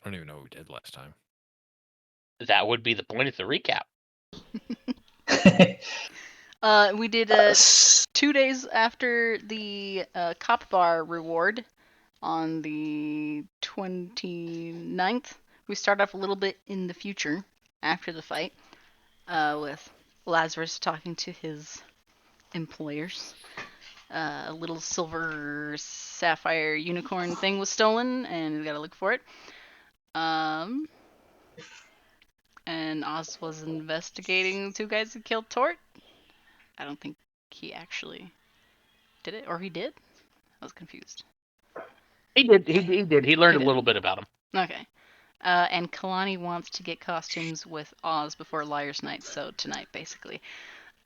I don't even know what we did last time. That would be the point of the recap. We did 2 days after the cop bar reward on the 29th. We start off a little bit in the future after the fight with Lazarus talking to his employers. A little silver sapphire unicorn thing was stolen, and we gotta look for it. And Oz was investigating the two guys who killed Tort. I don't think he actually did it, or he did? I was confused. He did. He did. He learned a little bit about him. Okay. And Kalani wants to get costumes with Oz before Liar's Night, so tonight, basically.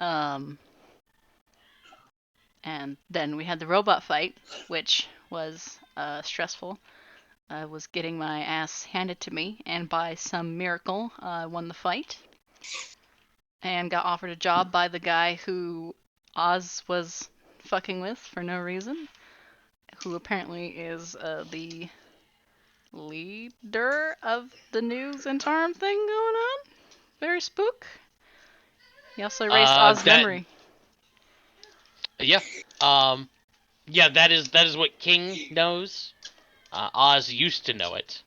And then we had the robot fight, which was stressful. I was getting my ass handed to me, and by some miracle, I won the fight. And got offered a job by the guy who Oz was fucking with for no reason. Who apparently is the leader of the new Zentarum thing going on. Very spook. He also erased Oz's memory. Yeah. Yeah, that is what King knows. Oz used to know it.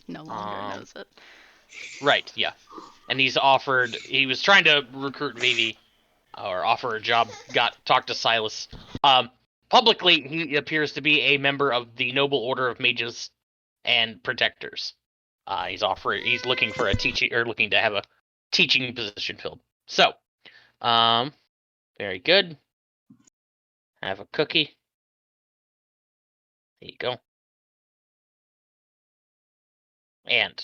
No longer knows it. Right, yeah. And he was trying to recruit Vivi, or offer a job, talked to Silas. Publicly, he appears to be a member of the Noble Order of Mages and Protectors. He's looking for looking to have a teaching position filled. So, very good. Have a cookie. There you go. And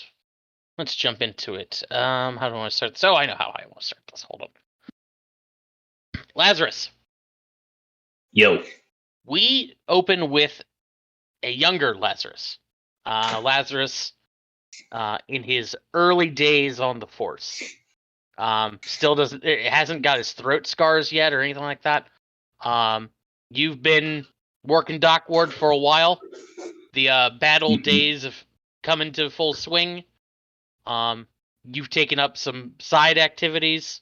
let's jump into it. How do I want to start this? Oh, I know how I want to start this. Hold on. Lazarus. Yo. We open with a younger Lazarus. Lazarus, in his early days on the Force. Hasn't got his throat scars yet or anything like that. You've been working dock ward for a while. The bad old days have come into full swing. You've taken up some side activities.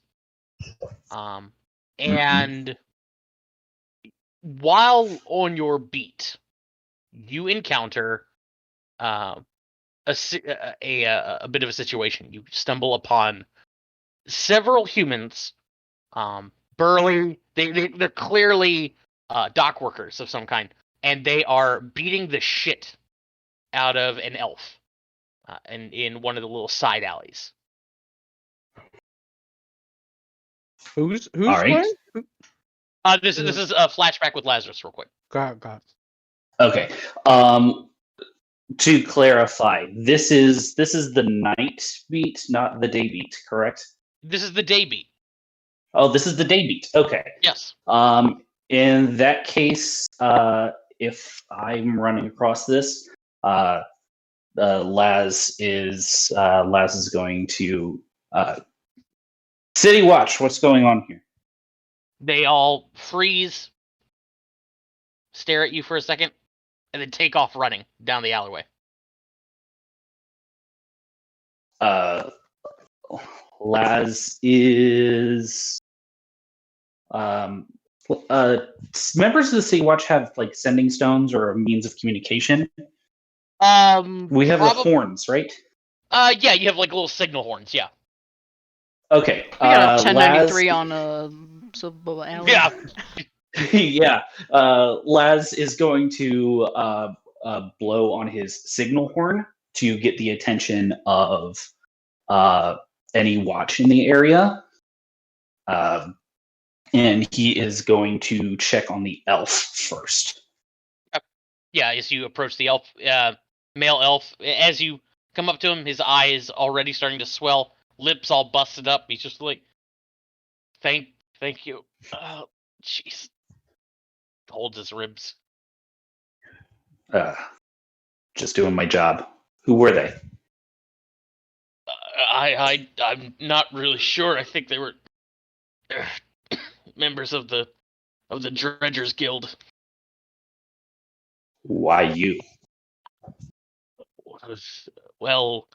And while on your beat, you encounter a bit of a situation. You stumble upon several humans, burly. They're clearly dock workers of some kind, and they are beating the shit out of an elf, in one of the little side alleys. Who's All right. playing? This is a flashback with Lazarus, real quick. God. Okay. To clarify, this is the night beat, not the day beat, correct? This is the day beat. Oh, this is the day beat. Okay. Yes. In that case, if I'm running across this, Laz is going to City Watch. What's going on here? They all freeze, stare at you for a second, and then take off running down the alleyway. Laz is members of the City Watch have like sending stones or a means of communication. We have the horns, right? Yeah, you have like little signal horns, yeah. Okay. We got a 1093 on alley. Yeah. Yeah. Laz is going to blow on his signal horn to get the attention of any watch in the area. And he is going to check on the elf first. Yeah, as you approach the elf, male elf, as you come up to him, his eye is already starting to swell, lips all busted up. He's just like, thank you. Jeez. Holds his ribs. Just doing my job. Who were they? I'm not really sure. I think they were members of the Dredgers Guild. Why you? Well,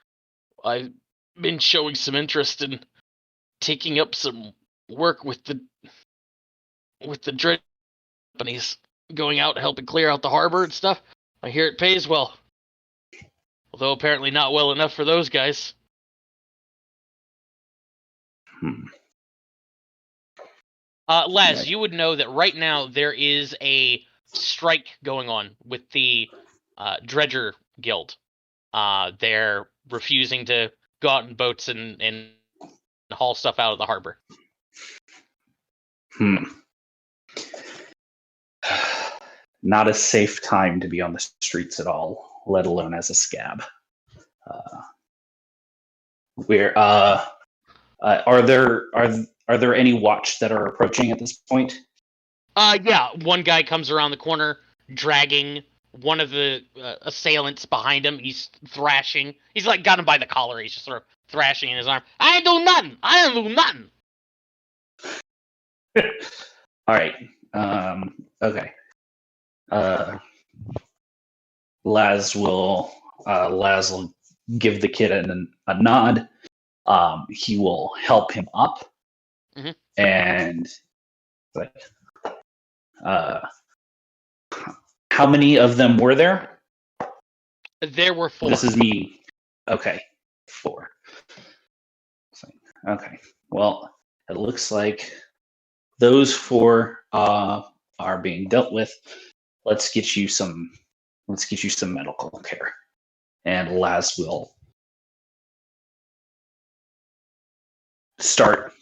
I've been showing some interest in taking up some work with the dredge companies, going out helping clear out the harbor and stuff. I hear it pays well, although apparently not well enough for those guys. Laz, Right. you would know that right now there is a strike going on with the Dredger Guild. They're refusing to go out in boats and haul stuff out of the harbor. Not a safe time to be on the streets at all, let alone as a scab. Are there any watch that are approaching at this point? Yeah, one guy comes around the corner dragging one of the assailants behind him. He's thrashing. He's like got him by the collar. He's just sort of thrashing in his arm. I ain't do nothing. I ain't do nothing. All right. Okay. Laz will give the kid a nod. He will help him up, and like, how many of them were there? There were 4. This is me. Okay, 4. Okay. Well, it looks like those 4 are being dealt with. Let's get you some medical care. And Laz will start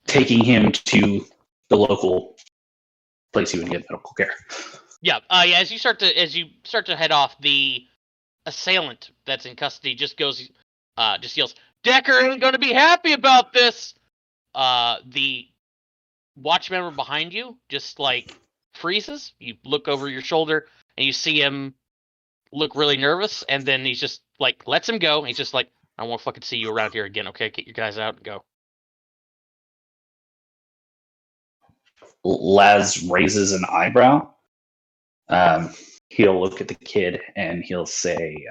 taking him to the local place he would get medical care. Yeah. Yeah. As you start to head off, the assailant that's in custody just yells, "Decker ain't gonna be happy about this." The watch member behind you just like freezes. You look over your shoulder and you see him look really nervous, and then he's just like lets him go. And he's just like, "I won't fucking see you around here again. Okay, get your guys out and go." Laz raises an eyebrow. He'll look at the kid and he'll say,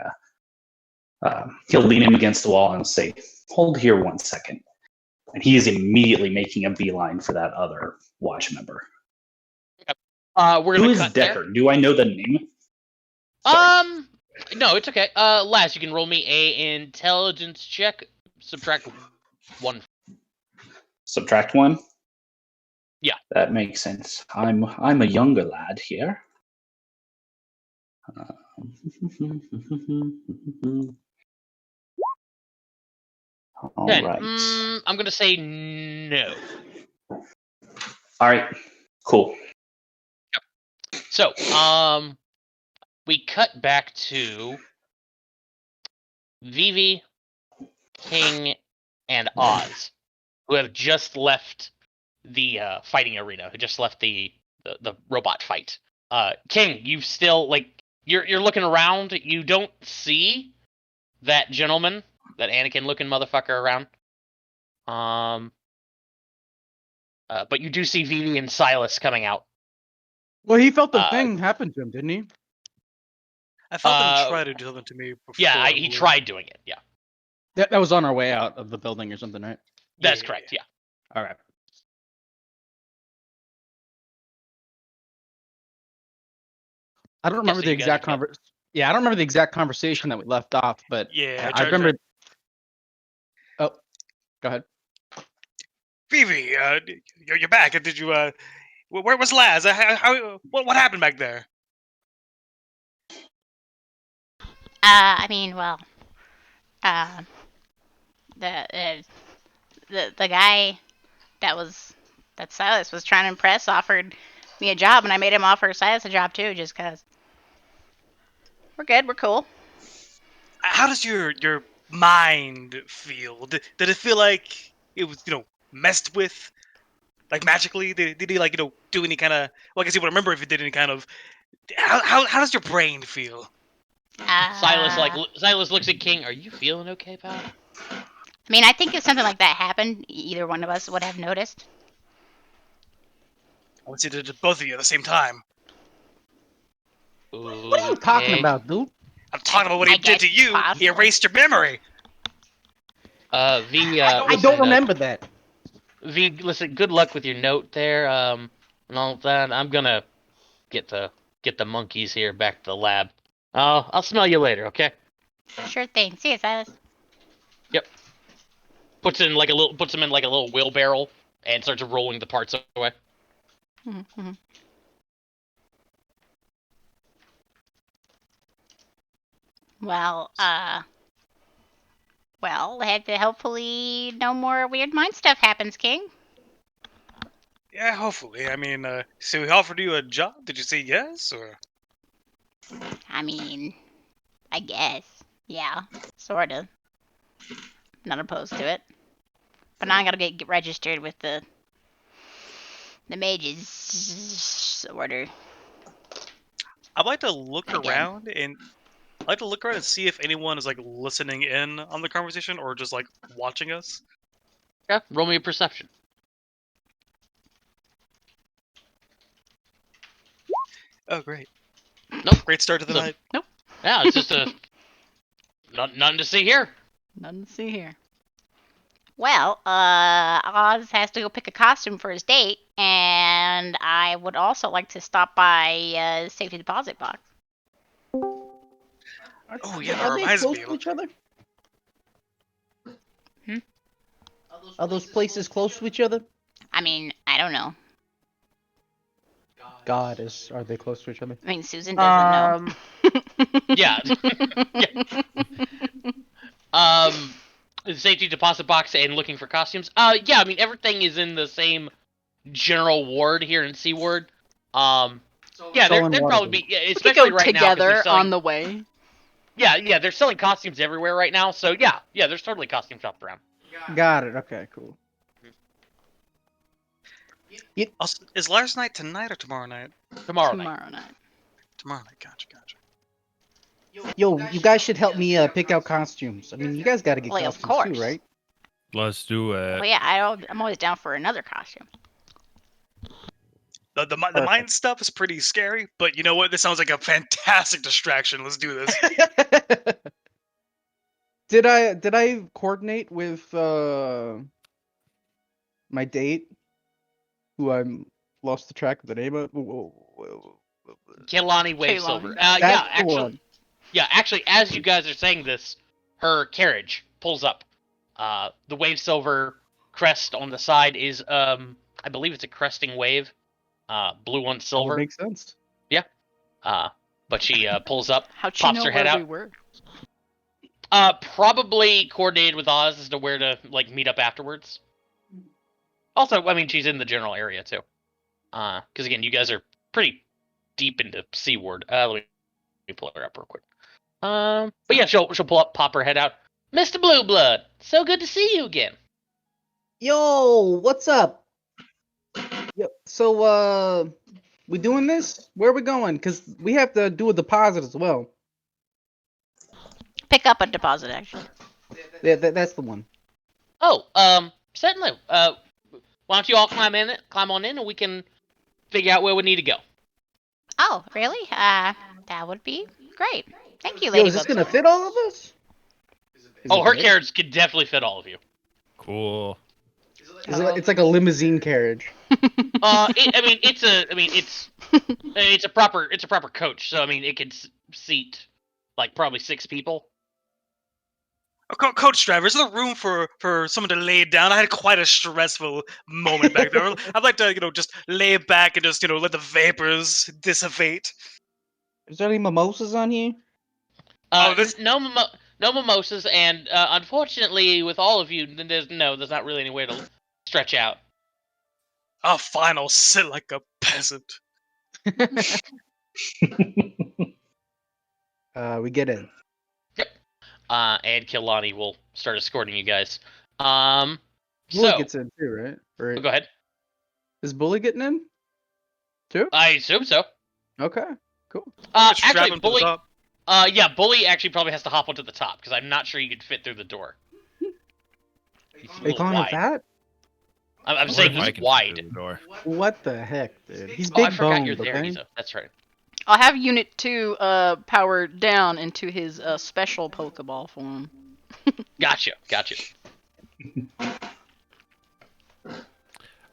he'll lean him against the wall and say, "Hold here 1 second." And he is immediately making a beeline for that other watch member. We're Who gonna is cut Decker? there. Do I know the name? Sorry. No, it's okay. Laz, you can roll me a intelligence check. Subtract 1. Subtract 1? Yeah. That makes sense. I'm a younger lad here. All 10. right. I'm gonna say no. All right. Cool. Yep. So, we cut back to Vivi, King, and Oz, who have just left the fighting arena. Who just left the robot fight. King, you still you're looking around. You don't see that gentleman, that Anakin-looking motherfucker around. But you do see Vivi and Silas coming out. Well, he felt the thing happen to him, didn't he? I felt him try to do something to me before. Yeah, he tried doing it. Yeah. That was on our way out of the building or something, right? That's correct. Yeah. All right. I don't remember so the you guys exact are cut. conversation. Yeah, I don't remember the exact conversation that we left off, but Yeah, I remember. Oh, go ahead. Vivi, you're back. Did you? Where was Laz? What happened back there? I mean, well, the guy that Silas was trying to impress offered me a job, and I made him offer Silas a job too, just cause. We're good. We're cool. How does your mind feel? Did it feel like it was messed with, like magically? Did he do any kind of? Well, I guess you would remember if he did any kind of. How does your brain feel? Silas looks at King. Are you feeling okay, pal? I mean, I think if something like that happened, either one of us would have noticed. I would say did both of you at the same time. What are you talking about, dude? I'm talking about what he I did to guess you. He possible. erased your memory. V, I listen, don't remember that. V, listen. Good luck with your note there. And all that. I'm gonna get the monkeys here back to the lab. I'll smell you later. Okay. Sure thing. See you, Silas. Yep. Puts them in like a little wheelbarrow and starts rolling the parts away. Mm-hmm. Well, hopefully no more weird mind stuff happens, King. Yeah, hopefully. I mean, so he offered you a job. Did you say yes or? I mean, I guess. Yeah, sorta. Not opposed to it. But now I gotta get registered with the mages order. I'd like to look Again. around and I'd like to look around and see if anyone is like listening in on the conversation or just like watching us. Yeah. Roll me a perception. Oh, great! Nope. Great start to the So- night. Yeah, it's just nothing to see here. Nothing to see here. Well, Oz has to go pick a costume for his date, and I would also like to stop by safety deposit box. Oh yeah, that Are they reminds close me. to each other? Hmm? Are those places close to each other? I mean, I don't know. Are they close to each other? I mean, Susan doesn't know. Yeah. The safety deposit box and looking for costumes. Yeah, I mean everything is in the same general ward here in C Ward. Yeah, It's all in they'd probably Waterdeep. be, We could especially go right now, 'cause they're together selling. on the way. Yeah, they're selling costumes everywhere right now. So yeah, there's totally costume shops around. Got it. Okay, cool. Also, is last night tonight or tomorrow night? Tomorrow night. Tomorrow night. Tomorrow night. Gotcha. Yo, you guys should help me pick out costumes. I mean, you guys got to get Well, of costumes course. too, right? Let's do it. Well, yeah, I'm always down for another costume. The mind stuff is pretty scary, but you know what? This sounds like a fantastic distraction. Let's do this. Did I coordinate with my date, who I'm lost the track of the name of? Kehlani Wave Kehlani. Silver. That's the one. Actually, as you guys are saying this, her carriage pulls up. The Wave Silver crest on the side is, I believe it's a cresting wave. Blue on That silver. makes sense. But she pulls up, How'd she pops know her head where out. we were? Probably coordinated with Oz as to where to like meet up afterwards. Also, I mean, she's in the general area too. Because again, you guys are pretty deep into Seaward. Let me pull her up real quick. But yeah, she'll pull up, pop her head out. Mr. Blue Blood, so good to see you again. Yo, what's up? Yo, so we doing this? Where are we going? Cause we have to do a deposit as well. Pick up a deposit, actually. Yeah, that's the one. Oh, certainly. Why don't you all climb on in, and we can figure out where we need to go. Oh, really? That would be great. Thank you, Yo, Lady is this gonna Bookstore. fit all of us? Is Oh, it her big? carriage could definitely fit all of you. Cool. It's like a limousine carriage. It's a proper coach. So I mean, it could seat like probably 6 people. Oh, Coach driver, is there room for someone to lay down? I had quite a stressful moment back there. I'd like to, just lay back and just, let the vapors dissipate. Is there any mimosas on here? No mimosas, and unfortunately, with all of you, there's not really anywhere to stretch out. Oh, fine, I'll sit like a peasant. We get in. And Kehlani will start escorting you guys. Bully So gets in too, right? Right. go ahead. Is Bully getting in? Too? I assume so. Okay. Cool. Just strap Actually, him to the Bully. top. Bully actually probably has to hop onto the top because I'm not sure you could fit through the door. It's a Are you little calling it wide. that? I'm What saying if I he's can fit wide. through the door? What the heck, dude? He's Oh, I big forgot boned, you're there, okay? Gizo. That's right. I'll have Unit 2 power down into his special Pokeball form. Gotcha.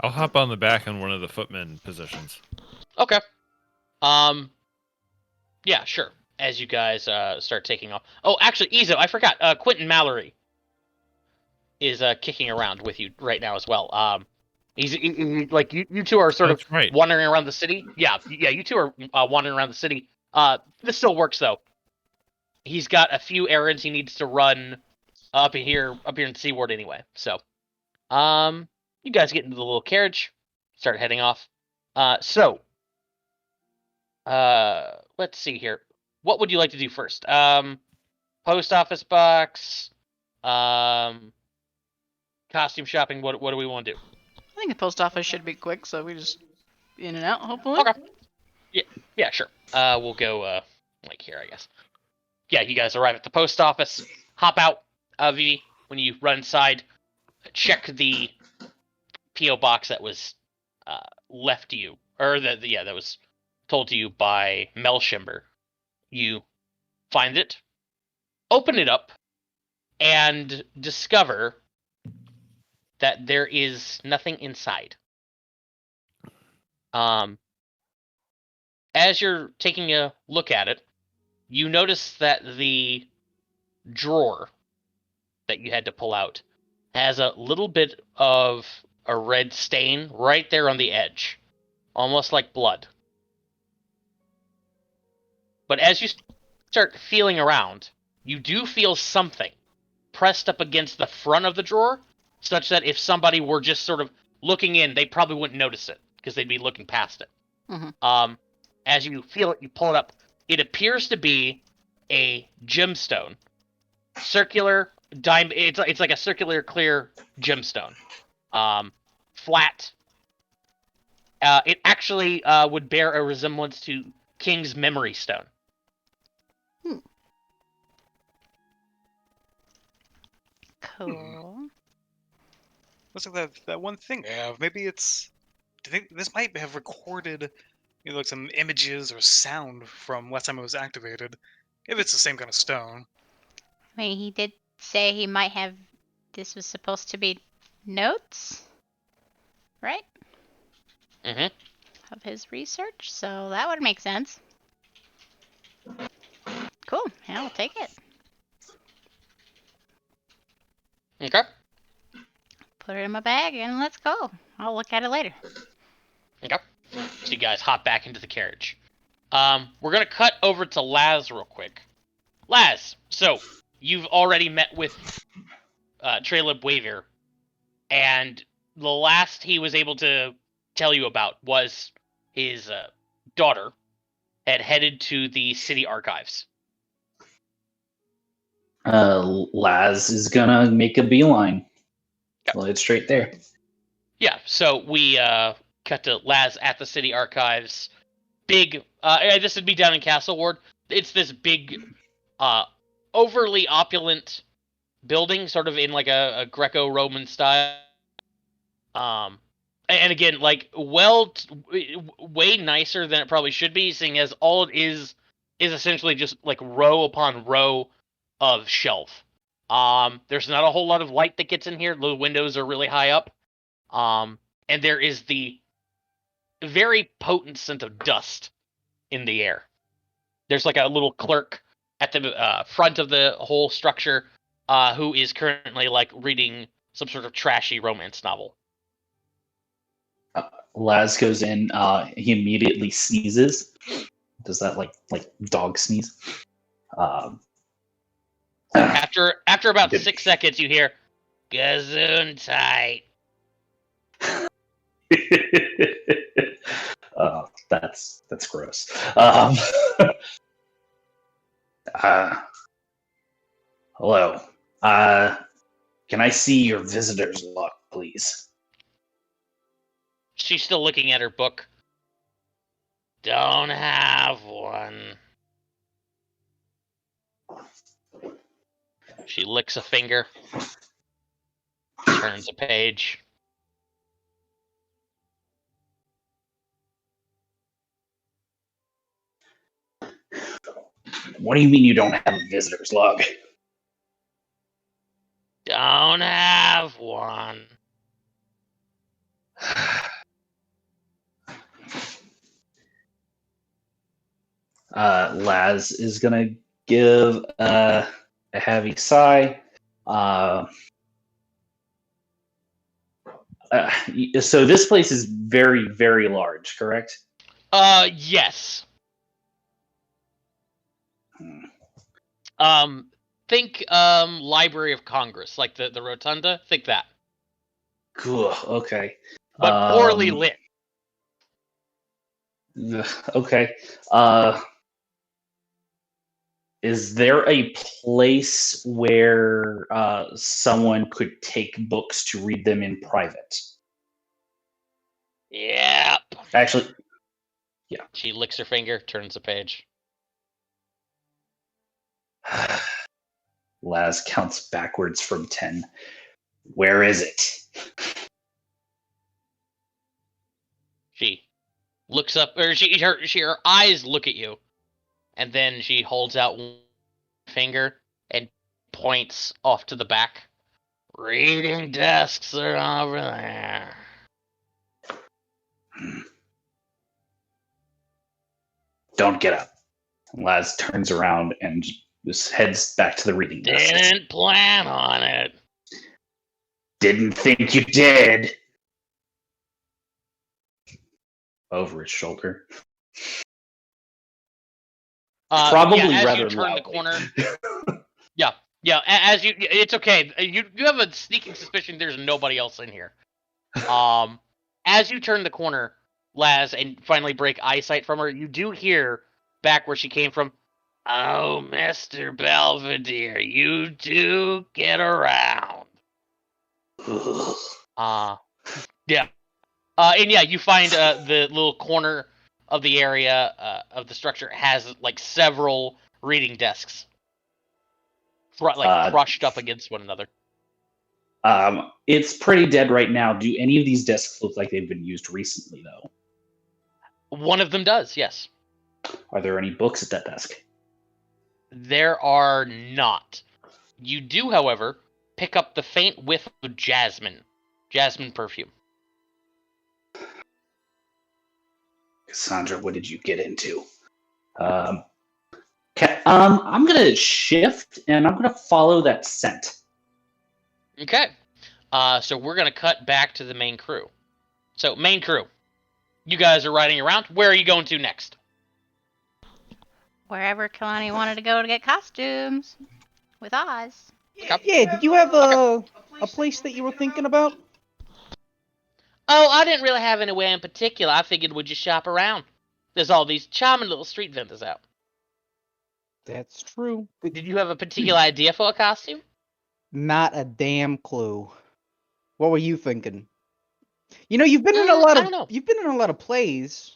I'll hop on the back on one of the footman positions. Okay. Yeah, sure. As you guys start taking off. Oh, actually, Izo, I forgot. Quentin Mallory is kicking around with you right now as well. He's like you two are sort of That's right. wandering around the city. Yeah. You two are wandering around the city. This still works though. He's got a few errands he needs to run up here in Seaward anyway. So, you guys get into the little carriage, start heading off. Let's see here. What would you like to do first? Post office box, costume shopping. What do we want to do? I think the post office should be quick, so we just in and out, hopefully. Okay. Yeah, sure. We'll go like here, I guess. Yeah, you guys arrive at the post office. Hop out, Vivi. When you run inside, check the PO box that was left to you, or that was told to you by Melshimber. You find it, open it up, and discover that there is nothing inside. As you're taking a look at it, you notice that the drawer that you had to pull out has a little bit of a red stain right there on the edge, almost like blood. But as you start feeling around, you do feel something pressed up against the front of the drawer, such that if somebody were just sort of looking in, they probably wouldn't notice it because they'd be looking past it. Mhm. As you feel it, you pull it up. It appears to be a gemstone, circular diamond. It's like a circular clear gemstone, flat. It actually would bear a resemblance to King's Memory Stone. Cool. Looks like that one thing I have. Maybe it's. Do you think this might have recorded, like some images or sound from last time it was activated? If it's the same kind of stone. I mean, he did say he might have. This was supposed to be notes, right? Mm-hmm. Of his research, so that would make sense. Cool. Yeah, I'll take it. Okay. Put it in my bag and let's go. I'll look at it later. Okay. So you guys hop back into the carriage. We're gonna cut over to Laz real quick. Laz, so you've already met with Trelib Waver, and the last he was able to tell you about was his daughter had headed to the city archives. Laz is gonna make a beeline. Well, it's straight there. Yeah, so we cut to Laz at the city archives. Big, this would be down in Castle Ward. It's this big, overly opulent building, sort of in like a Greco-Roman style. And again, like way nicer than it probably should be, seeing as all it is essentially just like row upon row of shelf. There's not a whole lot of light that gets in here. The windows are really high up. And there is the very potent scent of dust in the air. There's like a little clerk at the front of the whole structure who is currently like reading some sort of trashy romance novel. Laz goes in. He immediately sneezes. Does that like dog sneeze? After about Good. 6 seconds, you hear Gesundheit. That's gross. Hello. Can I see your visitor's log, please? She's still looking at her book. Don't have one. She licks a finger, turns a page. What do you mean you don't have a visitor's log? Don't have one. Laz is gonna give a heavy sigh. So this place is very, very large, correct? Yes. Hmm. Think Library of Congress, like the rotunda. Think that, Cool. Okay. but poorly lit. Okay. Is there a place where someone could take books to read them in private? Yep. Actually, yeah. She licks her finger, turns the page. Laz counts backwards from 10. Where is it? She looks up, or her eyes look at you, and then she holds out one finger and points off to the back. Reading desks are over there. Don't get up. Laz turns around and just heads back to the reading desk. Didn't plan on it. Didn't think you did. Over his shoulder. Probably as rather you turn loudly. the corner. Yeah. As it's okay. You have a sneaking suspicion there's nobody else in here. As you turn the corner, Laz, and finally break eyesight from her, you do hear back where she came from. Oh, Mr. Belvedere, you do get around. Yeah. And yeah, you find the little corner of the area of the structure has like several reading desks, crushed up against one another. It's pretty dead right now. Do any of these desks look like they've been used recently, though? One of them does, yes. Are there any books at that desk? There are not. You do, however, pick up the faint whiff of jasmine perfume. Cassandra, what did you get into? I'm gonna shift and I'm gonna follow that scent. Okay. So we're gonna cut back to the main crew. So main crew, you guys are riding around. Where are you going to next? Wherever Kalani wanted to go to get costumes with Oz. Yeah, did you have a place that you were thinking about? Oh, I didn't really have anywhere in particular. I figured we'd just shop around. There's all these charming little street vendors out. That's true. Did you have a particular idea for a costume? Not a damn clue. What were you thinking? You know, you've been in a I lot don't know. of plays.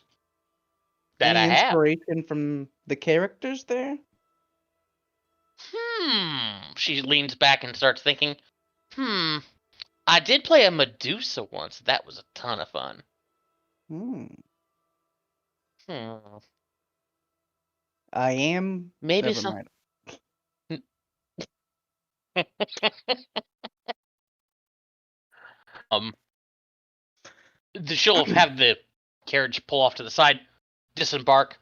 That Any I have. inspiration from the characters there? She leans back and starts thinking. I did play a Medusa once. That was a ton of fun. I am. Maybe Never some. mind. She'll have the carriage pull off to the side, disembark.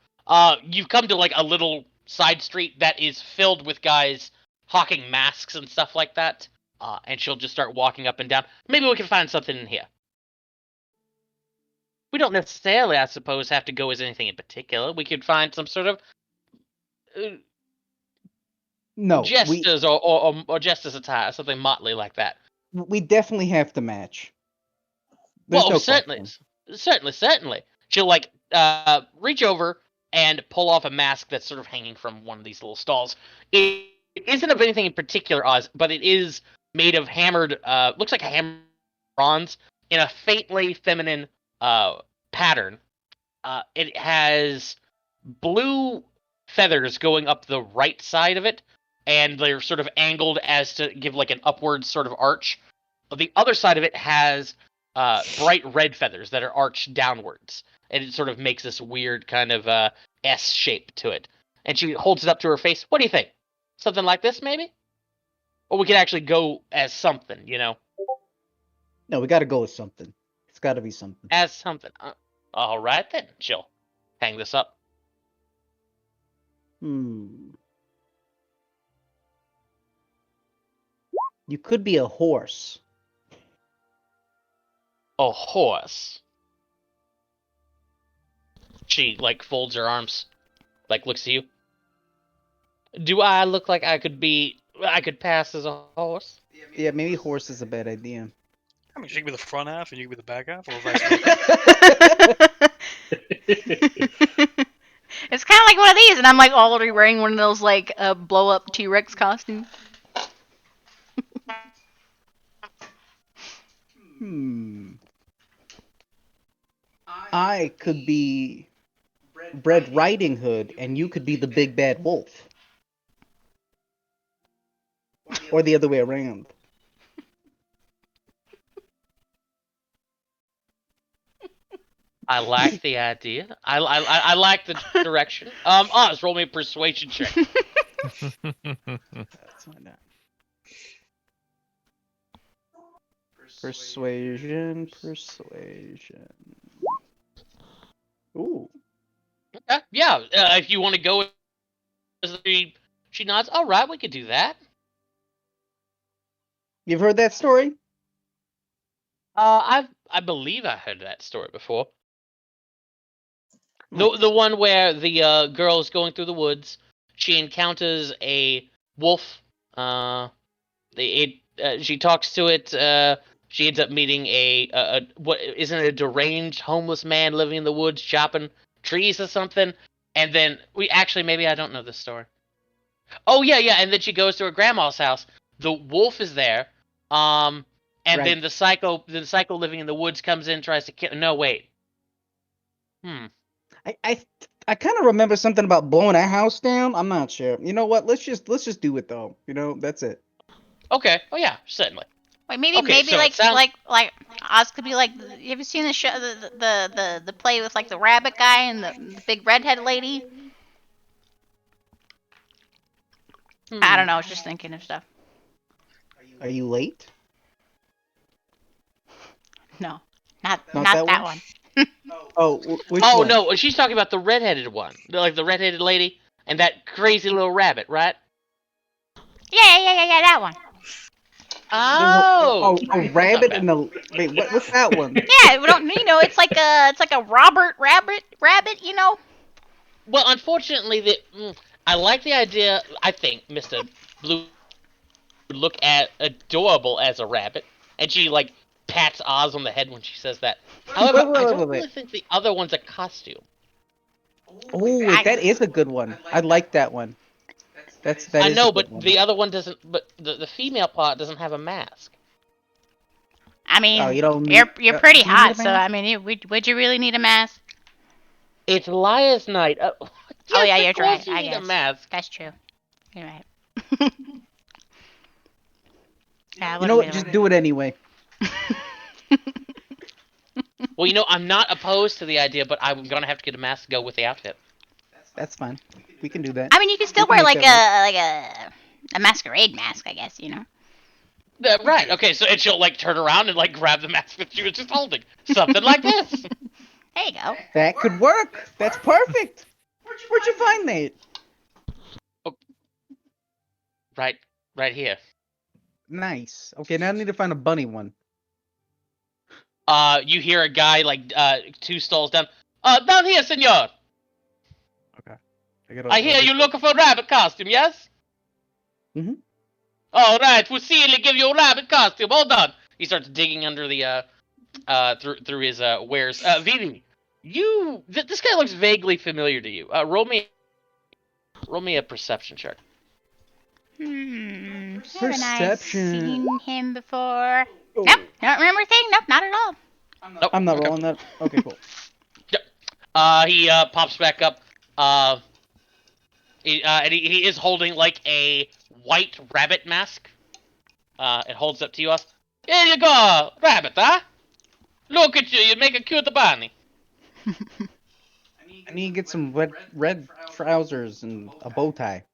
You've come to like a little side street that is filled with guys hawking masks and stuff like that. And she'll just start walking up and down. Maybe we can find something in here. We don't necessarily, I suppose, have to go as anything in particular. We could find some sort of jesters or jesters attire, something motley like that. We definitely have to match. There's no certainly, question. certainly. She'll like reach over and pull off a mask that's sort of hanging from one of these little stalls. It isn't of anything in particular, Oz, but it is made of hammered, looks like hammered bronze in a faintly feminine pattern. It has blue feathers going up the right side of it, and they're sort of angled as to give like an upward sort of arch. The other side of it has bright red feathers that are arched downwards, and it sort of makes this weird kind of S shape to it. And she holds it up to her face. What do you think? Something like this, maybe? Or we could actually go as something, you know? No, we got to go with something. It's got to be something. As something. All right, then. She'll hang this up. You could be a horse. A horse. She, like, folds her arms. Like, looks at you. Do I look like I could pass as a horse? Yeah, maybe horse is a bad idea. I mean, she could be the front half and you could be the back half, or vice versa. It's kind of like one of these, and I'm like already wearing one of those like blow up T-Rex costumes. I could be Red Riding Hood, and you could be the big bad wolf. Or the other way around. I like the idea. I like the direction. Oz, roll me a persuasion check. Let's find out. Persuasion. Ooh. Yeah, if you want to go as she nods. All right, we could do that. You've heard that story? I believe I heard that story before. The one where the girl is going through the woods. She encounters a wolf. She talks to it. She ends up meeting a what isn't it a deranged homeless man living in the woods chopping trees or something. And then maybe I don't know this story. Oh yeah. And then she goes to her grandma's house. The wolf is there. And Right. then the psycho living in the woods comes in, tries to kill. No, wait. I kind of remember something about blowing that house down. I'm not sure. You know what? Let's just do it though. You know, that's it. Okay. Oh yeah, certainly. Wait, maybe Okay, so it like sounds- like Oz could be like. Have you seen the show the play with like the rabbit guy and the big redhead lady? I don't know. I was just thinking of stuff. Are you late? No, not Not that that one. Oh, which Oh one? no, she's talking about the redheaded one, like the redheaded lady and that crazy little rabbit, right? Yeah, that one. Oh, A rabbit and a wait. What's that one? Yeah, we don't. You know, it's like a Robert rabbit. You know. Well, unfortunately, I like the idea. I think Mr. Blue would look adorable as a rabbit, and she like pats Oz on the head when she says that. However, I don't really think the other one's a costume. Oh, that is a good one. I like that one. That I is know, a good but one. the other one doesn't. But the female part doesn't have a mask. I mean, Oh, you don't you're need- pretty do you need hot, a so mask? I mean, would you really need a mask? It's Liar's Night. Oh yeah, of you're course right. you I need guess a mask. that's true. You're right. You know what? Just do it anyway. Well, you know, I'm not opposed to the idea, but I'm gonna have to get a mask to go with the outfit. That's fine. We can do that. I mean, you can still We can wear make like that a masquerade mask, I guess. You know. Right. Okay. So and she'll like turn around and like grab the mask that she was just holding, something like this. There you go. That could work. That's perfect. Where'd you find that? Right here. Nice. Okay, now I need to find a bunny one. You hear a guy like 2 stalls down. Down here, senor. I hear you looking for a rabbit costume, yes? Mhm. All right, we'll see you give you a rabbit costume. Hold on. He starts digging under the through his wares. Vivi, this guy looks vaguely familiar to you. Roll me a perception check. Haven't I Perception. seen him before? Oh. Nope, don't remember a thing. Nope, not at all. Nope. I'm not Okay. rolling that. Okay, cool. He pops back up. And he is holding like a white rabbit mask. It holds up to you. Here you go, rabbit, huh? Look at you, you make a cute bunny. I need to get some red trousers and a bow tie.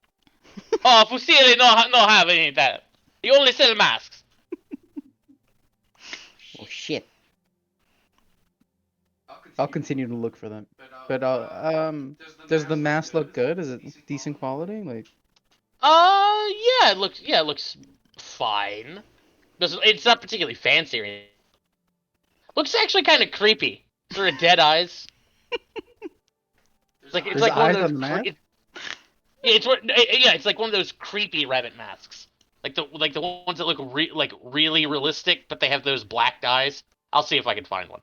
Oh, Fusilli no have any of that. He only sell masks. Oh shit. I'll continue to look for them. But does the mask look good? Is it decent quality? Like, Yeah, it looks fine. It's not particularly fancy or anything. Looks actually kind of creepy. Sort of dead eyes. It's there's like one eyes of on the those. mask. It's like one of those creepy rabbit masks. Like the ones that look really realistic, but they have those black eyes. I'll see if I can find one.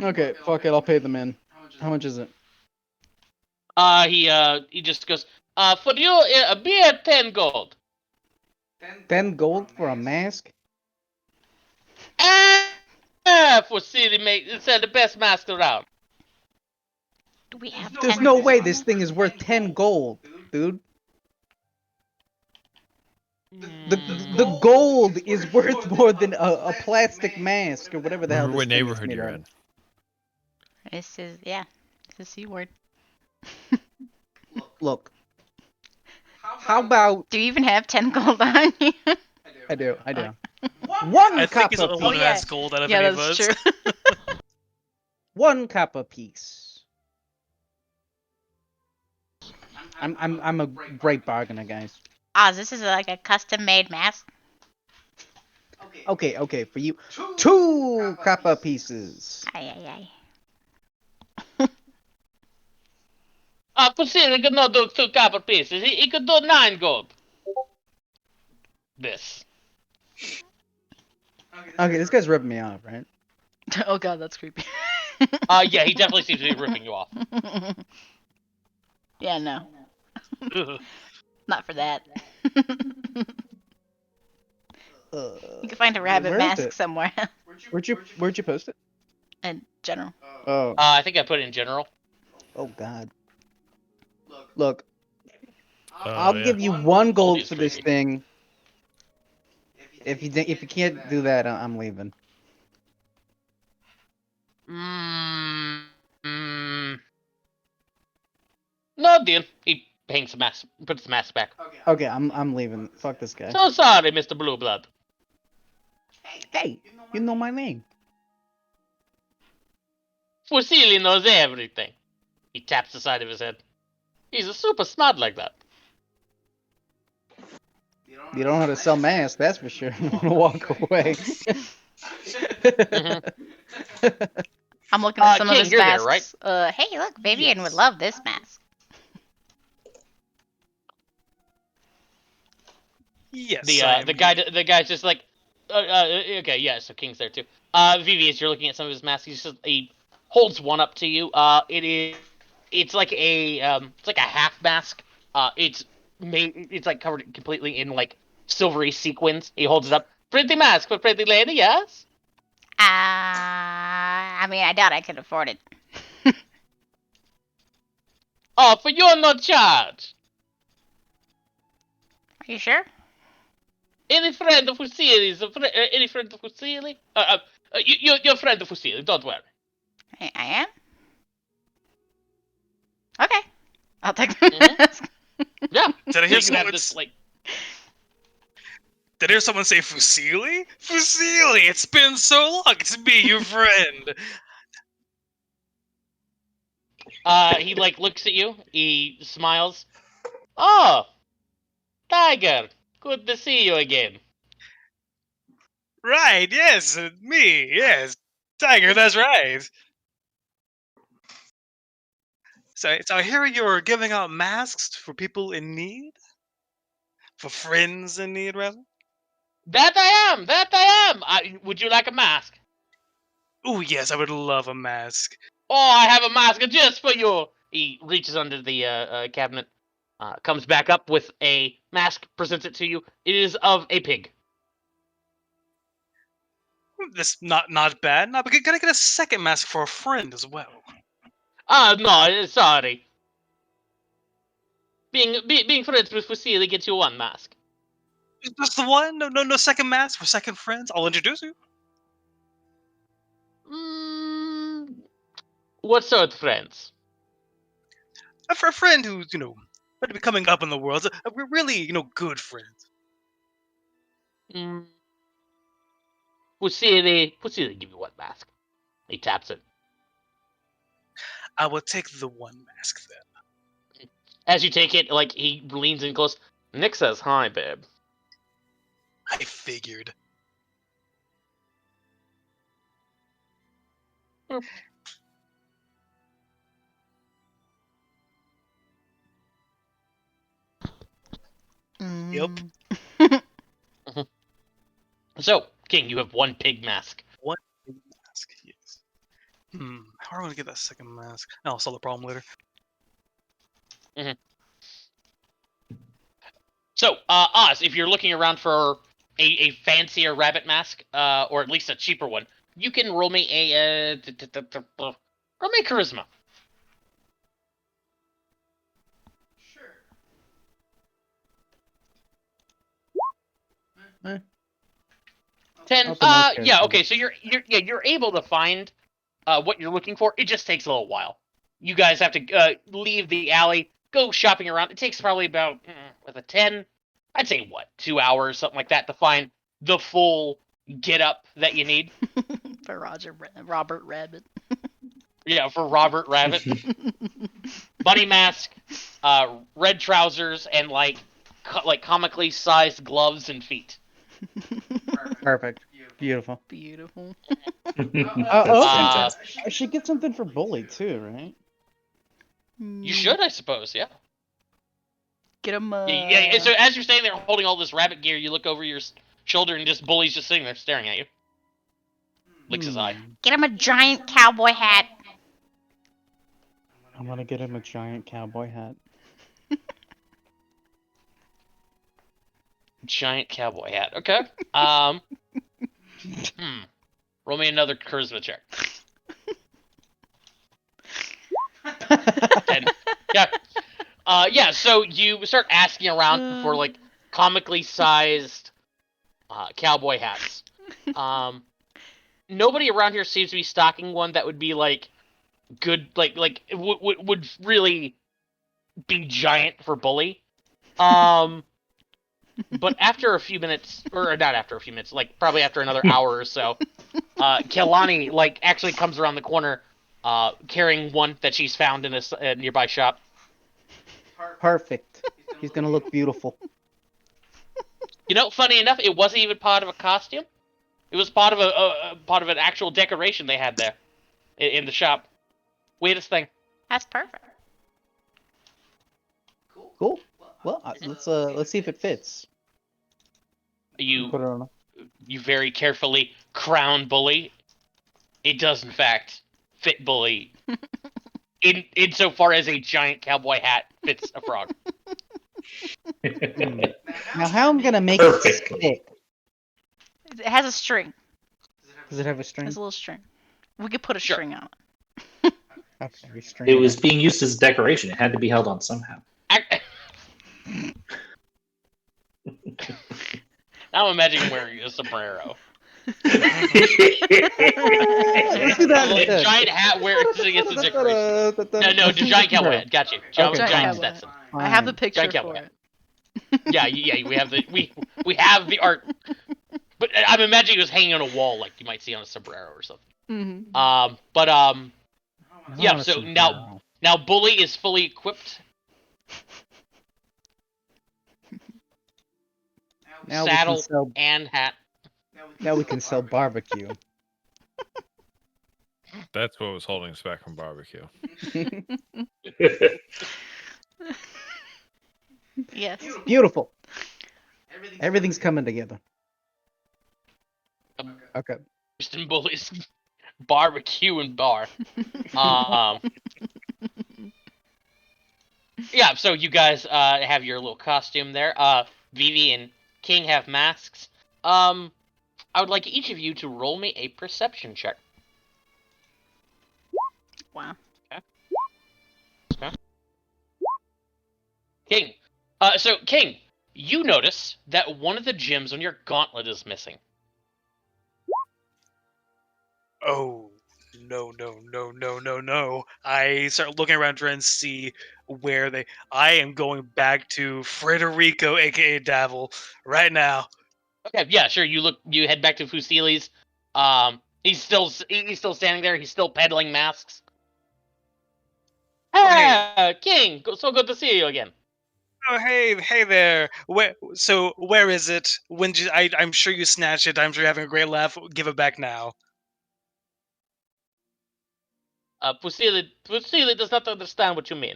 Okay, fuck it. I'll pay them in. How much is it? He just goes, for you, a beer 10 gold. 10 gold for a mask? For city make it's the best mask around. Do we have There's 10? no way this thing is worth 10 gold, dude. The gold is worth more than a plastic mask or whatever the hell Remember this what thing is neighborhood made you're out in. of. This is, yeah, it's a C word. Look, how about Do you even have 10 gold on you? I do. I One think he's the copper only one who piece. has gold out of Yeah, any of that's us. true. One copper piece. I'm a great bargainer, guys. Oz, this is like a custom-made mask. Okay, for you, 2 copper pieces. Ay. For city could not do 2 copper pieces. He could do 9 gold. This. Okay, this guy's ripping me off, right? Oh god, that's creepy. Yeah, he definitely seems to be ripping you off. Yeah, no. Ugh. Not for that. You can find a rabbit Where is mask it? somewhere. Where'd you post it? In general. Oh, I think I put it in general. oh God. Look, Oh, I'll yeah. give you 1 gold is for this creepy. thing. If you can't do that, I'm leaving. No deal. He hangs the mask, puts the mask back. Okay, I'm leaving. Fuck this guy. So sorry, Mr. Blue Blood. Hey, you know my name. Fusilli knows everything. He taps the side of his head. He's a super smart like that. You don't know how to sell masks, that's for sure. I'm gonna walk away. I'm looking at some of King, his you're there, masks. Hey, look, Vivian would love this mask. Yes. The guy's just like, okay, yeah. So King's there too. Vivi, as you're looking at some of his masks, he holds one up to you. It's like a half mask. It's like covered completely in like silvery sequins. He holds it up. Pretty mask for pretty lady, yes. I mean, I doubt I could afford it. Oh, for you no charge. Are you sure? Any friend of Fusilli any friend of Fusilli? You're friend of Fusilli. Don't worry. I am? Okay. I'll take the mask. Yeah. Did I hear So you have someone? this like. Did I hear someone say Fusilli? Fusilli! It's been so long. It's me, your friend. He like looks at you. He smiles. Oh, Tiger. Good to see you again. Right? Yes, me. Yes, Tiger. That's right. So I hear you're giving out masks for people in need, for friends in need, rather. That I am. That I am. Would you like a mask? Oh yes, I would love a mask. Oh, I have a mask just for you. He reaches under the cabinet, comes back up with a mask, presents it to you. It is of a pig. This not bad. Now, but gotta get a second mask for a friend as well. No, sorry. Being friends with Fusilli gets you one mask. Just the one? No second mask for second friends. I'll introduce you. Mm, what sort of friends? a friend who's going to be coming up in the world. A really good friend. We'll see they give you what mask. He taps it. I will take the one mask then. As you take it, like he leans in close. Nick says, "Hi, babe." I figured. Yep. So, King, you have one pig mask. One mask, yes. How am I going to get that second mask? I'll solve the problem later. So, Oz, if you're looking around for a fancier rabbit mask, or at least a cheaper one, you can roll me a roll me charisma. Eh. 10. Not the most Yeah. charisma. Okay. So you're able to find what you're looking for. It just takes a little while. You guys have to leave the alley, go shopping around. It takes probably about with a 10, I'd say 2 hours, something like that, to find the full get up that you need. For Robert Rabbit. Yeah, for Robert Rabbit. Bunny mask, red trousers, and like comically sized gloves and feet. Perfect. Beautiful. Beautiful. That's I should get something for Bully too, right? You should, I suppose. Yeah. Get him. Yeah. So as you're standing there holding all this rabbit gear, you look over your shoulder and just Bully's just sitting there staring at you. Licks his eye. Get him a giant cowboy hat. I'm gonna get him a giant cowboy hat. Giant cowboy hat. Okay. Roll me another charisma check. 10. Yeah. Yeah. So you start asking around for like comically sized cowboy hats. Nobody around here seems to be stocking one that would be like good, like would really be giant for Bully. But after a few minutes, or not after a few minutes, like probably after another hour or so, Kelani like actually comes around the corner, carrying one that she's found in a nearby shop. Perfect. He's gonna look beautiful. You know, funny enough, it wasn't even part of a costume. It was part of part of an actual decoration they had there in the shop. Weirdest thing. That's perfect. Cool. Well, let's see if it fits. You Put it on. you very carefully crown Bully. It does, in fact, fit Bully. Insofar as a giant cowboy hat fits a frog. Now, how I'm gonna make Perfectly. it stick? It has a string. Does it have a It string? has a little string. We could put a Sure. string on it. Okay, string. It was being used as decoration. It had to be held on somehow. Now I'm imagining wearing a sombrero. Let's do that A instead. giant hat wearing against the decoration. No, Let's do giant the cowboy sombrero. hat. Got you. Okay, Giant fine. Stetson. I have the Fine. picture Giant for cowboy it. Yeah, we have we have the art. But I'm imagining it was hanging on a wall, like you might see on a sombrero or something. Mm-hmm. Yeah. I want a So sombrero. now Bully is fully equipped. Now Saddle we can sell. and hat. Now we can sell barbecue. That's what was holding us back from barbecue. Yes. Beautiful. Everything's coming together. Okay. Houston Bully's barbecue and bar. Yeah, so you guys have your little costume there. Vivi and King have masks. I would like each of you to roll me a perception check. Wow. Okay. King. So King, you notice that one of the gems on your gauntlet is missing. Oh no. I start looking around trying to see where they. I am going back to Frederico, aka Davil, right now. Okay, yeah, sure. You head back to Fusili's. He's still standing there. He's still peddling masks. Oh, hey, Ah, King, so good to see you again. oh hey there. Where is it? When did I'm sure you snatched it. I'm sure you're having a great laugh. Give it back now. Fusili does not understand what you mean.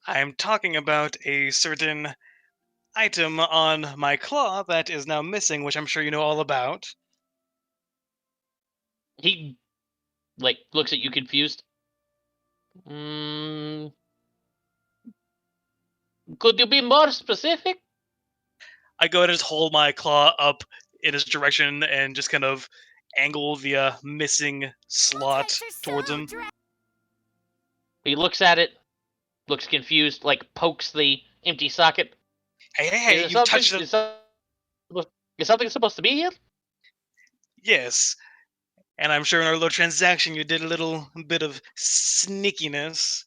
I'm talking about a certain item on my claw that is now missing, which I'm sure you know all about. He looks at you confused. Mm, could you be more specific? I go ahead and just hold my claw up in his direction and just kind of angle the missing slot towards him. He looks at it, looks confused, pokes the empty socket. Hey, Is there you've something? touched it. Is something supposed to be here? Yes. And I'm sure in our little transaction you did a little bit of sneakiness.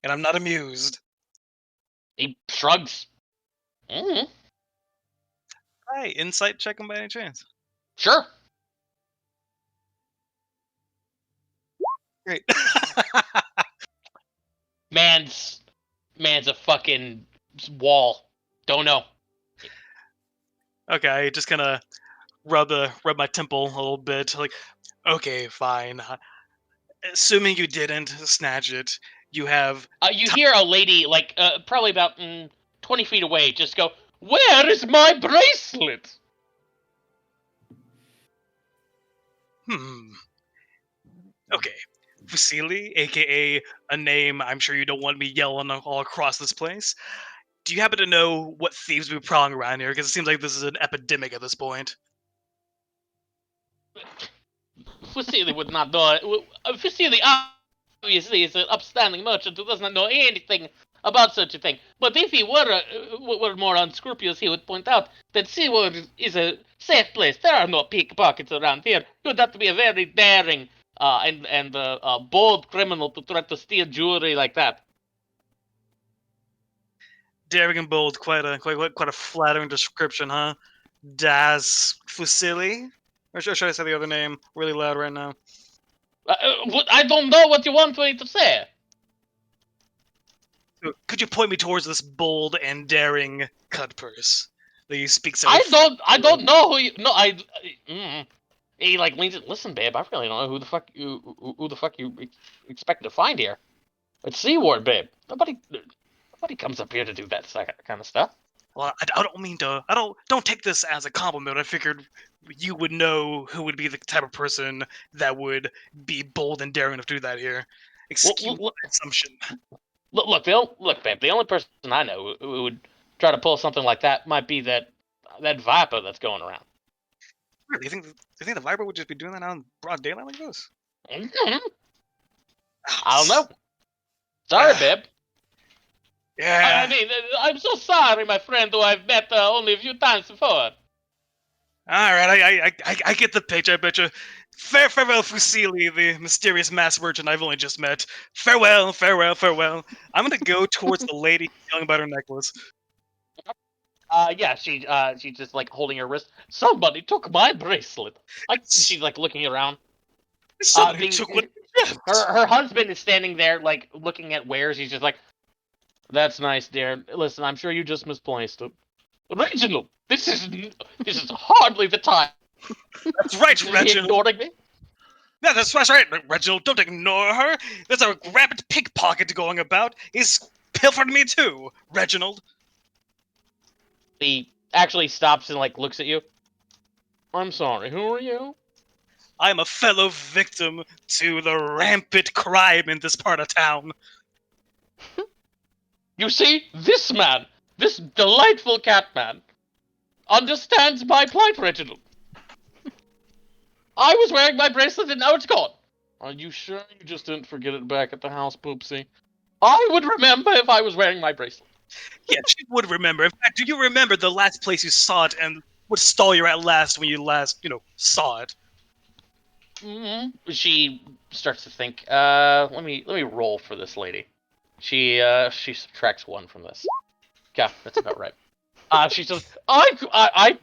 And I'm not amused. He shrugs. Mm, Hi, insight check him by any chance? sure. Great. Man's a fucking wall. Don't know. Okay, I just kind of rub my temple a little bit. Like, okay, fine. Assuming you didn't snatch it, you have. You hear a lady probably about 20 feet away just go, "Where is my bracelet?" Hmm. Okay. Vasily, aka a name I'm sure you don't want me yelling all across this place. Do you happen to know what thieves be prowling around here? Because it seems like this is an epidemic at this point. Vasily would not know. Vasily obviously is an upstanding merchant who does not know anything about such a thing. But if he were more unscrupulous, he would point out that Seaworld is a safe place. There are no pickpockets around here. You'd have to be a very daring and bold criminal to try to steal jewelry like that. Daring and bold, quite a flattering description, huh? Das Fusili? Or should I say the other name really loud right now? I don't know what you want me to say. Could you point me towards this bold and daring cut purse that you speak so? I don't know who you. No, He leans in. Listen, babe, I really don't know who the fuck you expect to find here. It's Seaward, babe. Nobody comes up here to do that kind of stuff. Well, I don't mean to. Don't take this as a compliment. I figured you would know who would be the type of person that would be bold and daring enough to do that here. Excuse Look, my assumption. look, babe. The only person I know who would try to pull something like that might be that Viper that's going around. Really, you think the Viper would just be doing that out in broad daylight like this? Mm-hmm. Oh, I don't know. Sorry, babe. Yeah. I mean, I'm so sorry, my friend, who I've met only a few times before. All right, I get the pitch. I bet you. Farewell, Fusili, the mysterious mass merchant I've only just met. Farewell. I'm gonna go towards the lady yelling about her necklace. Yeah, she's just holding her wrist. Somebody took my bracelet. She's looking around. Somebody took what? Her husband is standing there looking at wares. He's just like, "That's nice, dear. Listen, I'm sure you just misplaced it. Reginald, this is hardly the time." That's right, Is he Reginald. ignoring me? Yeah, that's right, Reginald. Don't ignore her. There's a rabbit pickpocket going about. He's pilfered me too, Reginald. He actually stops and looks at you. I'm sorry. Who are you? I'm a fellow victim to the rampant crime in this part of town. You see, this man, this delightful cat man, understands my plight, Reginald. I was wearing my bracelet and now it's gone. Are you sure you just didn't forget it back at the house, Poopsie? I would remember if I was wearing my bracelet. Yeah, she would remember. In fact, do you remember the last place you saw it and what stall you're at last when you last, saw it? She starts to think. Let me roll for this lady. She subtracts 1 from this. Yeah, that's about right. She says, I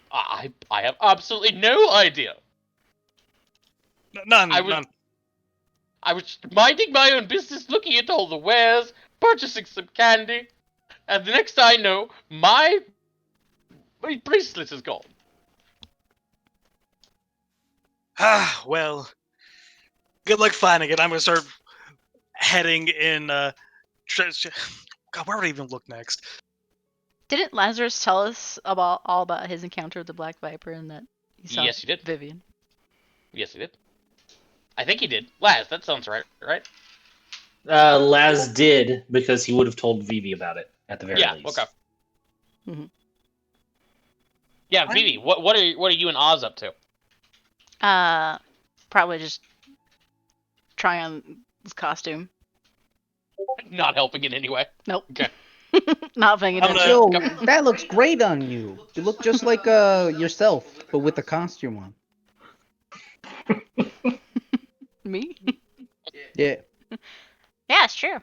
have absolutely no idea. None. I was None. I was minding my own business, looking at all the wares, purchasing some candy, and the next I know, my bracelet is gone. Ah, well. Good luck finding it. I'm gonna start heading in. God, where would I even look next? Didn't Lazarus tell us all about his encounter with the Black Viper and that he saw Yes, he did. Vivian? Yes, he did. I think he did. Laz, that sounds right, right? Laz did because he would have told Vivi about it at the very Yeah. least. Okay. Mm-hmm. Yeah, Vivi, what are you and Oz up to? Probably just try on his costume. Not helping in any way. Nope. Okay. Not paying I'm attention. Yo, Go. that looks great on you. You look just like yourself, but with the costume on. Me? Yeah. Yeah, it's true.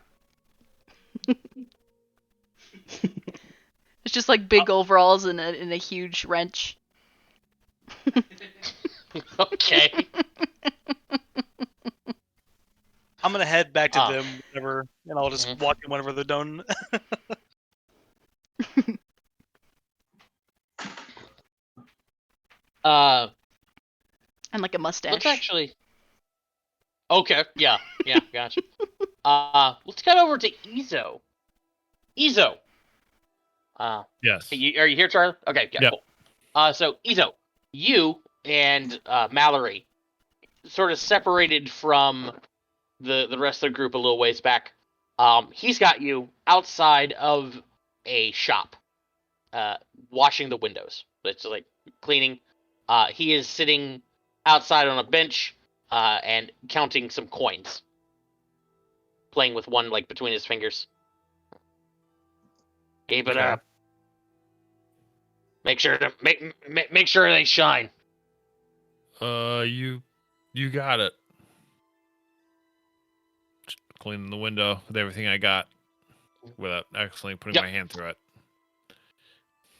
It's just like big overalls and a huge wrench. Okay. I'm gonna head back to Ah. them whenever, and I'll just Mhm. walk in whenever they're done. Uh, And like a mustache. let's actually. Okay. Yeah. Yeah. Gotcha. Let's get over to Ezo. Ezo. Yes. Are you here, Charlie? Okay. Yeah. Yep. Cool. So Ezo, you and Mallory sort of separated from the rest of the group a little ways back. He's got you outside of a shop, washing the windows. It's like cleaning. He is sitting outside on a bench, and counting some coins, playing with one like between his fingers. Keep it Okay. up. Make sure to make sure they shine. You got it. Just cleaning the window with everything I got without accidentally putting Yep. my hand through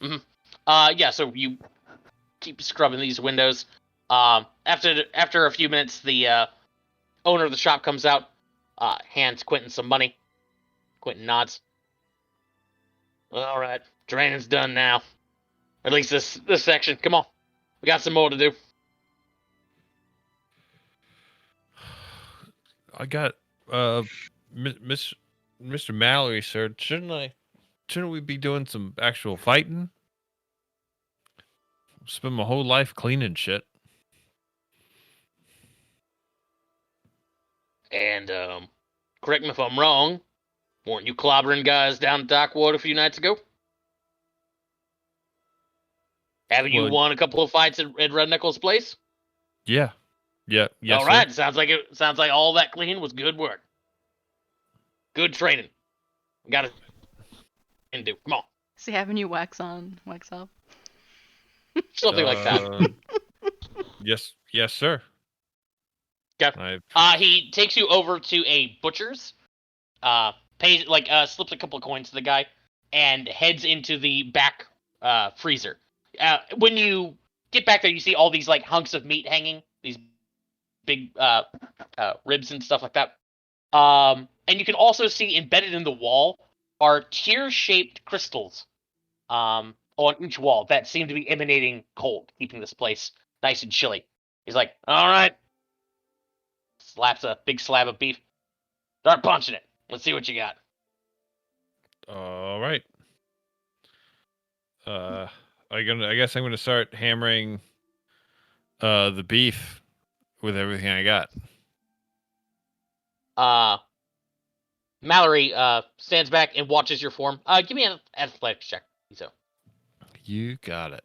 it. Yeah. So you keep scrubbing these windows. After a few minutes, the owner of the shop comes out, hands Quentin some money. Quentin nods. All right, training's done now. At least this section. Come on, we got some more to do. I got Mr. Mallory, sir. Shouldn't we be doing some actual fighting? Spend my whole life cleaning shit. And correct me if I'm wrong. Weren't you clobbering guys down at Dockwater a few nights ago? Haven't you Well, won a couple of fights at Red Knuckles' place? yeah. Yes, All right, sounds like all that cleaning was good work. Good training. We got to do. Come on, Is he having you wax on, wax off? something like that. Yes, sir. Okay. I He takes you over to a butcher's. Pays slips a couple of coins to the guy, and heads into the back freezer. When you get back there, you see all these like hunks of meat hanging, these big ribs and stuff like that. And you can also see embedded in the wall are tear-shaped crystals on each wall that seem to be emanating cold, keeping this place nice and chilly. He's like, all right. Slaps a big slab of beef. Start punching it. Let's see what you got. all right. I guess I'm gonna start hammering the beef with everything I got. Mallory stands back and watches your form. Give me an athletics check. So You got it.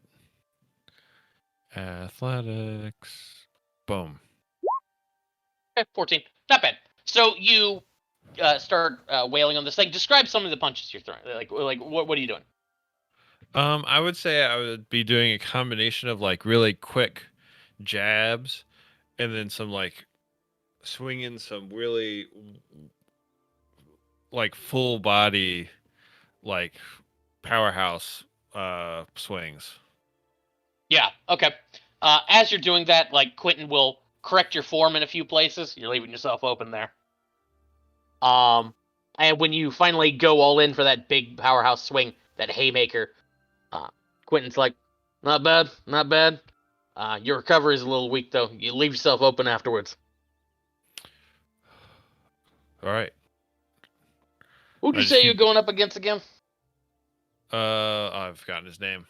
Athletics. Boom. okay, 14. Not bad. So you start wailing on this thing. Describe some of the punches you're throwing. Like what are you doing? I would say I would be doing a combination of like really quick jabs and then some like swinging some really like full body like powerhouse swings. Yeah. Okay. As you're doing that, like Quentin will correct your form in a few places. You're leaving yourself open there. And when you finally go all in for that big powerhouse swing, that haymaker, Quentin's like, not bad, not bad. Your recovery is a little weak though. You leave yourself open afterwards. All right. Who'd you I just say you're keep going up against again? I've forgotten his name.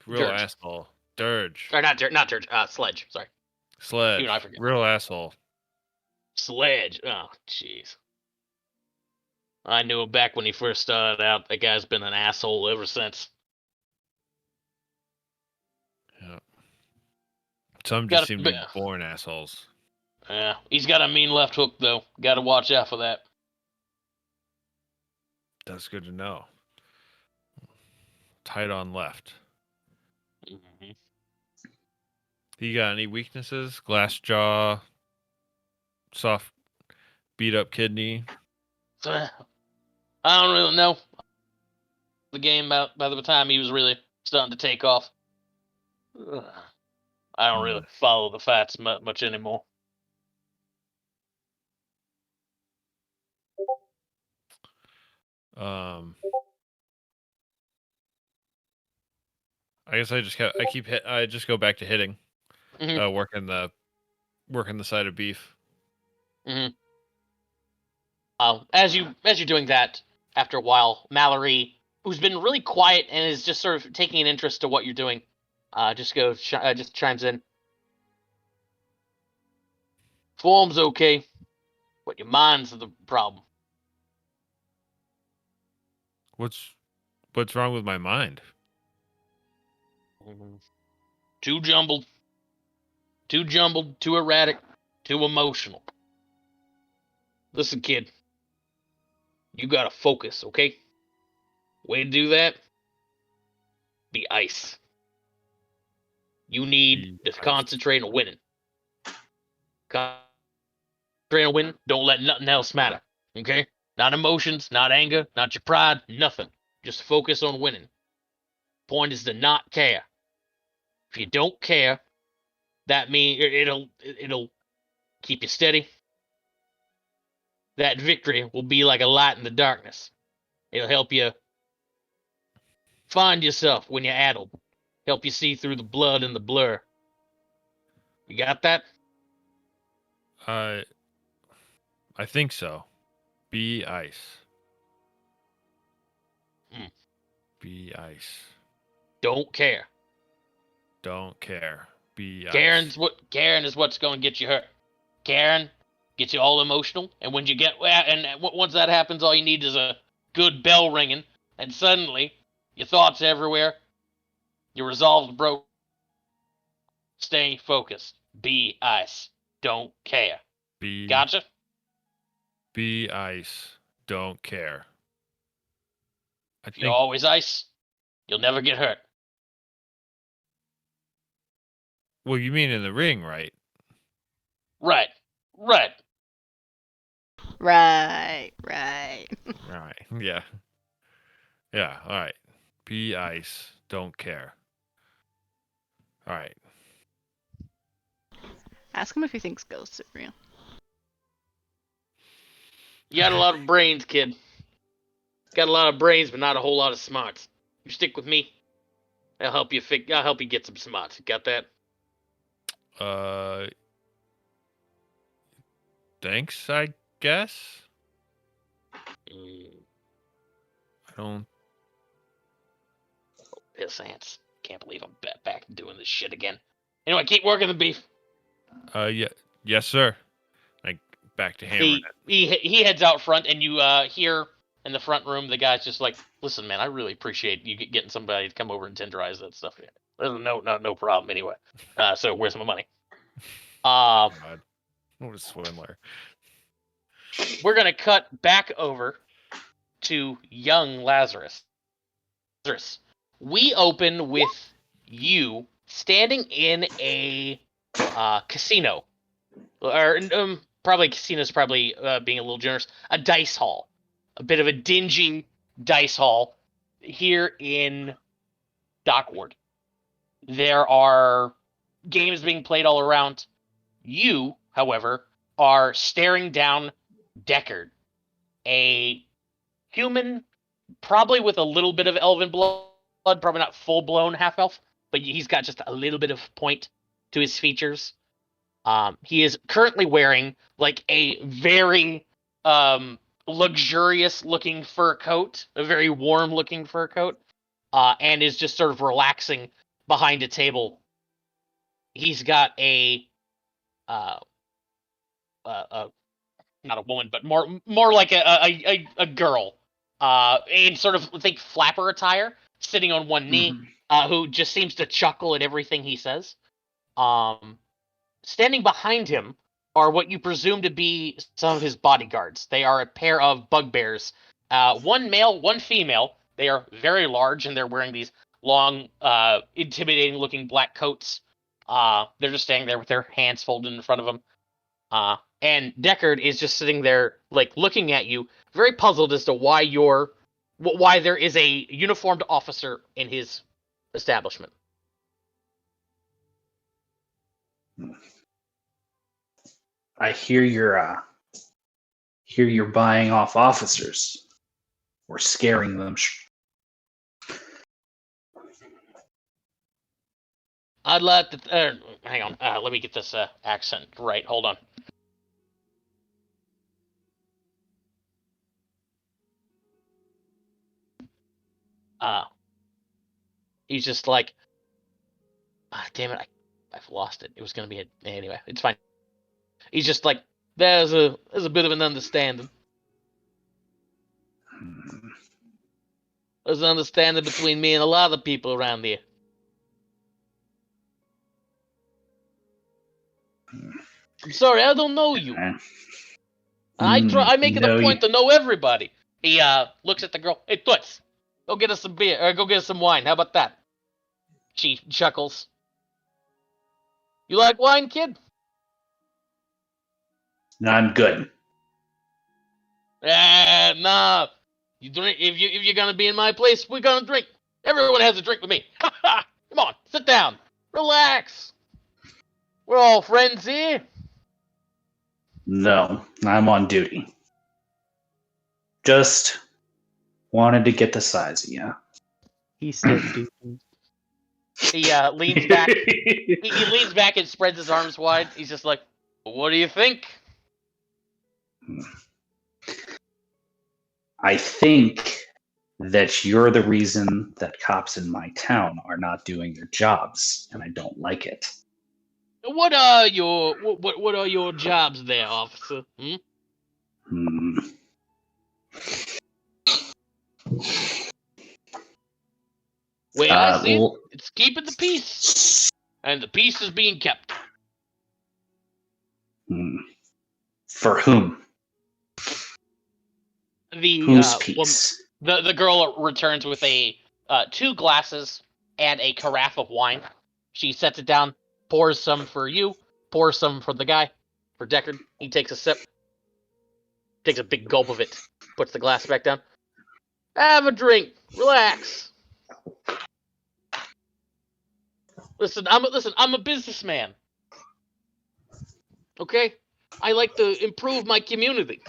Real Dirge. asshole. Dirge. Or not Dirge. Sledge. Sorry. Sledge. Even I forget. Real asshole. Sledge. Oh, jeez. I knew him back when he first started out. That guy's been an asshole ever since. Yeah. Some Got just seem to be born assholes. Yeah, he's got a mean left hook though. Got to watch out for that. That's good to know. Tight on left. Mm-hmm. You got any weaknesses? Glass jaw, soft, beat up kidney. So, I don't really know the game by the time he was really starting to take off. Ugh. I don't really follow the fights much anymore. I guess I just go back to hitting. Mm-hmm. Working the side of beef. Mm-hmm. As you're doing that, after a while, Mallory, who's been really quiet and is just sort of taking an interest to what you're doing, just chimes in. Form's okay, but your mind's the problem. What's wrong with my mind? Too jumbled, too erratic, too emotional. Listen, kid, you gotta focus, okay? Way to do that, be ice. You need Be to ice. concentrate on winning. Concentrate on winning, don't let nothing else matter, okay? Not emotions, not anger, not your pride, nothing. Just focus on winning. Point is to not care. If you don't care, that means it'll keep you steady. That victory will be like a light in the darkness. It'll help you find yourself when you're addled. Help you see through the blood and the blur. You got that? I think so. Be ice. Mm. Be ice. Don't care. Don't care. Be Caring ice. is what's going to get you hurt. Caring gets you all emotional, and when you get once that happens, all you need is a good bell ringing, and suddenly your thoughts everywhere. Your resolve's broke. Stay focused. Be ice. Don't care. Be Gotcha? Be ice. Don't care. I If you're think always ice, you'll never get hurt. well you mean in the ring, right? Right. Right. Right. Right. Yeah. Yeah, all right. Be ice. Don't care. All right. Ask him if he thinks ghosts are real. You got a lot of brains, kid. Got a lot of brains, but not a whole lot of smarts. You stick with me. I'll help you get some smarts. You got that? Uh Thanks, I guess. Mm, I don't piss ants. Can't believe I'm back doing this shit again. Anyway, keep working the beef. yeah. Yes, sir. Like back to hammering He heads out front, and you hear in the front room the guy's just like, "Listen, man, I really appreciate you getting somebody to come over and tenderize that stuff. No problem. Anyway, so where's my money? it. God. What a swindler. We're gonna cut back over to young Lazarus. Lazarus, we open with you standing in a casino. or probably casino's probably being a little generous. A dice hall, a bit of a dingy dice hall here in Dockward. There are games being played all around. You, however, are staring down Deckard, a human, probably with a little bit of elven blood, probably not full blown half elf, but he's got just a little bit of point to his features. He is currently wearing like a very luxurious looking fur coat, a very warm looking fur coat, and is just sort of relaxing behind a table. He's got uh, a not a woman, but more like a girl, in sort of think flapper attire, sitting on one knee, who just seems to chuckle at everything he says. Standing behind him are what you presume to be some of his bodyguards. They are a pair of bugbears, one male, one female. They are very large, and they're wearing these long, intimidating-looking black coats. They're just standing there with their hands folded in front of them. And Deckard is just sitting there, like, looking at you, very puzzled as to why there is a uniformed officer in his establishment. I hear you're buying off officers or scaring them. I'd like to. Hang on. Let me get this accent right. Hold on. He's just like, damn it, I've lost it. It was gonna be anyway. It's fine. He's just like, there's a bit of an understanding. There's an understanding between me and a lot of people around here. I'm sorry, I don't know you. I make it a point to know everybody. He looks at the girl. Hey, Toots, go get us some beer, or go get us some wine. How about that? She chuckles. You like wine, kid? I'm good. Nah. You drink if you're gonna be in my place, we're gonna drink. Everyone has a drink with me. Come on, sit down. Relax. We're all friends here. No, I'm on duty. Just wanted to get the size of you. He said, dude. He leans back. He leans back and spreads his arms wide. He's just like, what do you think? I think that you're the reason that cops in my town are not doing their jobs, and I don't like it. What are your jobs there, officer? Hmm. Way I see it, it's keeping the peace, and the peace is being kept. For whom? Whose peace? The girl returns with a 2 glasses and a carafe of wine. She sets it down, pours some for you, pours some for the guy, for Deckard. He takes a sip, takes a big gulp of it, puts the glass back down. Have a drink, relax. Listen, I'm a businessman. Okay, I like to improve my community.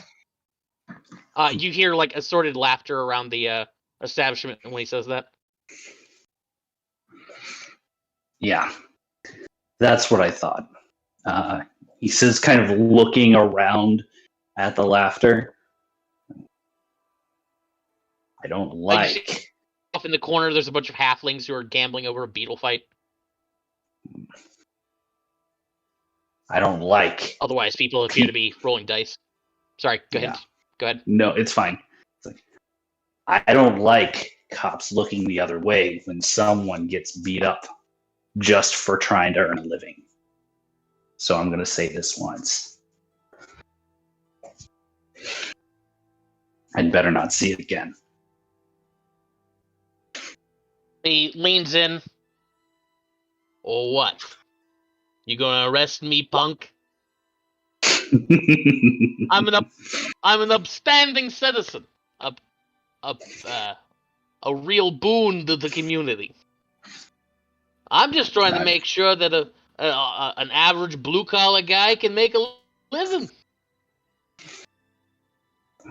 You hear like assorted laughter around the establishment when he says that. Yeah, that's what I thought. He says, kind of looking around at the laughter. I don't like. Off in the corner, there's a bunch of halflings who are gambling over a beetle fight. I don't like. Otherwise, people appear to be rolling dice. Sorry, go ahead. Go ahead. No, it's fine. It's like, I don't like cops looking the other way when someone gets beat up just for trying to earn a living. So I'm going to say this once. I'd better not see it again. He leans in. Or what? You gonna arrest me, punk? I'm an upstanding citizen, a real boon to the community. I'm just trying to make sure that an average blue collar guy can make a living.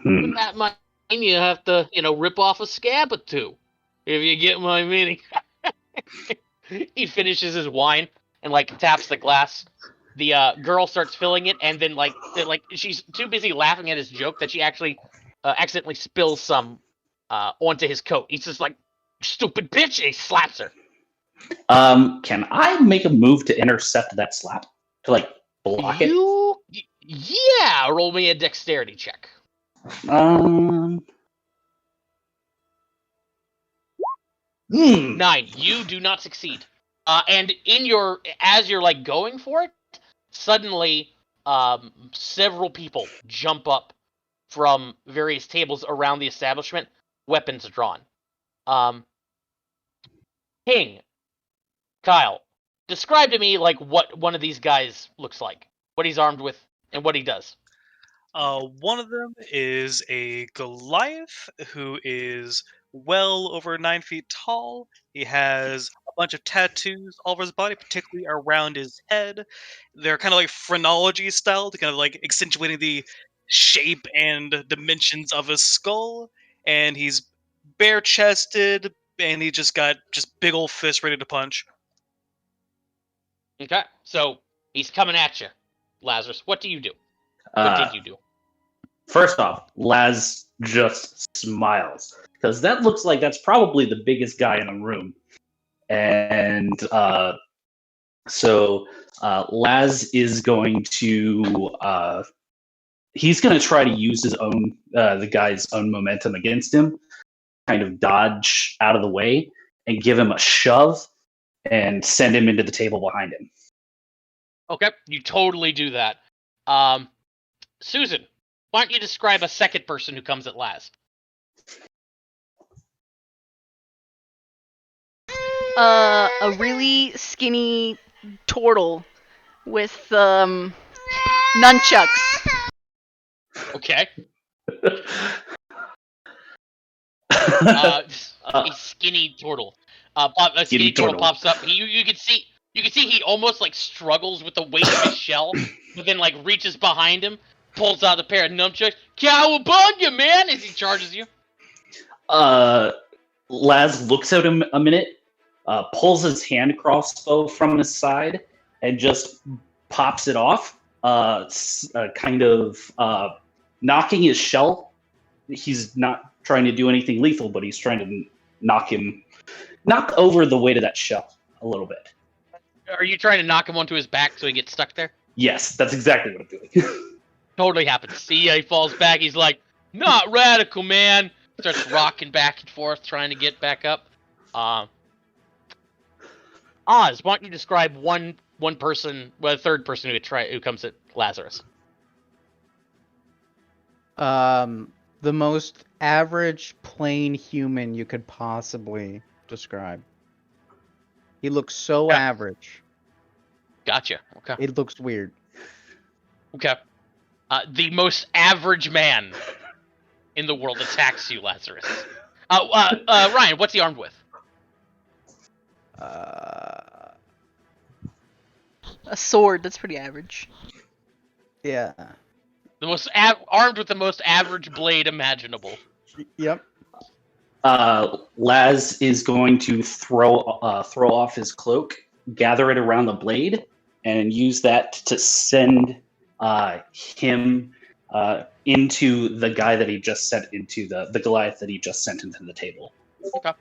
With that money, you have to, rip off a scab or two, if you get my meaning. He finishes his wine and taps the glass. The girl starts filling it, and then she's too busy laughing at his joke that she actually accidentally spills some onto his coat. He's just like, "Stupid bitch!" And he slaps her. Can I make a move to intercept that slap? To block it? Yeah, roll me a dexterity check. 9. You do not succeed. And as you're going for it, suddenly several people jump up from various tables around the establishment, weapons drawn. King, Kyle, describe to me what one of these guys looks like, what he's armed with, and what he does. One of them is a Goliath who is well over 9 feet tall. He has a bunch of tattoos all over his body, particularly around his head. They're kind of like phrenology style, to kind of accentuating the shape and dimensions of his skull. And he's bare chested, and he just got big old fists ready to punch. Okay, so he's coming at you, Lazarus. What do you do? What did you do? First off, Laz just smiles because that looks like that's probably the biggest guy in the room, and so Laz is going to he's going to try to use his own the guy's own momentum against him, kind of dodge out of the way and give him a shove and send him into the table behind him. Okay, you totally do that. Susan, why don't you describe a second person who comes at last? A really skinny turtle with nunchucks. Okay. A skinny turtle. A skinny turtle pops up. You can see he almost struggles with the weight of his shell, but then reaches behind him, pulls out a pair of nunchucks. Cowabunga, man! As he charges you. Laz looks at him a minute, pulls his hand crossbow from his side, and just pops it off, kind of knocking his shell. He's not trying to do anything lethal, but he's trying to knock over the weight of that shell a little bit. Are you trying to knock him onto his back so he gets stuck there? Yes, that's exactly what I'm doing. Totally happens. See, he falls back. He's like, "Not radical, man." Starts rocking back and forth, trying to get back up. Oz, why don't you describe one person, a third person who comes at Lazarus? The most average plain human you could possibly describe. He looks so average. Gotcha. Okay. It looks weird. Okay. The most average man in the world attacks you, Lazarus. Ryan, what's he armed with? A sword. That's pretty average. Yeah. The most armed with the most average blade imaginable. Yep. Laz is going to throw off his cloak, gather it around the blade, and use that to send him into the guy that he just sent into the Goliath that he just sent into the table. Okay.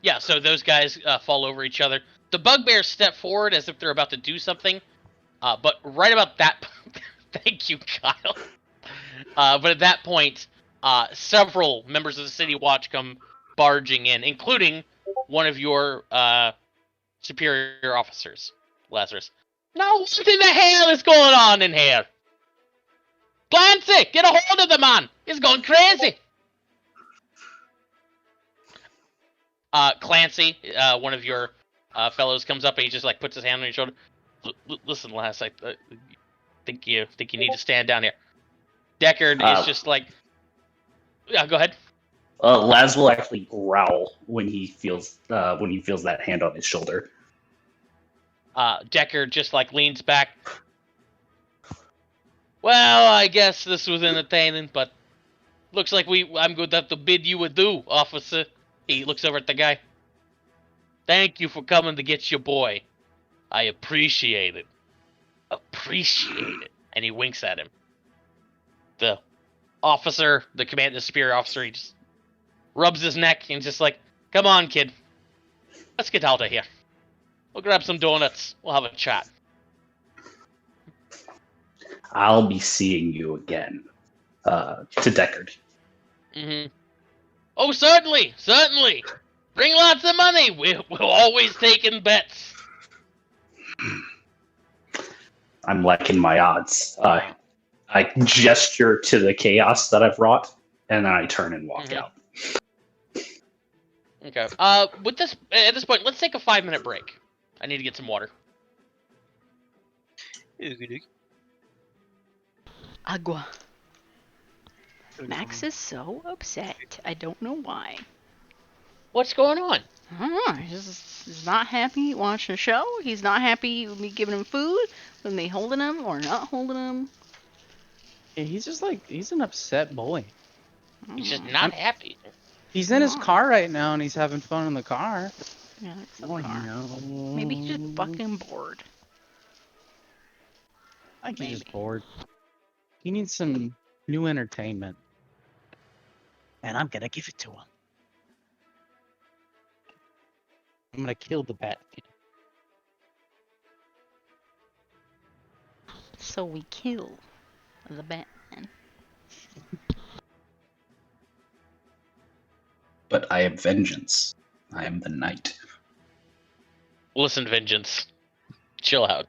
Yeah, so those guys fall over each other. The bugbears step forward as if they're about to do something, but right about that... Thank you, Kyle. But at that point, several members of the City Watch come barging in, including one of your superior officers, Lazarus. Now, what in the hell is going on in here? Clancy, get a hold of the man! He's going crazy! Clancy, one of your fellows, comes up and he just puts his hand on your shoulder. Listen, Laz, Think you need to stand down here. Deckard is just like, yeah, go ahead. Laz will actually growl when he feels that hand on his shoulder. Deckard just like leans back. Well, I guess this was entertaining, but looks like I'm going to have to bid you adieu, officer. He looks over at the guy. Thank you for coming to get your boy. I appreciate it. Appreciate it. And he winks at him. The officer, the superior officer, he just rubs his neck and just like, come on, kid. Let's get out of here. We'll grab some donuts. We'll have a chat. I'll be seeing you again. To Deckard. Mm-hmm. Oh, certainly, certainly. Bring lots of money. We'll always take in bets. I'm liking my odds. I gesture to the chaos that I've wrought, and then I turn and walk out. Okay. At this point, let's take a 5-minute break. I need to get some water. Agua. Max is so upset. I don't know why. What's going on? I don't know. He's not happy watching a show. He's not happy with me giving him food, with me holding him or not holding him. Yeah, he's just like, he's an upset boy. He's just not happy. He's in his car right now and he's having fun in the car. Yeah, it's the car. Maybe he's just fucking bored. I think he's just bored. He needs some new entertainment. And I'm gonna give it to him. I'm gonna kill the bat. So we kill the Batman. But I am vengeance. I am the knight. Listen, Vengeance. Chill out.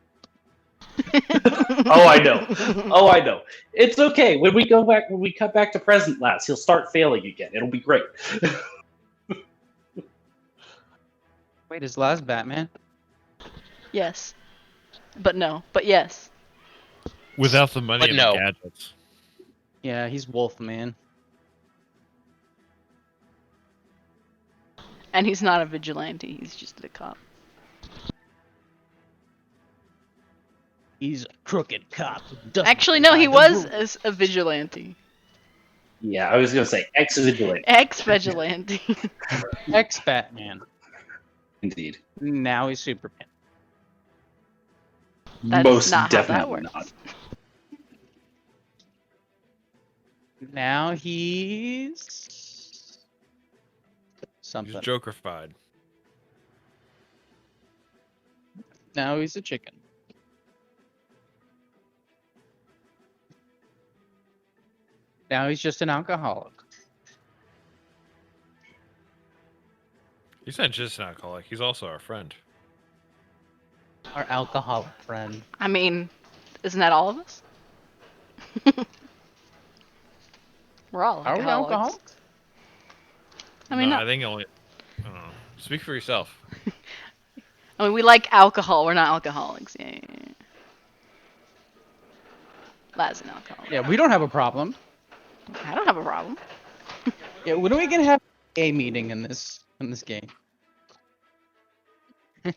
Oh, I know. Oh, I know. It's okay. When we cut back to present Laz, he'll start failing again. It'll be great. Wait, is Laz Batman? Yes. But no. But yes. Without the money But and no. the gadgets. Yeah, he's Wolfman. And he's not a vigilante. He's just a cop. He's a crooked cop. Actually, no, he was a vigilante. Yeah, I was going to say ex-vigilante. Ex-vigilante. Ex-Batman. Indeed. Now he's Superman. That's Most not how that definitely works. not. Now he's... He's something. Joker-fied. Now he's a chicken. Now he's just an alcoholic. He's not just an alcoholic. He's also our friend. Our alcoholic friend. I mean, isn't that all of us? We're all Are we alcoholics. alcoholics? I mean, no, not, I think only. I don't know. Speak for yourself. I mean, we like alcohol. We're not alcoholics. Yeah. That's an alcoholic. Yeah, we don't have a problem. I don't have a problem. Yeah, when are we gonna have a meeting in this game? Have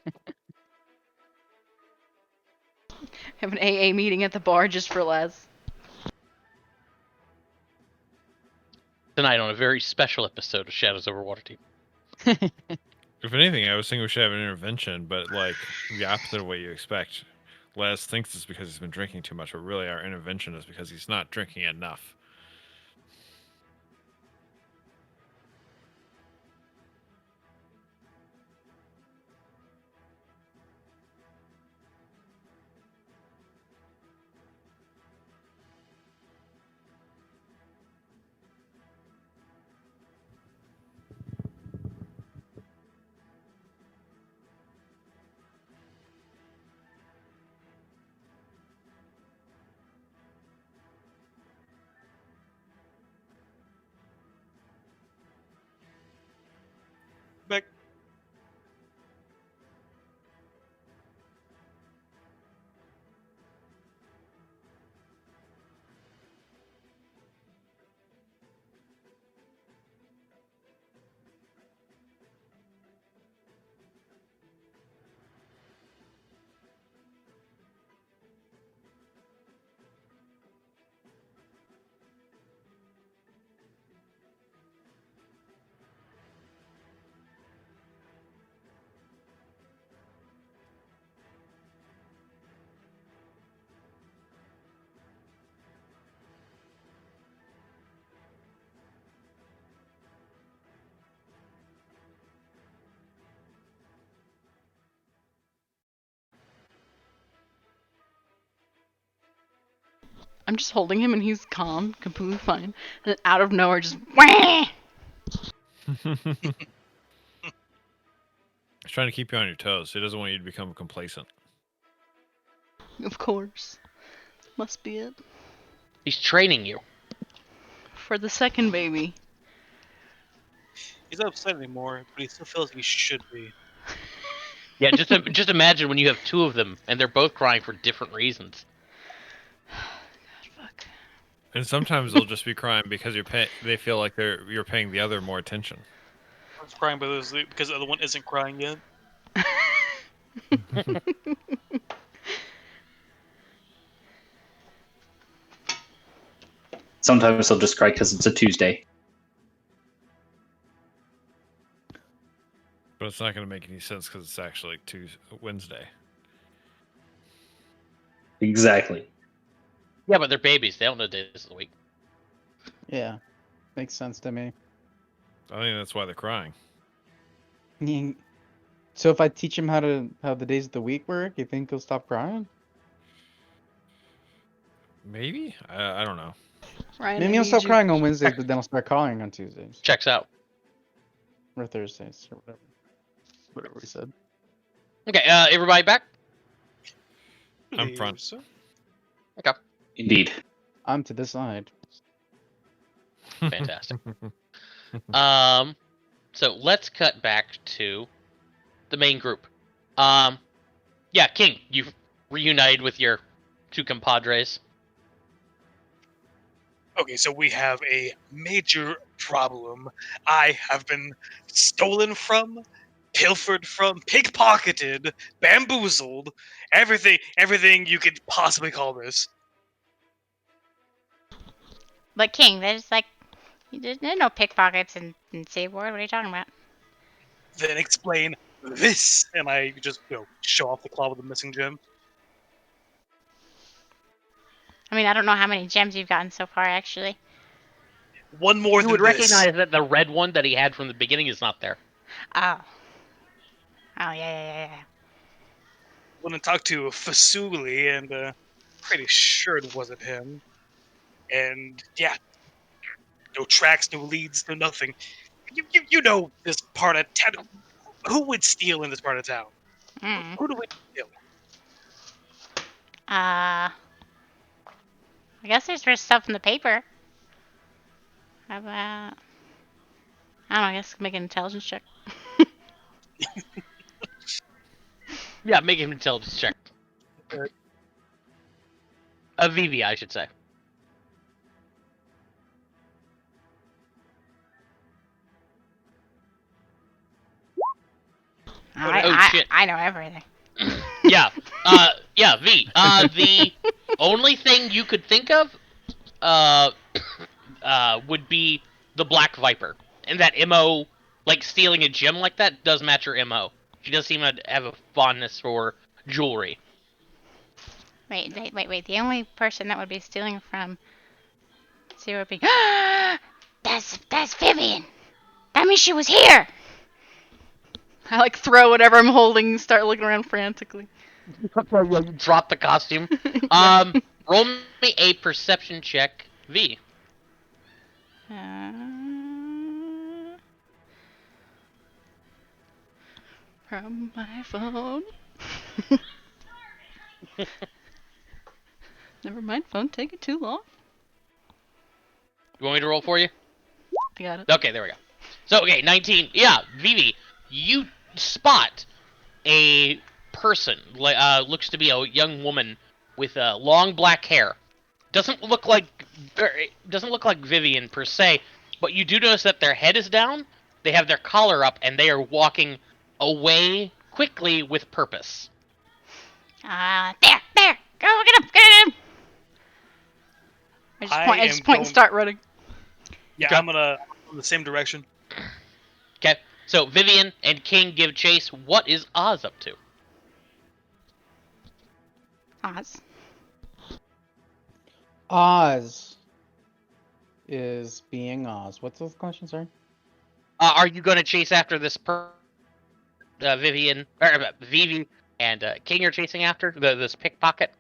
an AA meeting at the bar just for Les. Tonight on a very special episode of Shadows over Waterdeep. If anything, I was thinking we should have an intervention, but like the opposite of what you expect. Les thinks it's because he's been drinking too much, but really our intervention is because he's not drinking enough. I'm just holding him and he's calm, completely fine. And then out of nowhere, just wah! He's trying to keep you on your toes. He doesn't want you to become complacent. Of course. Must be it. He's training you. For the second baby. He's not upset anymore, but he still feels like he should be. Yeah, just imagine when you have two of them and they're both crying for different reasons. Fuck. And sometimes they'll just be crying because they feel like you're paying the other more attention. One's crying because the other one isn't crying yet. Sometimes they'll just cry because it's a Tuesday. But it's not going to make any sense because it's actually Wednesday. Exactly. Yeah, but they're babies. They don't know days of the week. Yeah, makes sense to me. I think that's why they're crying. So if I teach him how the days of the week work, you think he'll stop crying? Maybe? I don't know. Ryan, Maybe I he'll need stop you- crying on Wednesdays, but then I'll start crying on Tuesdays Checks out. or Thursdays or whatever. Whatever we said. Okay, everybody back? I'm front. So. Indeed. I'm to the side. Fantastic. So let's cut back to the main group. Yeah, King, you've reunited with your two compadres. Okay, so we have a major problem. I have been stolen from, pilfered from, pickpocketed, bamboozled, everything you could possibly call this. But King, there's no pickpockets in Seaboard. What are you talking about? Then explain this, and I just show off the claw with the missing gem. I mean, I don't know how many gems you've gotten so far, actually. One more You than would this. recognize that the red one that he had from the beginning is not there. Oh. Oh, yeah. Went and talked to Fasuli, and pretty sure it wasn't him. And yeah, no tracks, no leads, no nothing. You know this part of town. Who would steal in this part of town? Mm. Who do we steal? I guess there's just stuff in the paper. How about... I don't know, I guess make an intelligence check. Yeah, make him intelligence check. Okay. A Vivi, I should say. Shit. I know everything. Yeah, V. The only thing you could think of, would be the Black Viper, and that MO, like stealing a gem like that, does match her MO. She does seem to have a fondness for jewelry. Wait. The only person that would be stealing from Zero would be... That's Vivian! That means she was here! I throw whatever I'm holding and start looking around frantically. You drop the costume. Yeah. Roll me a perception check, V. From my phone. Never mind, phone taking too long. You want me to roll for you? Got it. Okay, there we go. So, okay, 19. Yeah, Vivi, you spot a person, looks to be a young woman with long black hair. Doesn't look like Vivian per se, but you do notice that their head is down, they have their collar up, and they are walking away quickly with purpose. There! Go get him! I just point and start running. Yeah, Okay. I'm gonna in the same direction. Okay, so Vivian and King give chase. What is Oz up to? Oz. Oz is being Oz. What's the question, sorry? Are you going to chase after this Vivian, or Vivi and King are chasing after this pickpocket?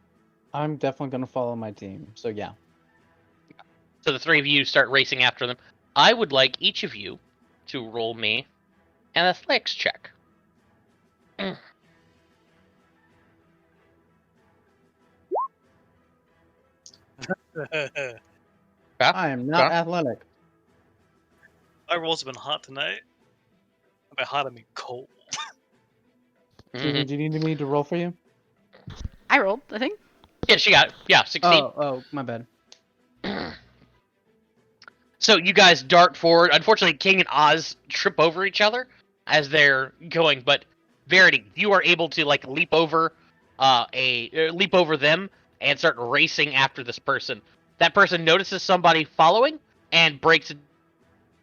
I'm definitely gonna follow my team. So yeah. So the three of you start racing after them. I would like each of you to roll me an athletics check. I am not athletic. My rolls have been hot tonight. By hot, I mean cold. Susie, do you need me to roll for you? I rolled, I think. Yeah, she got it. Yeah, 16. Oh, my bad. So you guys dart forward. Unfortunately, King and Oz trip over each other as they're going, but Verity, you are able to like leap over leap over them and start racing after this person. That person notices somebody following and breaks a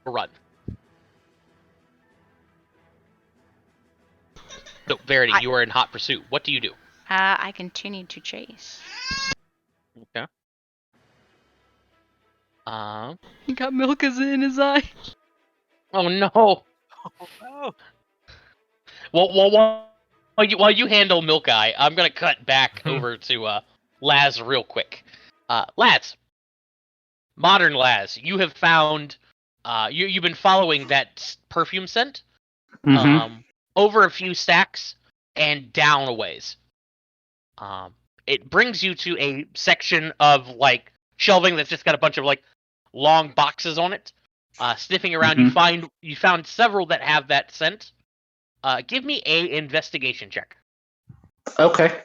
run. So Verity, you are in hot pursuit. What do you do? I continue to chase. Okay. He got Milka's in his eye. Oh no. Oh, While you handle Milk Eye, I'm gonna cut back over to Laz real quick. Laz, modern Laz, you have found you've been following that perfume scent Mm-hmm. over a few stacks and down a ways. It brings you to a section of like shelving that's just got a bunch of like long boxes on it. Sniffing around, you found several that have that scent. Give me a investigation check. Okay.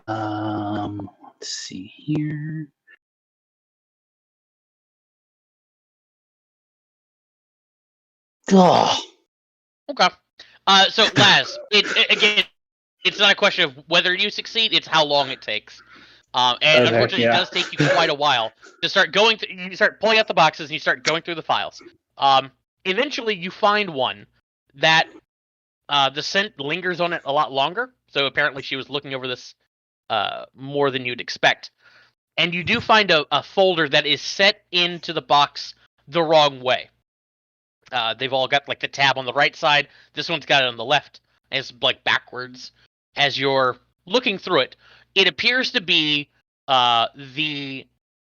Let's see here. Oh, Okay. So Laz, again, it's not a question of whether you succeed; it's how long it takes. And okay, unfortunately, it yeah. does take you quite a while to start going. You start pulling out the boxes and you start going through the files. Eventually, you find one that the scent lingers on it a lot longer. So apparently, she was looking over this more than you'd expect. And you do find a folder that is set into the box the wrong way. They've all got like the tab on the right side. This one's got it on the left. And it's like backwards. As you're looking through it, it appears to be the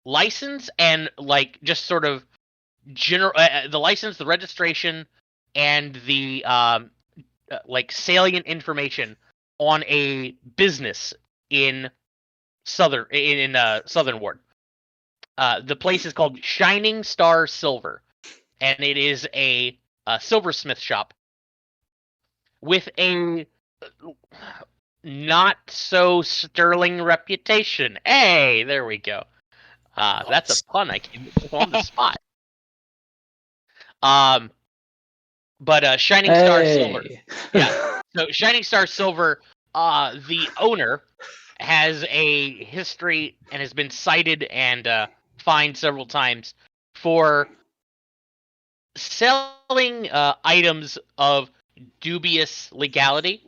license and like just sort of general the license, the registration, and the like salient information on a business in Southern Ward. The place is called Shining Star Silver, and it is a silversmith shop with a not so sterling reputation. Hey, there we go. That's a pun I came up with on the spot. But Shining Star Silver. Yeah. So Shining Star Silver, the owner has a history and has been cited and fined several times for selling items of dubious legality.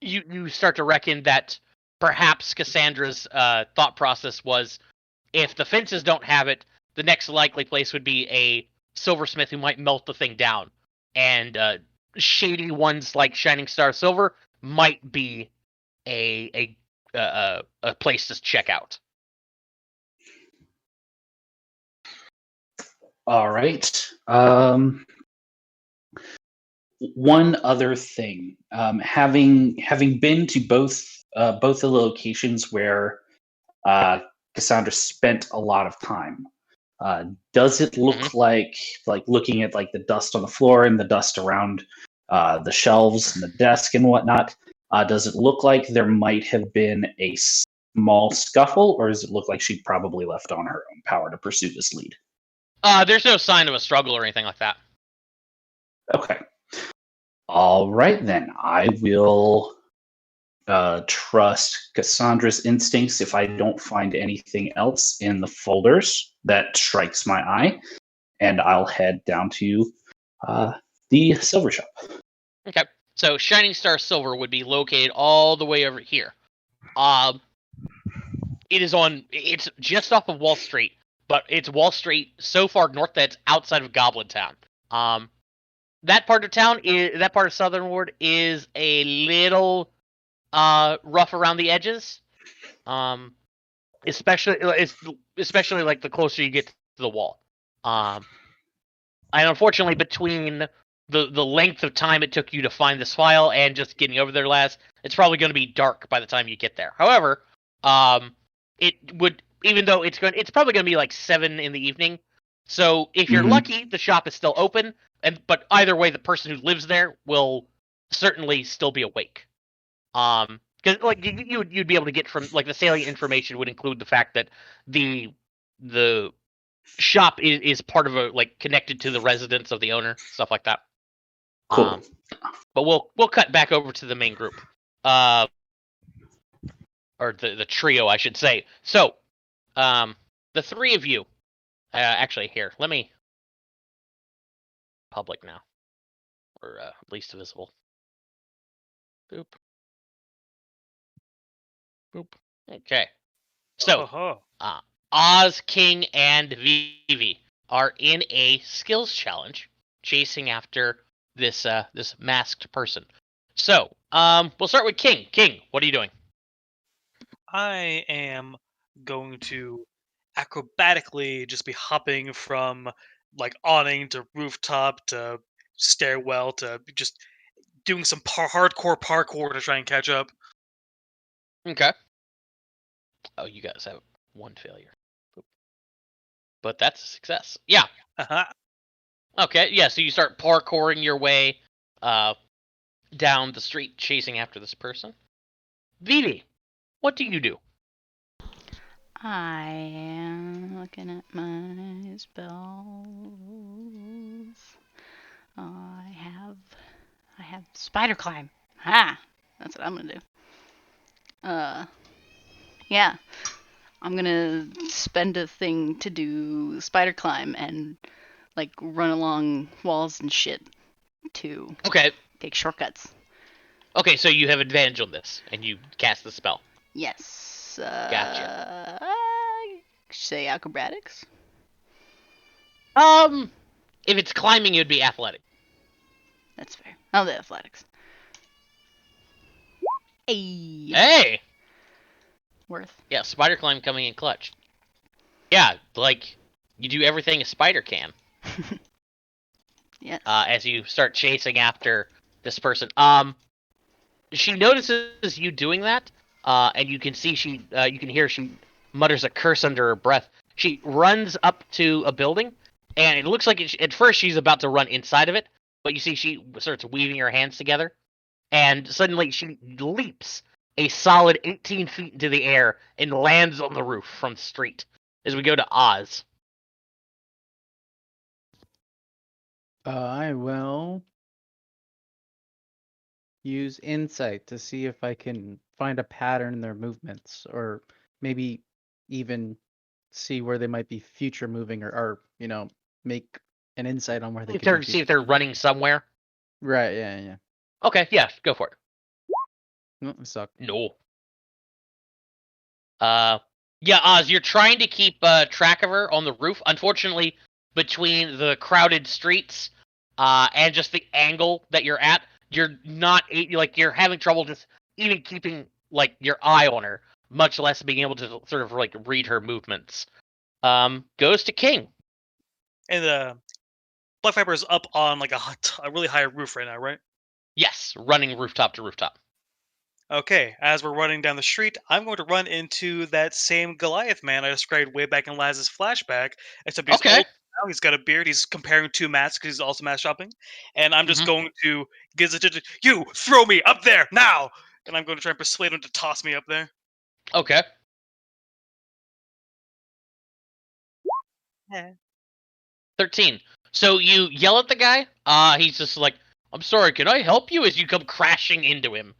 You start to reckon that perhaps Cassandra's thought process was, if the fences don't have it, the next likely place would be a silversmith who might melt the thing down, and shady ones like Shining Star Silver might be a place to check out. All right. One other thing, having been to both the locations where Cassandra spent a lot of time, does it look like looking at like the dust on the floor and the dust around the shelves and the desk and whatnot? Does it look like there might have been a small scuffle, or does it look like she probably left on her own power to pursue this lead? There's no sign of a struggle or anything like that. Okay. All right, then. I will trust Cassandra's instincts if I don't find anything else in the folders that strikes my eye, and I'll head down to the silver shop. Okay. So Shining Star Silver would be located all the way over here. It's just off of Wall Street, but it's Wall Street so far north that it's outside of Goblin Town. that part of town is that part of Southern Ward is a little rough around the edges. Especially especially like the closer you get to the wall. And unfortunately, between the length of time it took you to find this file and just getting over there last, it's probably going to be dark by the time you get there. However, it would even though it's probably going to be like 7 in the evening. So if you're Mhm. lucky, the shop is still open, but either way, the person who lives there will certainly still be awake. Because like you'd be able to get from like the salient information would include the fact that the shop is part of a like connected to the residence of the owner, stuff like that. Cool. But we'll cut back over to the main group, or the trio, I should say. So, the three of you, actually here, let me public now, or least visible. Boop. Boop. Okay. So, Oh, Oz, King, and Vivi are in a skills challenge, chasing after this masked person. So, we'll start with King. King, what are you doing? I am going to acrobatically just be hopping from like awning to rooftop to stairwell to just doing some hardcore parkour to try and catch up. Okay. Oh, you guys have one failure, but that's a success. Yeah. Uh-huh. Okay. Yeah. So you start parkouring your way, down the street, chasing after this person. Vivi, what do you do? I am looking at my spells. I have spider climb. Ha! That's what I'm gonna do. Yeah. I'm gonna spend a thing to do spider climb and like run along walls and shit to Okay. take shortcuts. Okay. So you have advantage on this, and you cast the spell. Yes. Gotcha. Say acrobatics. If it's climbing, it would be athletic. That's fair. I'll do athletics. Hey. Hey. Worth. Yeah. Spider climb coming in clutch. Yeah. Like you do everything a spider can. Yes. As you start chasing after this person. She notices you doing that, and you can see you can hear she mutters a curse under her breath. She runs up to a building, and it looks like at first she's about to run inside of it, but you see she starts weaving her hands together, and suddenly she leaps a solid 18 feet into the air and lands on the roof from the street. As we go to Oz. I will use insight to see if I can find a pattern in their movements, or maybe even see where they might be future moving, or make an insight on where they could be. See if they're running somewhere. Right? Yeah. Okay, yeah, go for it. No, it sucked. No. Yeah, Oz, you're trying to keep track of her on the roof. Unfortunately, between the crowded streets and just the angle that you're at, you're not you're having trouble just even keeping like your eye on her, much less being able to sort of like read her movements. Goes to King. And Black Viper is up on like a really high roof right now, right? Yes, running rooftop to rooftop. Okay, as we're running down the street, I'm going to run into that same Goliath man I described way back in Laz's flashback, except he's Okay. old now, he's got a beard, he's comparing two masks because he's also mask shopping, and I'm just Mhm. going to get his attention. You, throw me up there, now! And I'm going to try and persuade him to toss me up there. Okay. Yeah. 13. So you yell at the guy. He's just like, "I'm sorry, can I help you?" As you come crashing into him.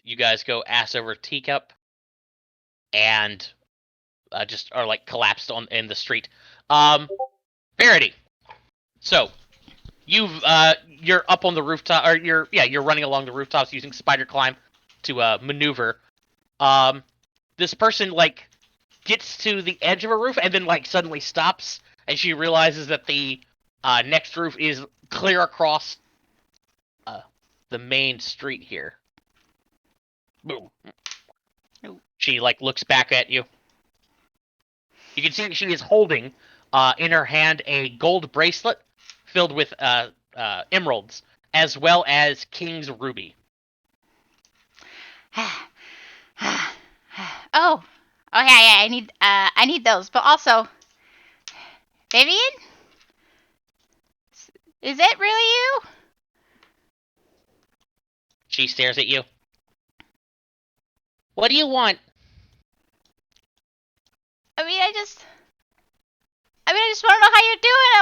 You guys go ass over teacup, and just are like collapsed in the street. Verity. So you're up on the rooftop, or you're running along the rooftops using spider climb to maneuver. This person like gets to the edge of a roof and then like suddenly stops, and she realizes that the next roof is clear across the main street here. Boom. Oh. She like looks back at you. You can see she is holding in her hand a gold bracelet filled with emeralds, as well as King's Ruby. Oh, yeah, I need those. But also, Vivian, is it really you? She stares at you. What do you want? I just want to know how you're doing.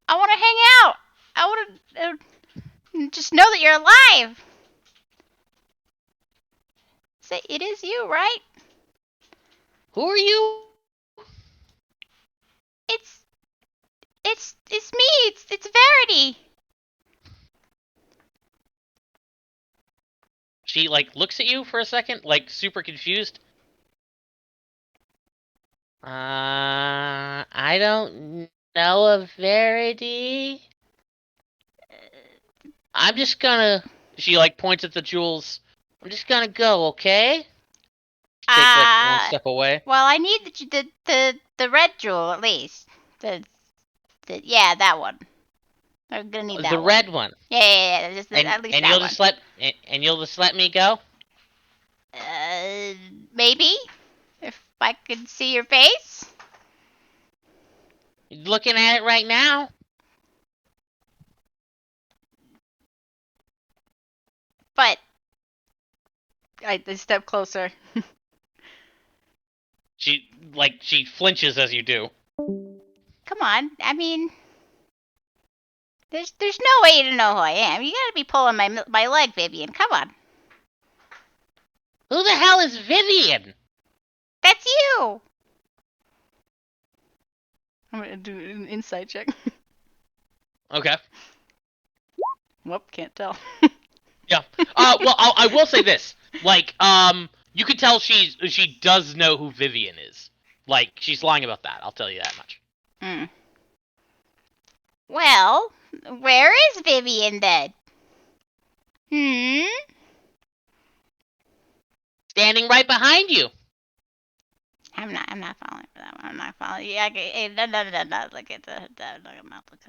I want to hang out. I want to just know that you're alive. Say, it is you, right? Who are you? It's me. It's Verity. She like looks at you for a second, like super confused. I don't know of Verity. I'm just gonna. She like points at the jewels. I'm just gonna go, okay? Take like one step away. Well, I need the red jewel at least. Yeah, that one. I'm gonna need that The one. red one. Yeah. Just at least and that you'll one. just let and you'll just let me go. Maybe if I could see your face. You're looking at it right now. But I step closer. She flinches as you do. come on, I mean, there's no way to know who I am. You gotta be pulling my leg, Vivian. Come on. Who the hell is Vivian? That's you. I'm gonna do an insight check. Okay. Whoop, can't tell. Yeah. Well, I will say this. Like, you can tell she does know who Vivian is. Like, she's lying about that. I'll tell you that much. Well, where is Vivian then? Standing right behind you. I'm not falling for that one. I'm not falling. Yeah, no. Look at the.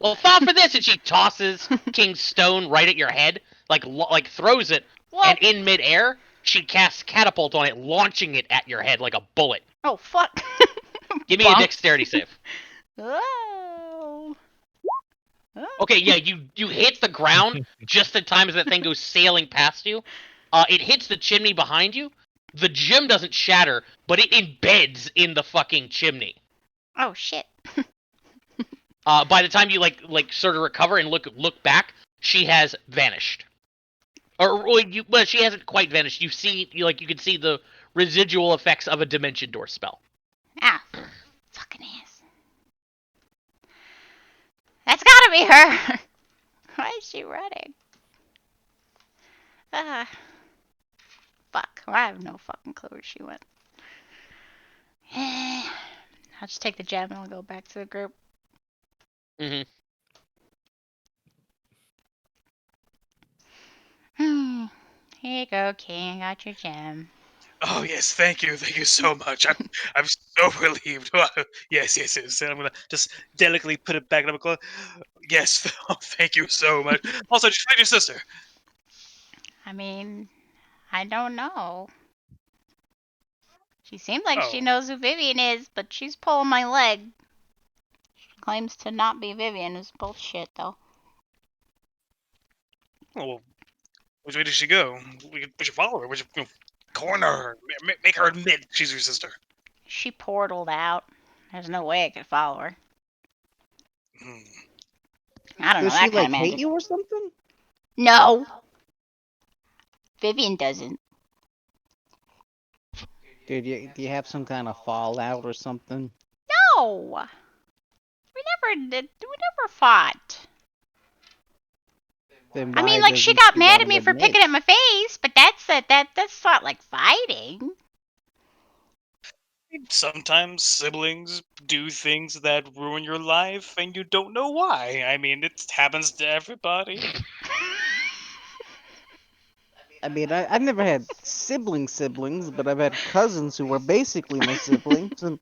Well, fall for this, and she tosses King's Stone right at your head, like throws it, What? and in midair, she casts Catapult on it, launching it at your head like a bullet. Oh fuck! Give me a dexterity save. Oh. Okay, yeah, you hit the ground just in time as that thing goes sailing past you. It hits the chimney behind you. The gem doesn't shatter, but it embeds in the fucking chimney. Oh shit! By the time you like sort of recover and look back, she has vanished. Well, she hasn't quite vanished. You can see the residual effects of a dimension door spell. Ah, fucking ass. That's gotta be her. Why is she running? Fuck. I have no fucking clue where she went. I'll just take the gem and I'll go back to the group. Mm-hmm. Here you go, King. Got your gem. Oh yes, thank you so much. I'm so relieved. Yes. And I'm gonna just delicately put it back in my closet. Yes, thank you so much. Also, just find your sister. I mean, I don't know. She seems like she Oh. knows who Vivian is, but she's pulling my leg. She claims to not be Vivian. It's bullshit, though. Oh, well, which way did she go? We should follow her. We should corner her. Make her admit she's your sister. She portaled out. There's no way I could follow her. I don't know Does that she kind like of magic. hate you or something? No. Vivian doesn't. Dude, do you have some kind of fallout or something? No. We never fought. Then I mean, why like she doesn't got she mad want at to me for admit? picking at my face, but that's not like fighting. Then why doesn't she want to admit? Well, Then why doesn't she want to admit? I mean, like she got mad at me for picking at my face, but that's not like fighting. Hmm. Sometimes siblings do things that ruin your life and you don't know why. I mean, it happens to everybody. I mean, I've never had siblings, but I've had cousins who were basically my siblings, and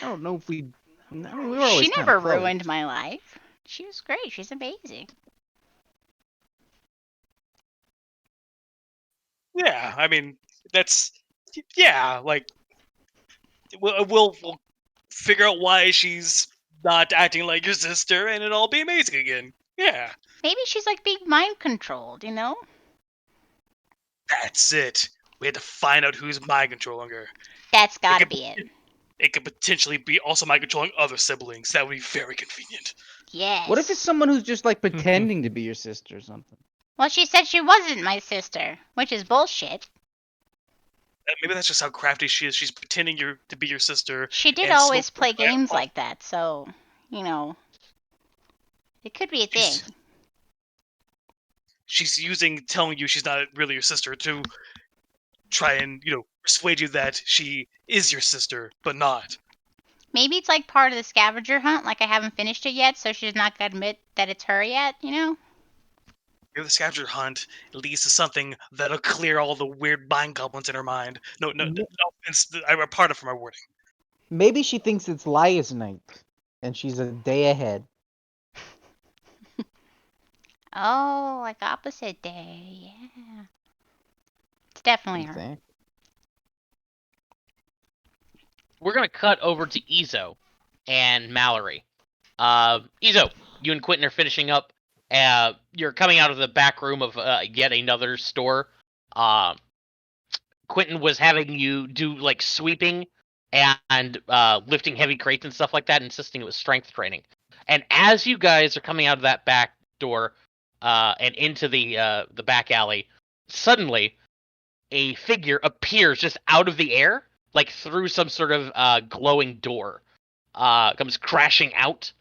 I don't know if I mean, we were She always kind never of close. ruined my life. She was great. She's amazing. Yeah, I mean, that's yeah. Like we'll figure out why she's not acting like your sister, and it'll all be amazing again. Yeah, Maybe she's like being mind controlled, you know? that's it. We had to find out who's mind controlling her. That's It gotta could be it. it could potentially be also mind controlling other siblings. That would be very convenient. Yes. What if it's someone who's just like pretending to be your sister or something? Well, she said she wasn't my sister, which is bullshit. Maybe that's just how crafty she is. She's pretending to be your sister. She did and always smoke play right games off. like that, so, you know, it could be a thing. She's using telling you she's not really your sister to try and persuade you that she is your sister, but not. Maybe it's like part of the scavenger hunt, like I haven't finished it yet, so she's not gonna admit that it's her yet, you know? Maybe the scavenger hunt leads to something that'll clear all the weird mind goblins in her mind. No, I'm part of my wording. Maybe she thinks it's Lias night, and she's a day ahead. Oh, like opposite day, yeah. It's definitely her. Exactly. We're gonna cut over to Izo and Mallory. Izo, you and Quentin are finishing up. You're coming out of the back room of yet another store. Quentin was having you do like sweeping and lifting heavy crates and stuff like that, insisting it was strength training. And as you guys are coming out of that back door and into the back alley, suddenly a figure appears just out of the air, like through some sort of glowing door. Comes crashing out.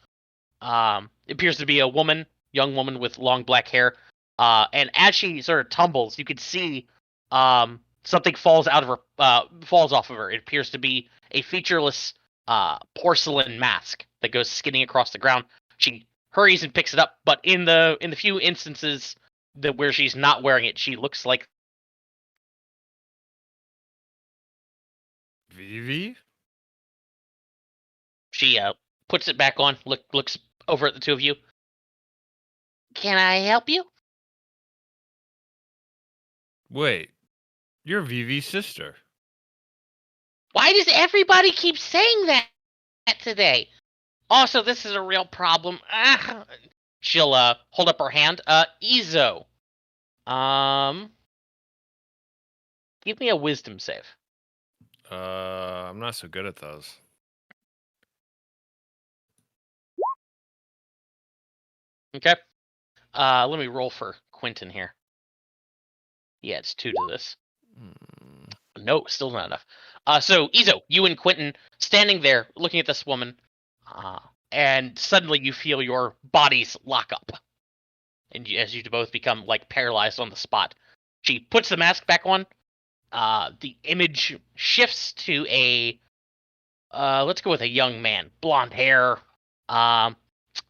It appears to be a woman, young woman with long black hair. And as she sort of tumbles, you can see something falls out of her, falls off of her. It appears to be a featureless porcelain mask that goes skidding across the ground. She hurries and picks it up, but in the few instances that where she's not wearing it, she looks like Vivi? she puts it back on. Looks over at the two of you. Can I help you? Wait, you're Vivi's sister. Why does everybody keep saying that today? Also, this is a real problem. She'll hold up her hand. Izo. Give me a wisdom save. I'm not so good at those. Okay. Let me roll for Quentin here. Yeah, it's 2 to this. No, still not enough. So Izo, you and Quentin standing there looking at this woman, and suddenly you feel your bodies lock up, and as you both become like paralyzed on the spot. She puts the mask back on. The image shifts to a let's go with a young man, blonde hair,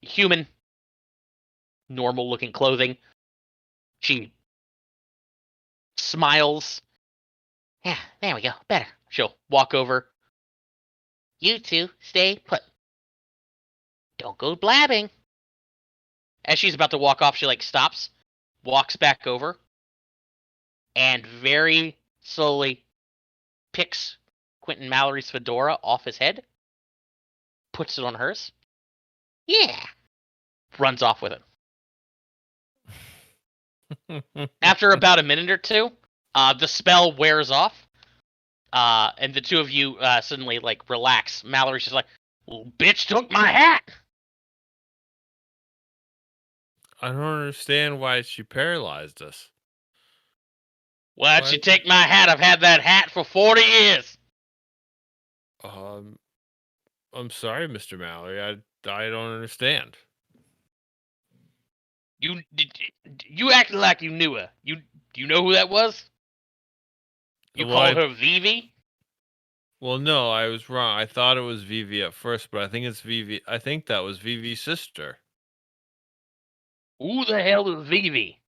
human, normal looking clothing. She smiles. Yeah, there we go. Better. She'll walk over. You two stay put. Don't go blabbing. As she's about to walk off, she like stops, walks back over, and very slowly picks Quentin Mallory's fedora off his head, puts it on hers. Yeah. Runs off with it. After about a minute or two, the spell wears off, and the two of you suddenly like relax. Mallory's just like, well, bitch took my hat. I don't understand why she paralyzed us. Why'd she take my hat? I've had that hat for 40 years. I'm sorry, Mr. Mallory. I don't understand. You acted like you knew her. You know who that was? You Well, called her Vivi? Well, no, I was wrong. I thought it was Vivi at first, but I think it's Vivi. I think that was Vivi's sister. Who the hell is Vivi?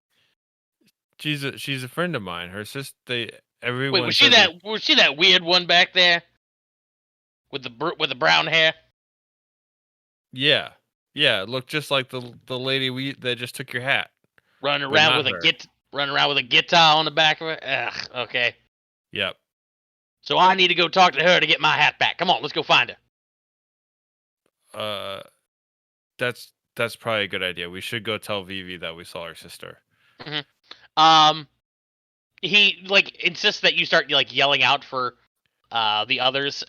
She's a friend of mine. Her sister. Wait, Everyone says was she that weird one back there with the brown hair? yeah, yeah. It looked just like the lady that just took your hat, Running but around not with her. running around with a guitar on the back of it. Ugh, okay. Yep. So I need to go talk to her to get my hat back. Come on, let's go find her. That's probably a good idea. We should go tell Vivi that we saw her sister. He insists that you start yelling out for the others.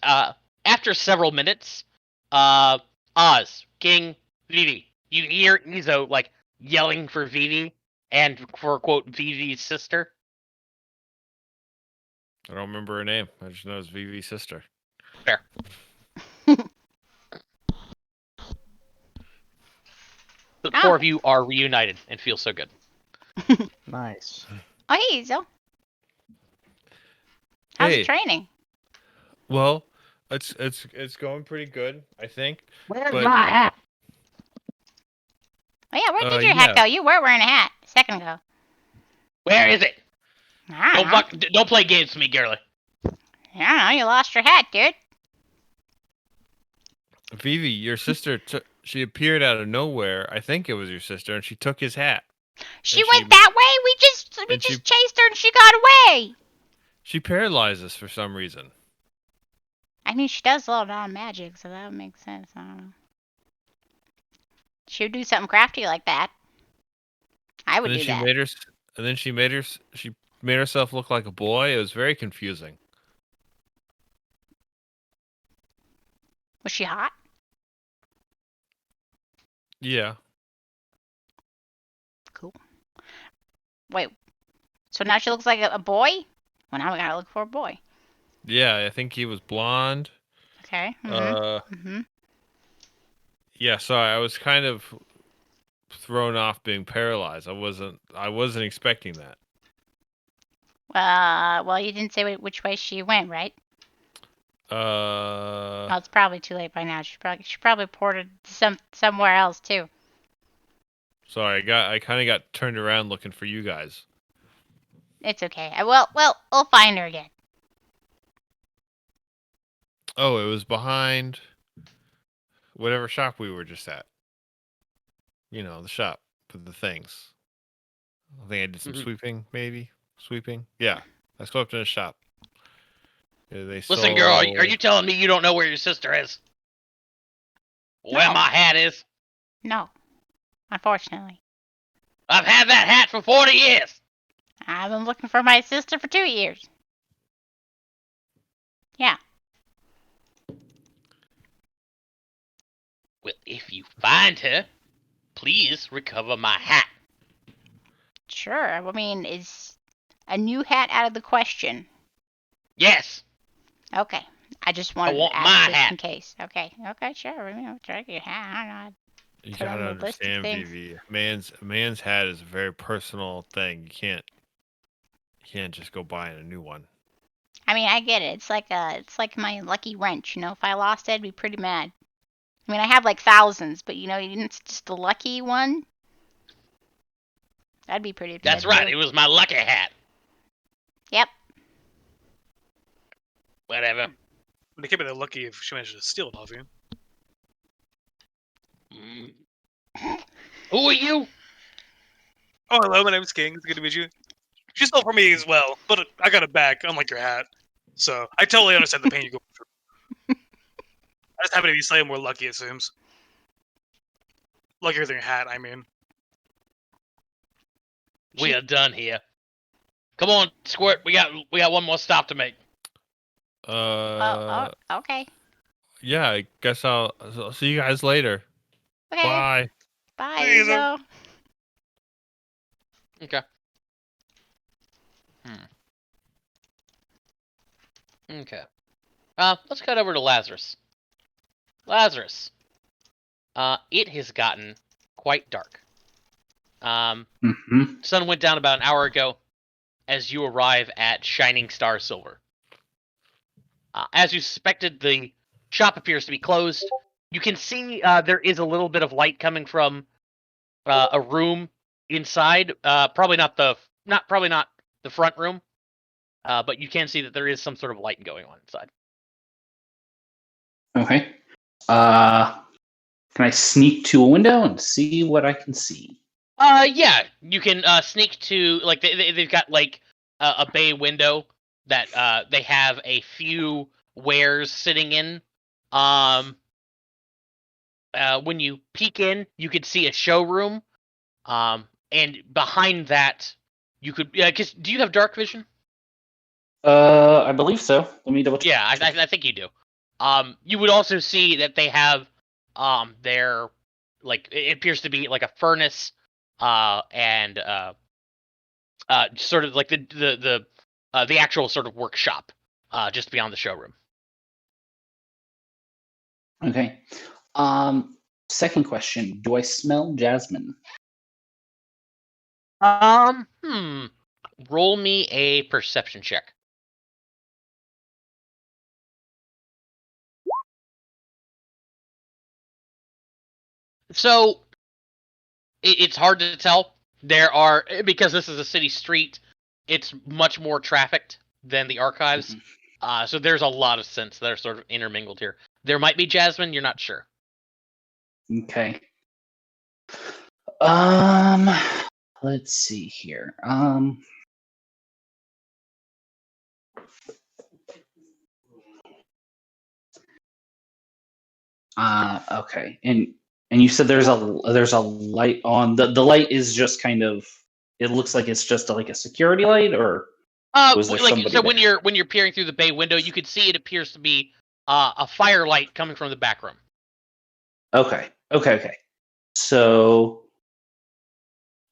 After several minutes, Oz, King, Vivi, you hear Izo yelling for Vivi and for quote Vivi's sister. I don't remember her name. I just know it's Vivi's sister. Fair. The four of you are reunited and feel so good. Nice. Oh, hey, Izo. How's Hey. the training? Well, it's going pretty good, I think. Where's But- my hat? Oh, yeah, where did your hat yeah. go? You were wearing a hat a second ago. Where is it? I don't know. Don't play games with me, girly. I don't know. You lost your hat, dude. Vivi, your sister she appeared out of nowhere. I think it was your sister, and she took his hat. She And went that way. We just and she- chased her and she got away. She paralyzed us for some reason. I mean, she does slow down magic, so that would make sense. I don't know. She would do something crafty like that. I would And then do that. she made herself look like a boy. It was very confusing. Was she hot? Yeah. Cool. Wait. So now she looks like a boy? Well, now we gotta look for a boy. Yeah, I think he was blonde. Okay. Yeah, sorry, I was kind of thrown off being paralyzed. I wasn't expecting that. Well, you didn't say which way she went, right? Uh, Oh, it's probably too late by now. She probably ported somewhere else too. sorry, I kind of got turned around looking for you guys. It's okay. We'll find her again. Oh, it was behind whatever shop we were just at. You know, the shop with the things. I think I did some sweeping, maybe. Sweeping? Yeah. I swept in a shop. Yeah, Listen, girl, are you telling me you don't know where your sister is? Where No. my hat is? No, unfortunately. I've had that hat for 40 years. I've been looking for my sister for 2 years. Yeah. Well, if you find her, please recover my hat. Sure. I mean, is a new hat out of the question? Yes. Okay. I just wanted want to my ask just hat. in case. Okay. Sure. Try to get your hat. I don't know. You put on gotta the list of understand, things. Vivi. A man's hat is a very personal thing. You can't just go buying a new one. I mean, I get it. It's like my lucky wrench. You know, if I lost it, I'd be pretty mad. I mean, I have like thousands, but it's just the lucky one. That'd be pretty. That's upset, right. too. It was my lucky hat. Yep. Whatever. But it could be lucky if she managed to steal it off you. Who are you? Oh, hello, my name's King. It's good to meet you. She stole from me as well, but I got it back, unlike your hat. So I totally understand the pain you go through. I just happen to be slightly more lucky, it seems. Luckier than your hat, I mean. We are done here. Come on, Squirt. We got one more stop to make. Okay. Yeah, I guess I'll see you guys later. Okay. Bye. Bye, See you, Izo. Okay. Okay. Let's cut over to Lazarus. Lazarus. It has gotten quite dark. Sun went down about an hour ago as you arrive at Shining Star Silver. As you suspected, the shop appears to be closed. You can see there is a little bit of light coming from a room inside. Probably not the front room, but you can see that there is some sort of light going on inside. Okay. Can I sneak to a window and see what I can see? Yeah, you can sneak to like they've got like a bay window that they have a few wares sitting in. When you peek in, you could see a showroom. And behind that, you could. Do you have dark vision? I believe so. Let me double check. Yeah, I think you do. You would also see that they have their like it appears to be like a furnace, and sort of like the actual sort of workshop, just beyond the showroom. Okay. Second question: do I smell jasmine? Roll me a perception check. So it's hard to tell. There are, because this is a city street, it's much more trafficked than the archives. So there's a lot of scents that are sort of intermingled here. There might be jasmine. You're not sure. Okay. Let's see here. Okay. And you said there's a light on. The light is just kind of, it looks like it's just like a security light, or was there somebody so there? when you're peering through the bay window, you could see it appears to be a firelight coming from the back room. Okay. So,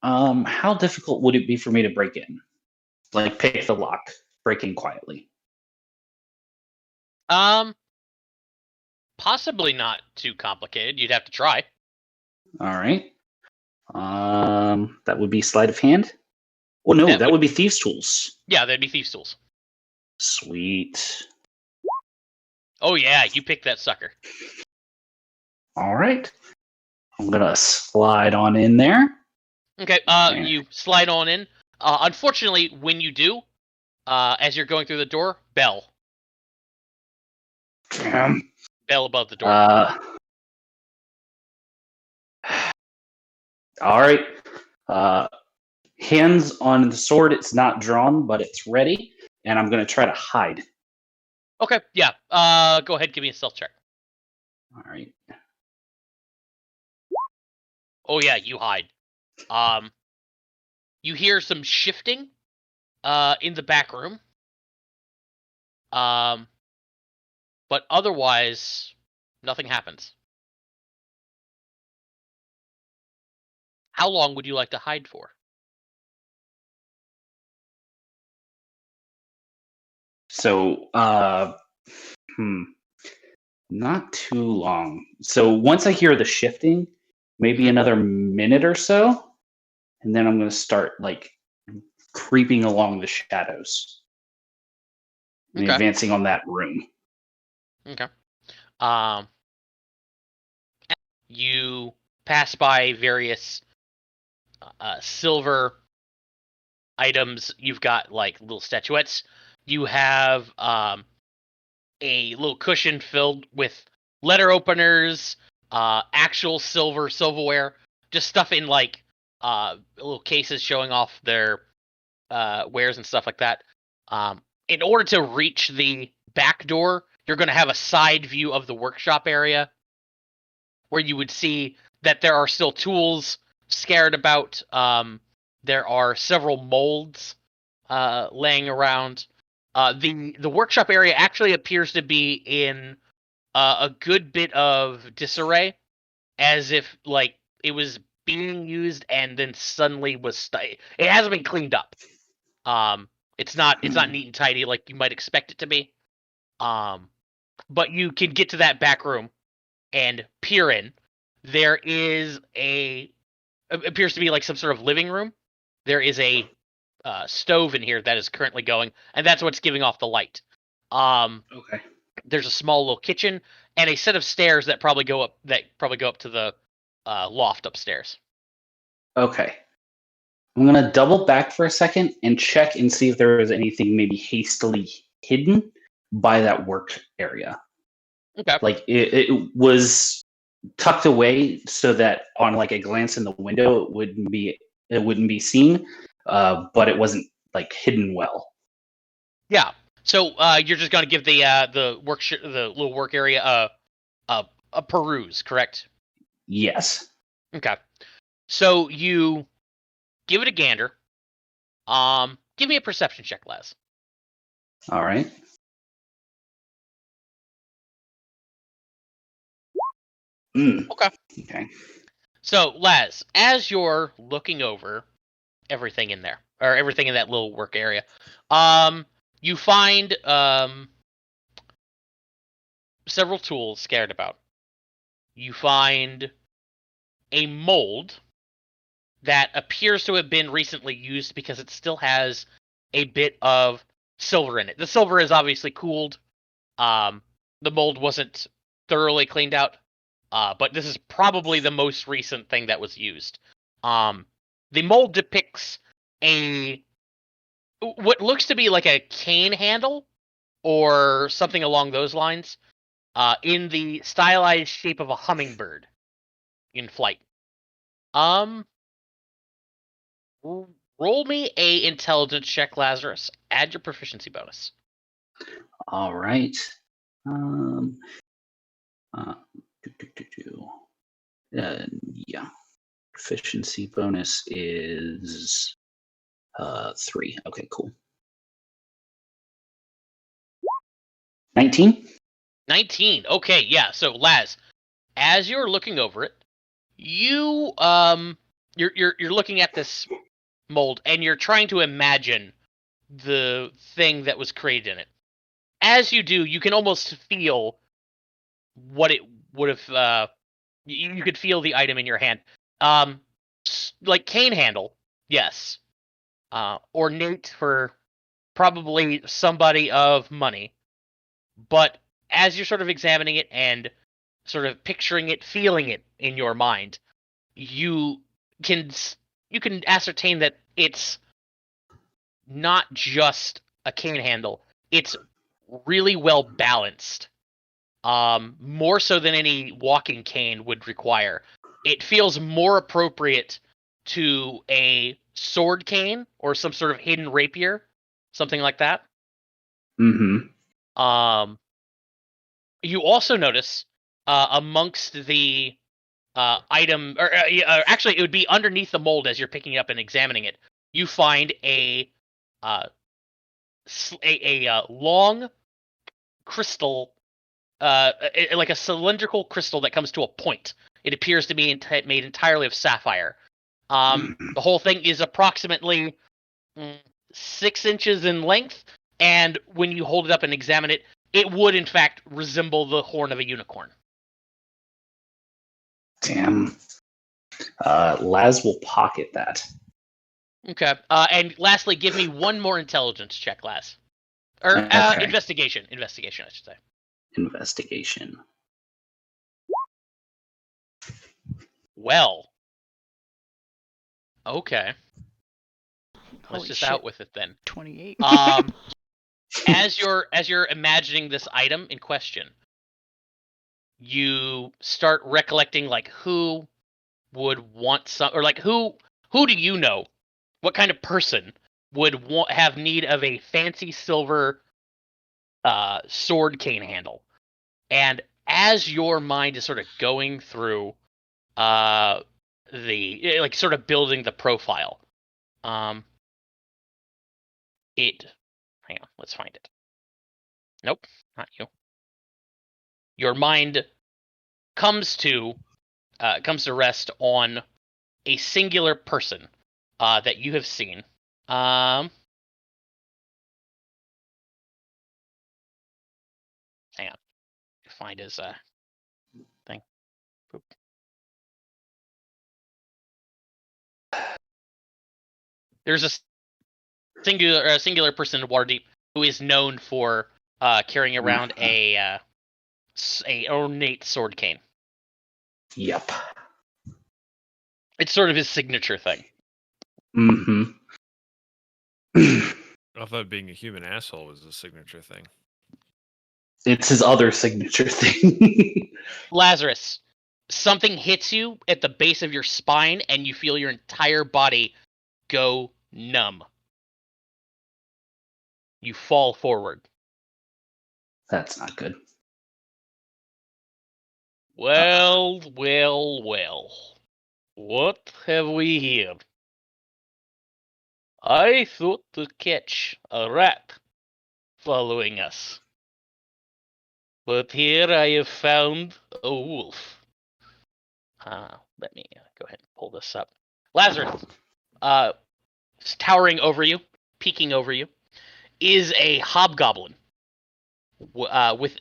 how difficult would it be for me to break in? Like pick the lock, break in quietly. Possibly not too complicated. You'd have to try. All right. That would be sleight of hand. Oh no, that would be thieves' tools. Yeah, that'd be thieves' tools. Sweet. Oh yeah, you picked that sucker. All right. I'm gonna slide on in there. Okay. You slide on in. Unfortunately, when you do, as you're going through the door, bell above the door. All right. Hands on the sword. It's not drawn, but it's ready, and I'm gonna try to hide. Okay. Yeah. Go ahead. Give me a stealth check. All right. Oh yeah, you hide. You hear some shifting, in the back room. But otherwise, nothing happens. How long would you like to hide for? So, not too long. So once I hear the shifting, maybe another minute or so, and then I'm going to start like creeping along the shadows and Okay. advancing on that room. Okay. You pass by various silver items. You've got like little statuettes. You have a little cushion filled with letter openers, actual silverware, just stuff in like little cases showing off their wares and stuff like that. In order to reach the back door, you're going to have a side view of the workshop area where you would see that there are still tools scattered about. There are several molds laying around. The workshop area actually appears to be in a good bit of disarray, as if like it was being used and then suddenly was it hasn't been cleaned up. It's not neat and tidy like you might expect it to be. But you can get to that back room and peer in. There is appears to be like some sort of living room. There is a stove in here that is currently going, and that's what's giving off the light. Okay. There's a small little kitchen and a set of stairs that probably go up to the loft upstairs. Okay. I'm gonna double back for a second and check and see if there is anything maybe hastily hidden by that work area. Okay. Like it was tucked away so that on like a glance in the window it wouldn't be seen, but it wasn't like hidden well. Yeah. So you're just gonna give the the little work area a peruse, correct? Yes. Okay. So you give it a gander. Give me a perception check, Les. All right. Okay. Okay. So, Les, as you're looking over everything in there, or everything in that little work area, you find several tools scattered about. You find a mold that appears to have been recently used because it still has a bit of silver in it. The silver is obviously cooled. The mold wasn't thoroughly cleaned out, but this is probably the most recent thing that was used. The mold depicts what looks to be like a cane handle or something along those lines, in the stylized shape of a hummingbird in flight. Um, roll me a intelligence check, Lazarus. Add your proficiency bonus. All right. Um. Uh, do, do, do, do. Yeah. Proficiency bonus is 3. Okay, cool. 19. 19. Okay, yeah. So, Laz, as you're looking over it, you you're looking at this mold and you're trying to imagine the thing that was created in it. As you do, you can almost feel what it would have. You could feel the item in your hand. Like cane handle, yes. Ornate for probably somebody of money. But as you're sort of examining it and sort of picturing it, feeling it in your mind, you can you can ascertain that it's not just a cane handle. It's really well balanced. More so than any walking cane would require. It feels more appropriate to a sword cane or some sort of hidden rapier, something like that. Mm-hmm. You also notice amongst the item, or actually, it would be underneath the mold as you're picking it up and examining it. You find uh, a long crystal, like a cylindrical crystal that comes to a point. It appears to be made entirely of sapphire. The whole thing is approximately 6 inches in length, and when you hold it up and examine it, it would in fact resemble the horn of a unicorn. Damn. Laz will pocket that. Okay. And lastly, give me one more intelligence check, Laz. Or Okay. investigation. Investigation, I should say. Investigation. Well. Okay. Let's Holy just shit. out with it then. 28. As you're imagining this item in question, you start recollecting like who would want some, or like who do you know? What kind of person would have need of a fancy silver sword cane handle? And as your mind is sort of going through the like sort of building the profile, um, hang on, let's find it. Nope, not you. Your mind comes to rest on a singular person that you have seen. Hang on, find his thing. Boop. There's a singular person in Waterdeep who is known for carrying around a ornate sword cane. Yep. It's sort of his signature thing. Mm-hmm. I thought being a human asshole was a signature thing. It's his other signature thing. Lazarus, something hits you at the base of your spine, and you feel your entire body go numb. You fall forward. That's not good. Well, well, well. What have we here? I thought to catch a rat following us. But here I have found a wolf. Let me go ahead and pull this up. Lazarus, towering over you, peeking over you, is a hobgoblin with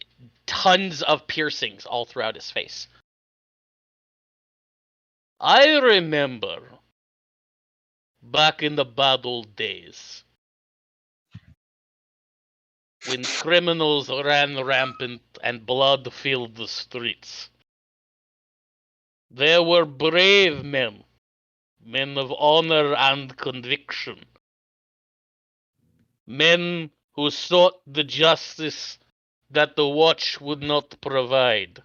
tons of piercings all throughout his face. I remember back in the bad old days when criminals ran rampant and blood filled the streets. There were brave men, men of honor and conviction, men who sought the justice that the watch would not provide.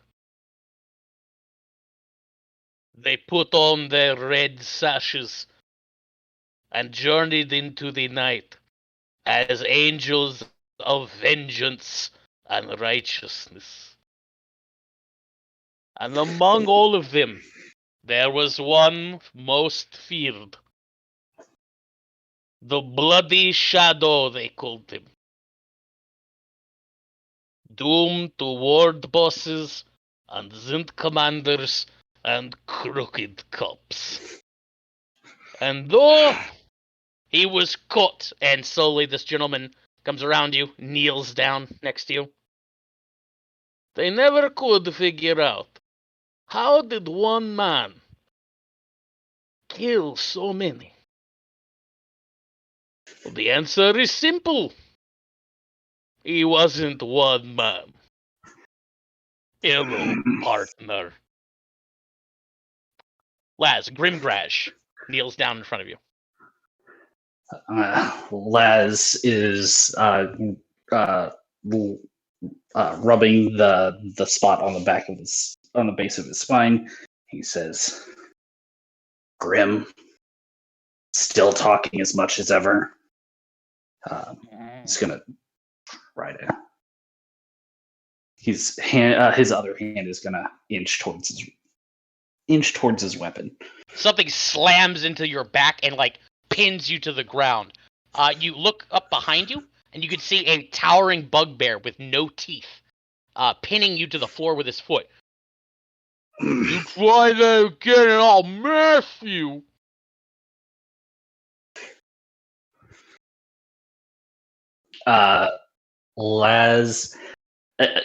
They put on their red sashes and journeyed into the night as angels of vengeance and righteousness. And among all of them, there was one most feared. The Bloody Shadow, they called him. Doomed to ward bosses and Zint commanders and crooked cops. And though he was caught, and slowly this gentleman comes around you, kneels down next to you, they never could figure out, how did one man kill so many? Well, the answer is simple. He wasn't one man. Hello, partner. Grimgrash kneels down in front of you. Laz is rubbing the spot on the base of his spine. He says, "Grim, still talking as much as ever." He's gonna try to. His other hand is gonna inch towards his weapon. Something slams into your back and pins you to the ground. You look up behind you, and you can see a towering bugbear with no teeth, pinning you to the floor with his foot. You try that again, and I'll mash you. Laz,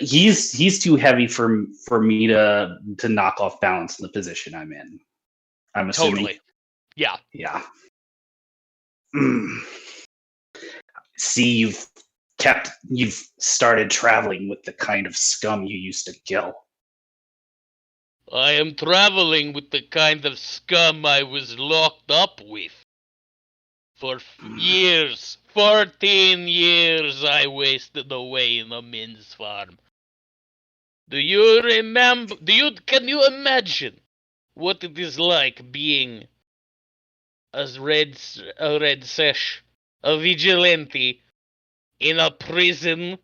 he's too heavy for me to knock off balance in the position I'm in. I'm assuming. Totally. Yeah. Yeah. See, you've started traveling with the kind of scum you used to kill. I am traveling with the kind of scum I was locked up with. For years, 14 years, I wasted away in a men's farm. Can you imagine what it is like being a red sesh, a vigilante, in a prison?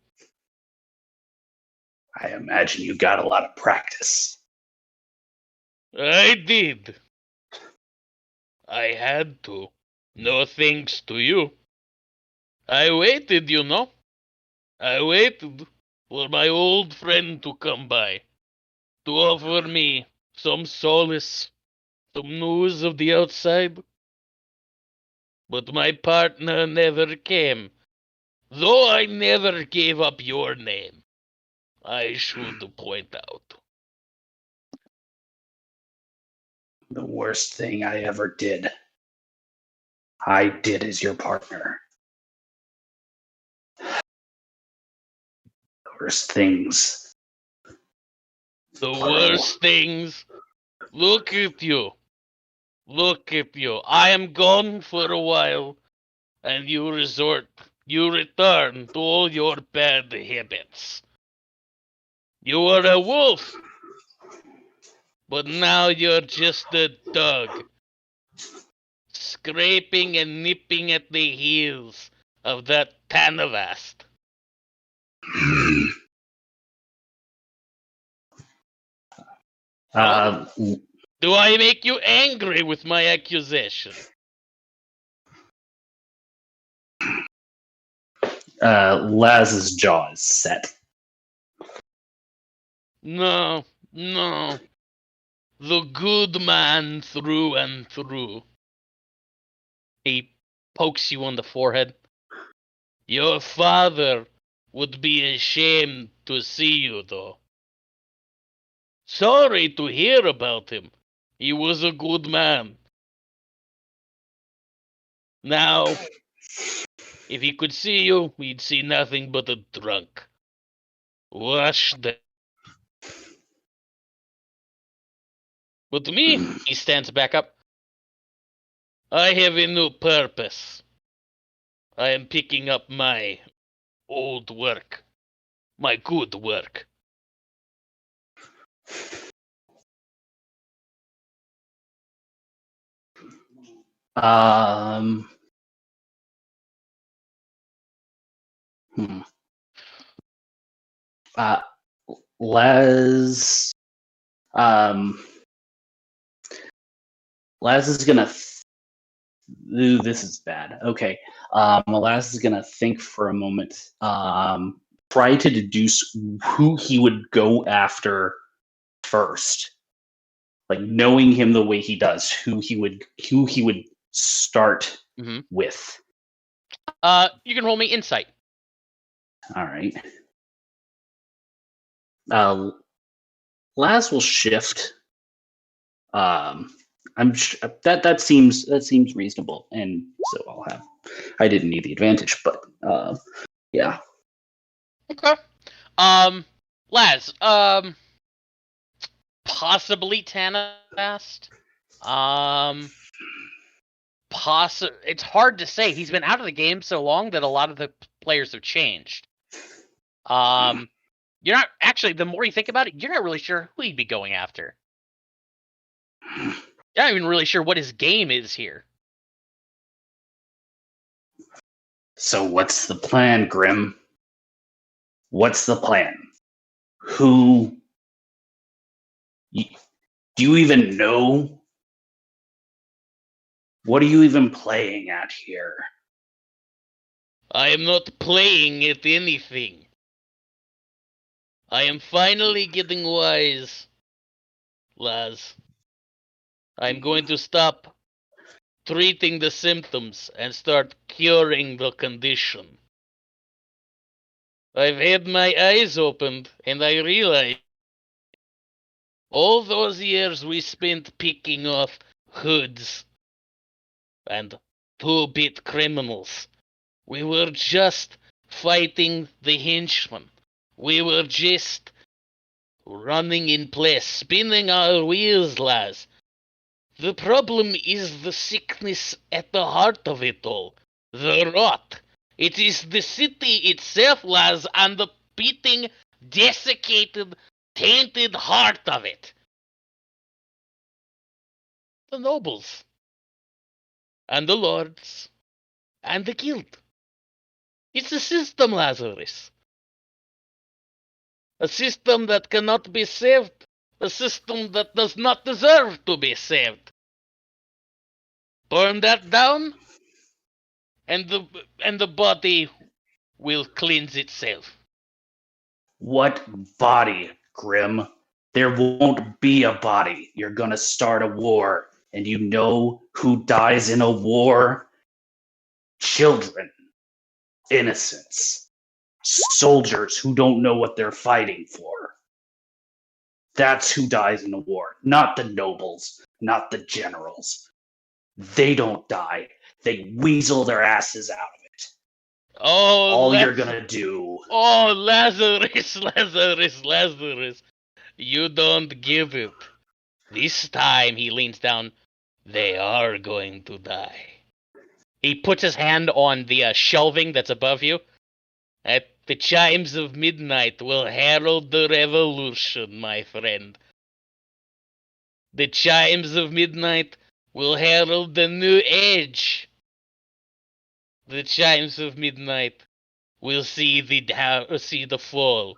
I imagine you got a lot of practice. I did. I had to. No thanks to you. I waited, you know. I waited for my old friend to come by, to offer me some solace, some news of the outside. But my partner never came, though I never gave up your name, I should point out. The worst thing I ever did, I did as your partner. Worst things. The worst things. Look at you. Look at you. I am gone for a while, and you return to all your bad habits. You were a wolf, but now you're just a dog, scraping and nipping at the heels of that Tanavast. Do I make you angry with my accusation? Laz's jaw is set. No, no. The good man through and through. He pokes you on the forehead. Your father would be ashamed to see you, though. Sorry to hear about him. He was a good man. Now, if he could see you, he'd see nothing but a drunk. Washed down. But to me, he stands back up. I have a new purpose. I am picking up my old work. My good work. Hmm. Les. Les is gonna. Ooh, this is bad. Okay. Les is gonna think for a moment. Try to deduce who he would go after first. Like knowing him the way he does, who he would start with. You can roll me insight. All right. Laz will shift. That seems reasonable, and so I didn't need the advantage, but yeah. Okay. Laz, possibly Tanavast. It's hard to say. He's been out of the game so long that a lot of the players have changed. You're not actually. The more you think about it, you're not really sure who he'd be going after. You're not even really sure what his game is here. So what's the plan, Grim? What's the plan? Who? Do you even know? What are you even playing at here? I am not playing at anything. I am finally getting wise, Laz. I'm going to stop treating the symptoms and start curing the condition. I've had my eyes opened, and I realize all those years we spent picking off hoods and two-bit criminals, we were just fighting the henchmen. We were just running in place, spinning our wheels, Laz. The problem is the sickness at the heart of it all. The rot. It is the city itself, Laz, and the beating, desiccated, tainted heart of it. The nobles. And the lords. And the guild. It's a system, Lazarus. A system that cannot be saved. A system that does not deserve to be saved. Burn that down, and the body will cleanse itself. What body, Grim? There won't be a body. You're gonna start a war, and you know who dies in a war? Children, innocents, soldiers who don't know what they're fighting for. That's who dies in a war, not the nobles, not the generals. They don't die. They weasel their asses out of it. Oh, All you're gonna do. Oh, Lazarus, Lazarus, Lazarus. You don't give it. This time, he leans down. They are going to die. He puts his hand on the shelving that's above you. At the chimes of midnight will herald the revolution, my friend. The chimes of midnight will herald the new age. The chimes of midnight will see the fall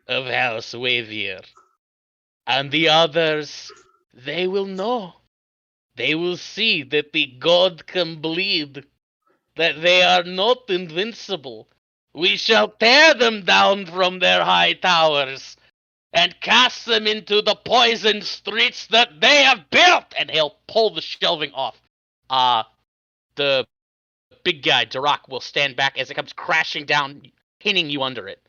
of House Wavier. And the others, they will know. They will see that the god can bleed, that they are not invincible. We shall tear them down from their high towers and cast them into the poisoned streets that they have built. And he'll pull the shelving off. The big guy, Darak, will stand back as it comes crashing down, pinning you under it.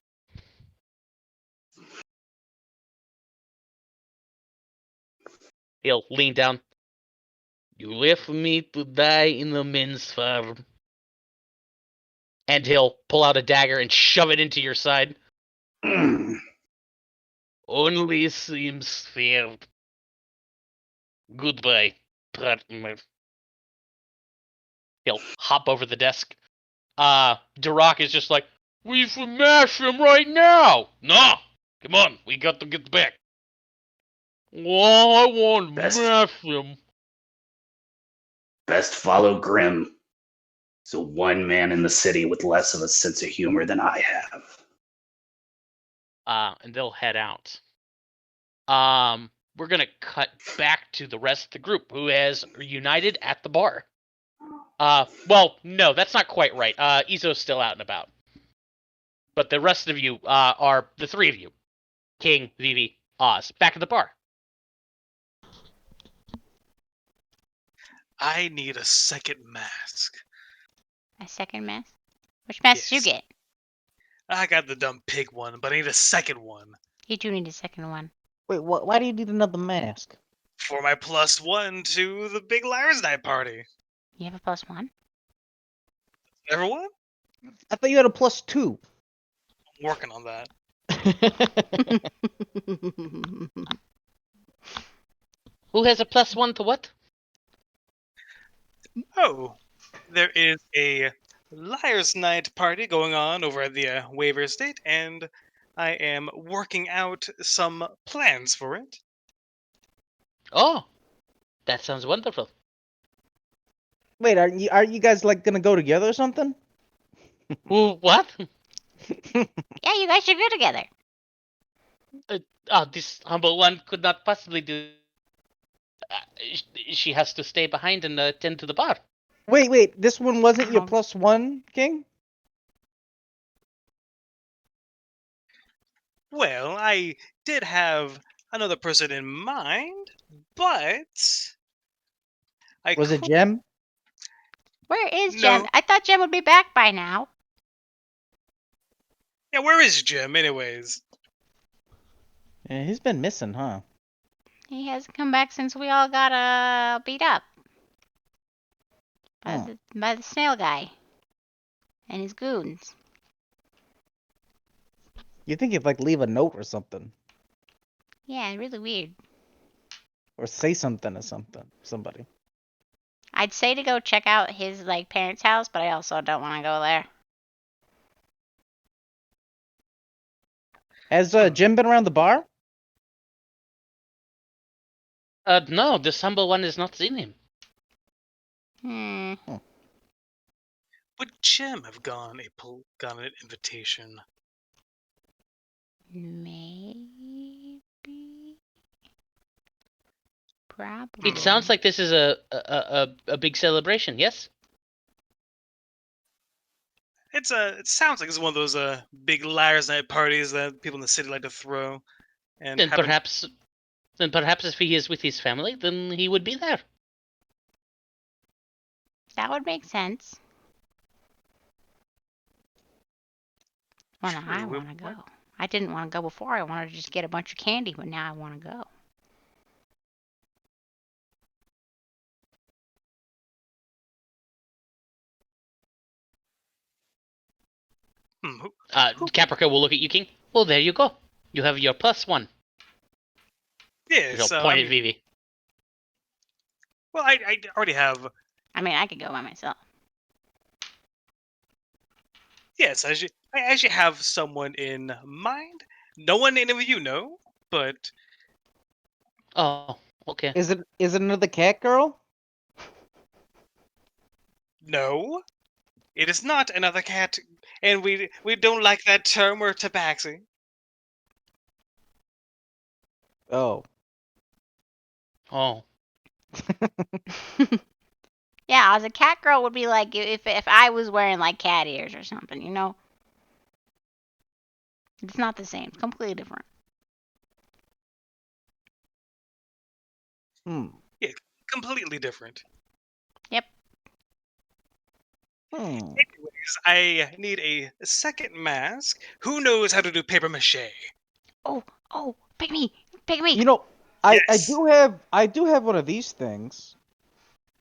He'll lean down. You left me to die in the men's farm. And he'll pull out a dagger and shove it into your side. Only seems fair. Goodbye, partner. He'll hop over the desk. Darak is just like, we should mash him right now. No, come on, we got to get back. Oh, I want to mash him. Best follow Grim. He's the one man in the city with less of a sense of humor than I have. And they'll head out. We're gonna cut back to the rest of the group who has united at the bar. Well, no, that's not quite right. Izo's still out and about. But the rest of you are the three of you. King, Vivi, Oz, back at the bar. I need a second mask. A second mask? Which mask did you Yes. get? I got the dumb pig one, but I need a second one. You do need a second one. Wait, why do you need another mask? For my +1 to the big Liar's Night party. You have a +1? Everyone? I thought you had a +2. I'm working on that. Who has a +1 to what? Oh, there is a Liar's Night party going on over at the Waiver Estate, and I am working out some plans for it. Oh, that sounds wonderful. Wait, are you guys like gonna go together or something? What? Yeah, you guys should go together. This humble one could not possibly do. She has to stay behind and tend to the bar. Wait, this one wasn't your Ow. +1, King? Well, I did have another person in mind, but I Was it could. Jem? Where is No. Jem? I thought Jem would be back by now. Yeah, where is Jim, anyways? Yeah, he's been missing, huh? He hasn't come back since we all got beat up by Oh. the snail guy and his goons. You think he'd like leave a note or something, Yeah, really weird. or say something to somebody. I'd say to go check out his parents' house, but I also don't want to go there. Has Jim been around the bar? No, this humble one has not seen him. Would Jim have gotten an invitation? Maybe. Probably. It sounds like this is a big celebration. Yes. It sounds like it's one of those big Liar's Night parties that people in the city like to throw. And Then perhaps if he is with his family, then he would be there. That would make sense. Well, now I True, want to go. I didn't want to go before. I wanted to just get a bunch of candy, but now I want to go. Caprica will look at you, King. Well, there you go. You have your +1. Yeah, She'll so point at Vivi. well, I already have. I mean, I could go by myself. Yes, I actually have someone in mind. No one any of you know, but Oh, okay. Is it another cat girl? no, it is not another cat, and we don't like that term or tabaxi. Oh. Oh. Yeah, as a cat girl would be like if I was wearing like cat ears or something, you know. It's not the same. It's completely different. Hmm. Yeah, completely different. Yep. Hmm. Anyways, I need a second mask. Who knows how to do paper mache? Oh, pick me, pick me. You know, I Yes. do have one of these things,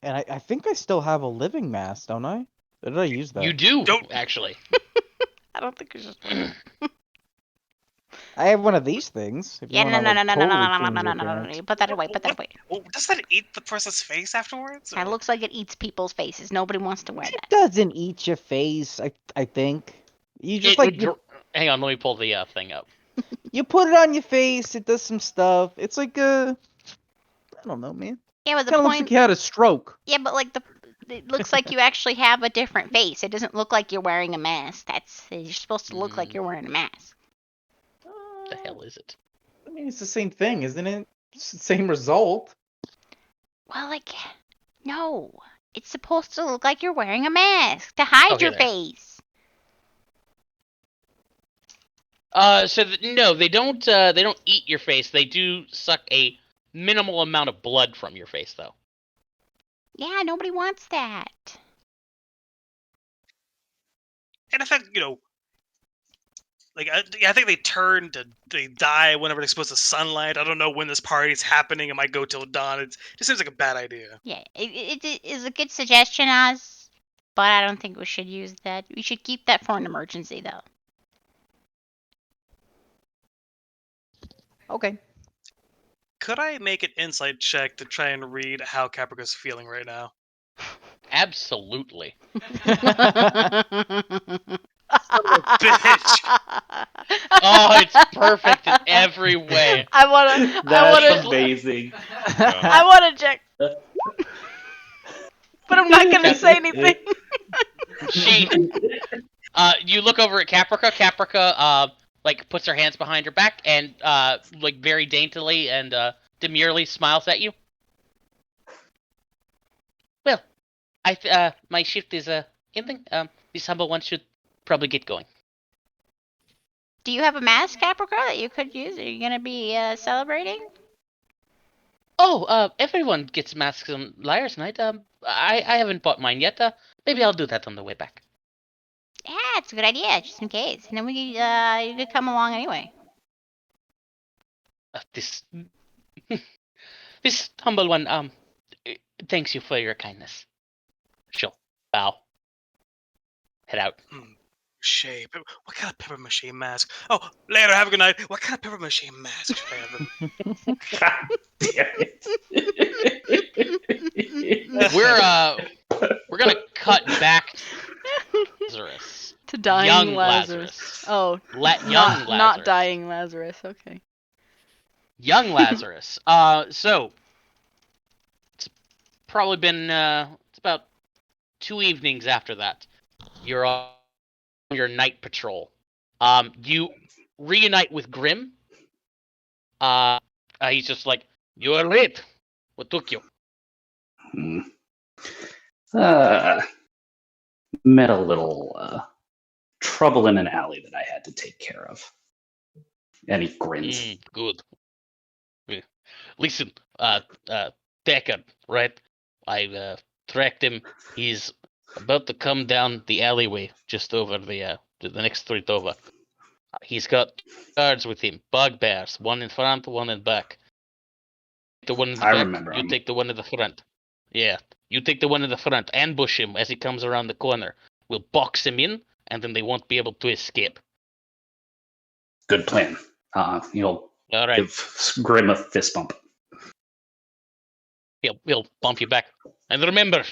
and I think I still have a living mask, don't I? Or did I use that? You do, Don't- actually. I don't think it's just. I have one of these things. If you Yeah, want no, to no, no, like no, no, no, totally no, no, change no, your no, no, no, appearance. no. Put that away. Put that away. Oh, does that eat the person's face afterwards? That or- looks like it eats people's faces. Nobody wants to wear It that. doesn't eat your face. I think you just Hang on, let me pull the thing up. you put it on your face. It does some stuff. It's like I don't know, man. Yeah, but the Kind of looks like point. you had a stroke. Yeah, but like it looks like you actually have a different face. It doesn't look like you're wearing a mask. You're supposed to look like you're wearing a mask. The hell is it? I mean, it's the same thing, isn't it? It's the same result. Well, like, no. It's supposed to look like you're wearing a mask to hide Okay, your there. face. No, they don't eat your face. They do suck a minimal amount of blood from your face, though. Yeah, nobody wants that. And in fact, like I think they die whenever they're exposed to sunlight. I don't know when this party's happening. It might go till dawn. It just seems like a bad idea. Yeah, it is a good suggestion, Oz, but I don't think we should use that. We should keep that for an emergency, though. Okay. Could I make an insight check to try and read how Caprica's feeling right now? Absolutely. Bitch. Oh, it's perfect in every way. I wanna. That's amazing. I wanna check, but I'm not gonna say anything. She, you look over at Caprica. Caprica, like puts her hands behind her back and, like very daintily and demurely smiles at you. Well, my shift is ending. This humble one should probably get going. Do you have a mask, Caprica, that you could use? Are you gonna be celebrating? Oh, everyone gets masks on Liar's Night. I haven't bought mine yet. Maybe I'll do that on the way back. Yeah, it's a good idea, just in case. And then you could come along anyway. This this humble one, thanks you for your kindness. She'll bow. Head out. Mache. What kind of paper mache mask? Oh, later. Have a good night. What kind of paper mache mask should I have? God damn it. We're gonna cut back to Lazarus. To dying Young Lazarus. Oh, Young not Lazarus. dying Lazarus. Okay. Young Lazarus. So it's probably been it's about 2 evenings after that. You're on your night patrol. You reunite with Grim. He's just like, you are late. What took you? Hmm. Met a little trouble in an alley that I had to take care of. And he grins. Good. Listen, Deckard, right? I tracked him. He's about to come down the alleyway just over the next street over. He's got guards with him, bugbears, one in front, one in back. The one in the I back, remember you him. take the one in the front. Yeah, you take the one in the front, ambush him as he comes around the corner. We'll box him in, and then they won't be able to escape. Good plan. You'll All right, give Grim a fist bump. he'll bump you back. And remember,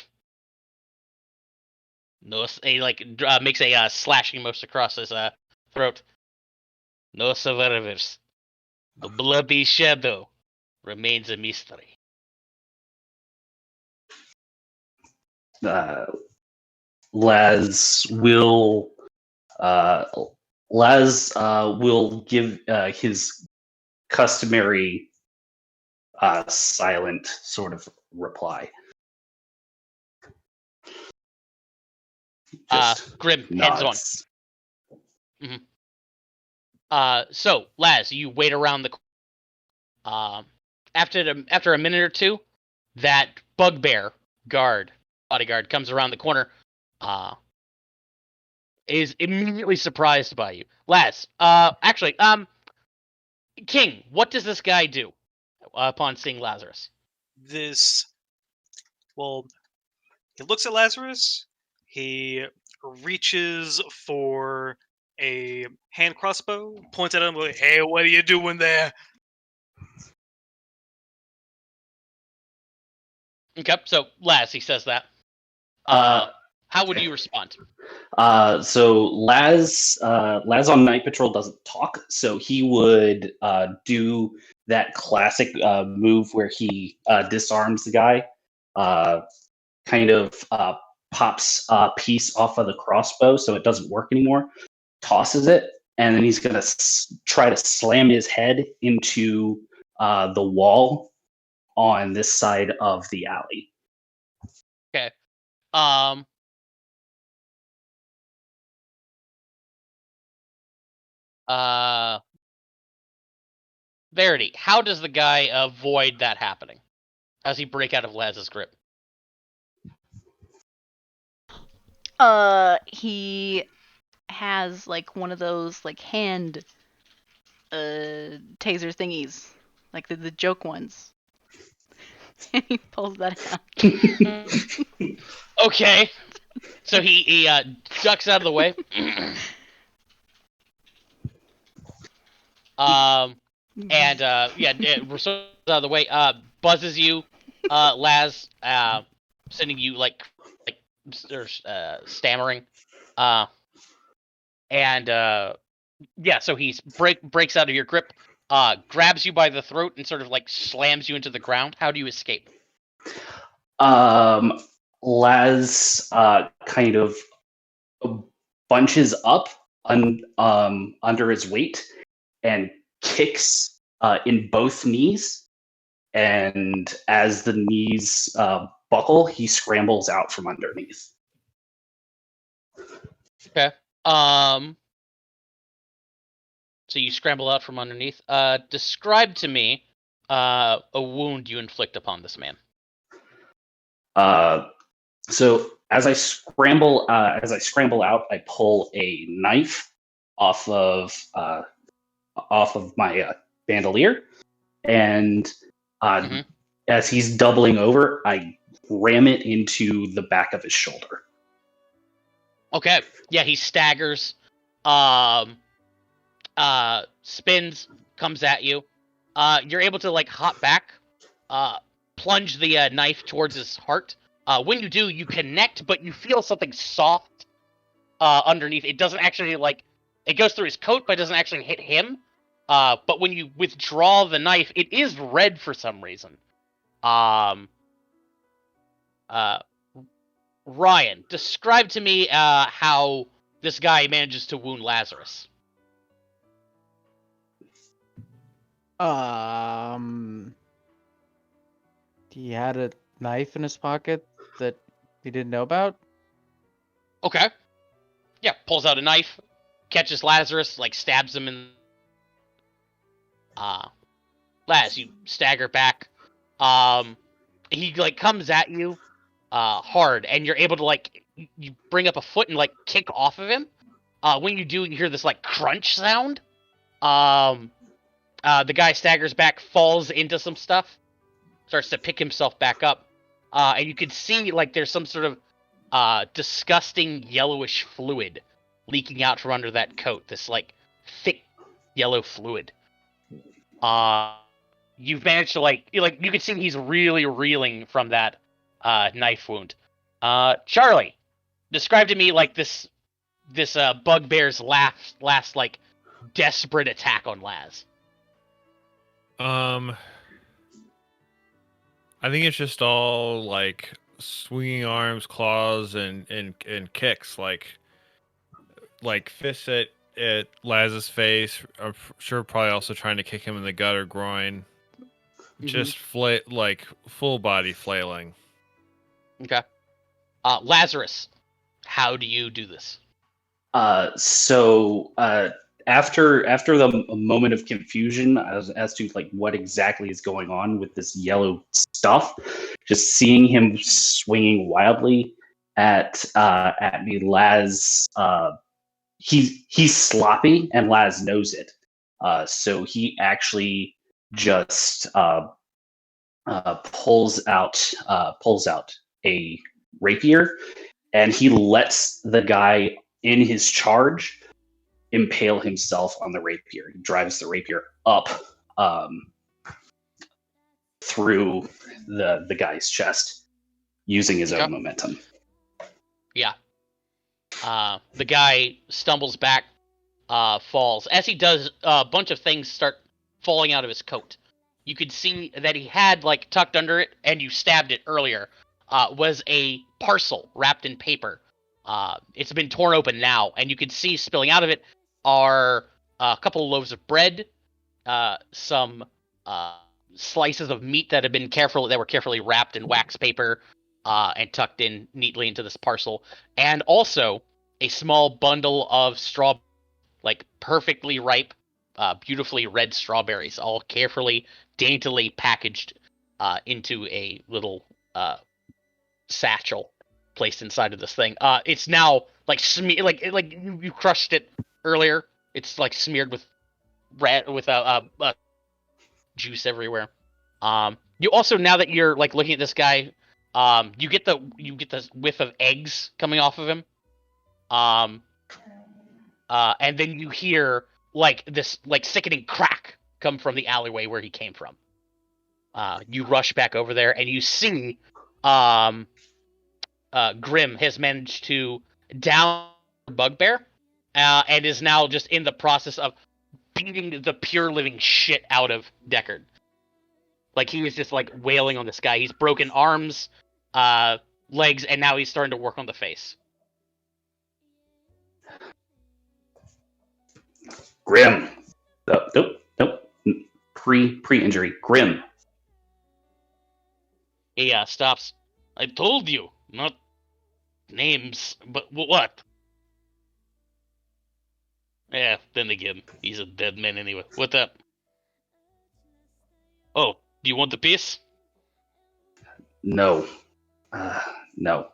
no, he makes a slashing motion across his throat. No survivors. The bloody shadow remains a mystery. Laz will give his customary silent sort of reply. Just Grim, nods. heads on. So Laz, you wait around the. After a minute or two, that bugbear bodyguard comes around the corner. Is immediately surprised by you, Laz. King, what does this guy do upon seeing Lazarus? Well, he looks at Lazarus. He reaches for a hand crossbow, points at him, like, "Hey, what are you doing there?" Okay, so Laz, he says that. Uh, How would you respond? So Laz on Night Patrol doesn't talk, so he would do that classic move where he disarms the guy, kind of pops a piece off of the crossbow so it doesn't work anymore, tosses it, and then he's gonna try to slam his head into the wall on this side of the alley. Okay. Verity, how does the guy avoid that happening? How does he break out of Laz's grip? He has like one of those like hand taser thingies, like the joke ones. And he pulls that out. Okay. So he ducks out of the way. So out of the way, buzzes you, Laz, sending you stammering, so he breaks out of your grip, grabs you by the throat, and sort of like slams you into the ground. How do you escape? Laz kind of bunches up under his weight and kicks in both knees. And as the knees buckle, he scrambles out from underneath. Okay. So you scramble out from underneath. Describe to me a wound you inflict upon this man. So as I scramble out, I pull a knife off of my bandolier, and as he's doubling over, I ram it into the back of his shoulder. Okay. Yeah, he staggers, spins, comes at you. You're able to hop back, plunge the knife towards his heart. When you do, you connect, but you feel something soft underneath. It doesn't actually it goes through his coat, but it doesn't actually hit him. But when you withdraw the knife, it is red for some reason. Ryan, describe to me how this guy manages to wound Lazarus. He had a knife in his pocket that he didn't know about. Okay. Yeah, pulls out a knife, catches Lazarus, stabs him in. Laz, you stagger back. He comes at you, hard, and you're able to you bring up a foot and kick off of him. When you do, you hear this crunch sound. The guy staggers back, falls into some stuff, starts to pick himself back up, and you can see there's some sort of disgusting yellowish fluid leaking out from under that coat. This like thick yellow fluid. You've managed to like you can see he's really reeling from that knife wound. Charlie, describe to me like this bugbear's last like desperate attack on Laz. I think it's just all like swinging arms, claws, and kicks, like fists at Laz's face. I'm sure probably also trying to kick him in the gut or groin. Just like full body flailing. Okay. Lazarus, how do you do this? So after the moment of confusion as to like what exactly is going on with this yellow stuff, just seeing him swinging wildly at me, Laz. He's sloppy, and Laz knows it. So he actually just pulls out a rapier, and he lets the guy in his charge impale himself on the rapier. He drives the rapier up through the guy's chest using his own momentum. Yeah. The guy stumbles back, falls. As he does, a bunch of things start falling out of his coat. You could see that he had like tucked under it, and you stabbed it earlier. Was a parcel wrapped in paper. It's been torn open now, and you can see spilling out of it are a couple of loaves of bread, some slices of meat that were carefully wrapped in wax paper and tucked in neatly into this parcel, and also a small bundle of straw, like perfectly ripe, beautifully red strawberries, all carefully, daintily packaged into a little satchel placed inside of this thing. It's now like like you crushed it earlier. It's like smeared with juice everywhere. You also, now that you're like looking at this guy, you get the whiff of eggs coming off of him. And then you hear like this like sickening crack come from the alleyway where he came from. You rush back over there, and you see Grim has managed to down the bugbear, and is now just in the process of beating the pure living shit out of Deckard. Like, he was just like wailing on this guy. He's broken arms, legs, and now he's starting to work on the face. Grim. Nope. Pre-injury. Grim. He stops. I told you, not names, but what? Yeah, then again, he's a dead man anyway. What's up? Oh, do you want the piece? No. No.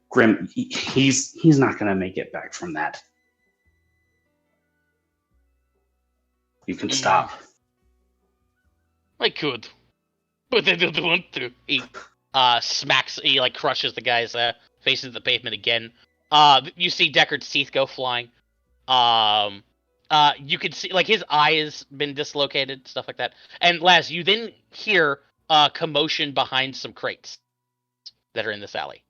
Grim, he's not going to make it back from that. You can stop. I could, but I don't want to. He he like crushes the guy's face into the pavement again. You see Deckard's teeth go flying. You can see like his eye has been dislocated, stuff like that. And Laz, you then hear commotion behind some crates that are in this alley.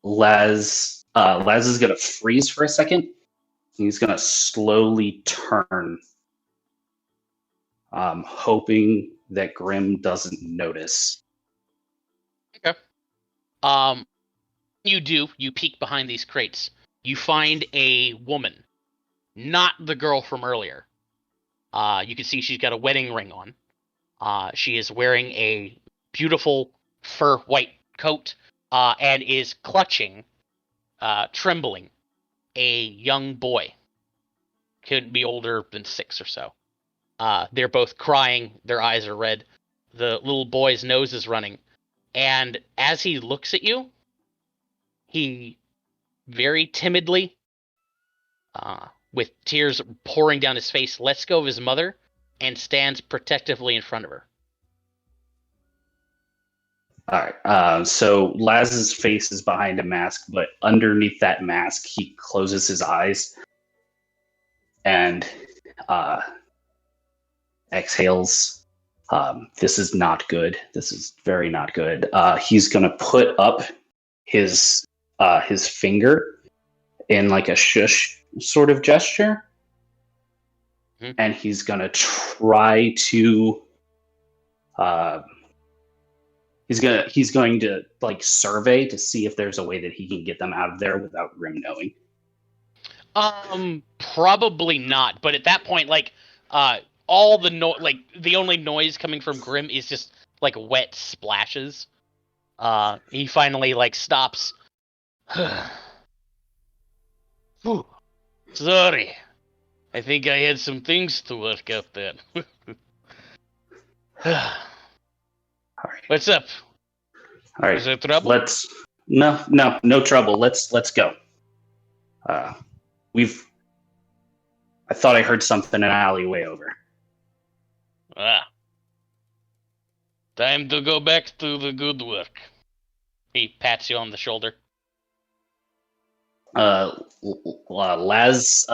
Laz is going to freeze for a second. He's going to slowly turn, hoping that Grim doesn't notice. Okay. You peek behind these crates. You find a woman, not the girl from earlier. You can see she's got a wedding ring on. She is wearing a beautiful fur white coat, and is clutching, trembling, a young boy. Couldn't be older than 6 or so. They're both crying. Their eyes are red. The little boy's nose is running. And as he looks at you, he very timidly, with tears pouring down his face, lets go of his mother and stands protectively in front of her. All right. So Laz's face is behind a mask, but underneath that mask, he closes his eyes and exhales. This is not good. This is very not good. He's gonna put up his finger in like a shush sort of gesture, and he's gonna try to. He's going to like survey to see if there's a way that he can get them out of there without Grim knowing. Probably not. But at that point, like, all the the only noise coming from Grim is just like wet splashes. He finally like stops. Whew. Sorry, I think I had some things to work out then. All right. What's up? All right. Is there trouble? No trouble. Let's go. I thought I heard something in an alleyway over. Time to go back to the good work. He pats you on the shoulder. Laz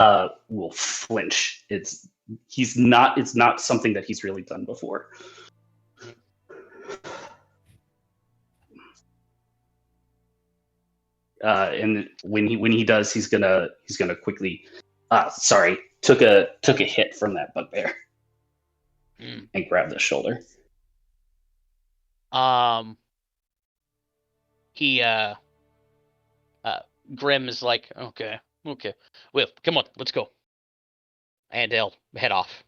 will flinch. It's not something that he's really done before. And when he does, he's gonna quickly. Sorry, took a hit from that bugbear and grabbed the shoulder. Grim is like, okay, well, come on, let's go. And he'll head off.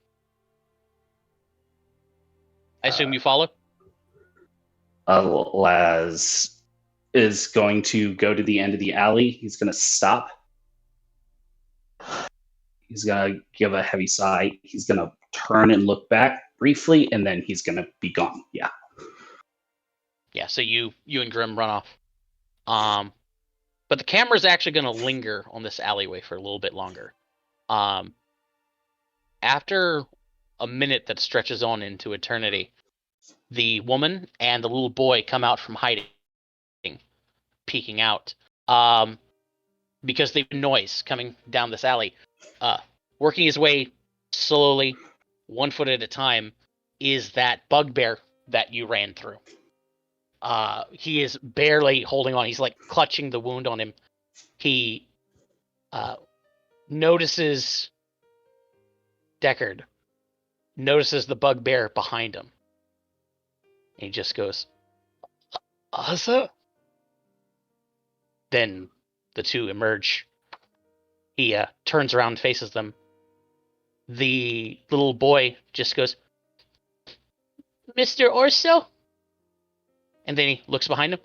I assume you follow? Laz is going to go to the end of the alley. He's going to stop. He's going to give a heavy sigh. He's going to turn and look back briefly, and then he's going to be gone. Yeah. Yeah, so you and Grim run off. But the camera's actually going to linger on this alleyway for a little bit longer. After a minute that stretches on into eternity, the woman and the little boy come out from hiding, peeking out, because they've noise coming down this alley. Working his way slowly, 1 foot at a time, is that bugbear that you ran through. He is barely holding on. He's like clutching the wound on him. He notices Deckard, notices the bugbear behind him. And he just goes, Asa? Then the two emerge. He turns around and faces them. The little boy just goes, Mr. Orso? And then he looks behind him.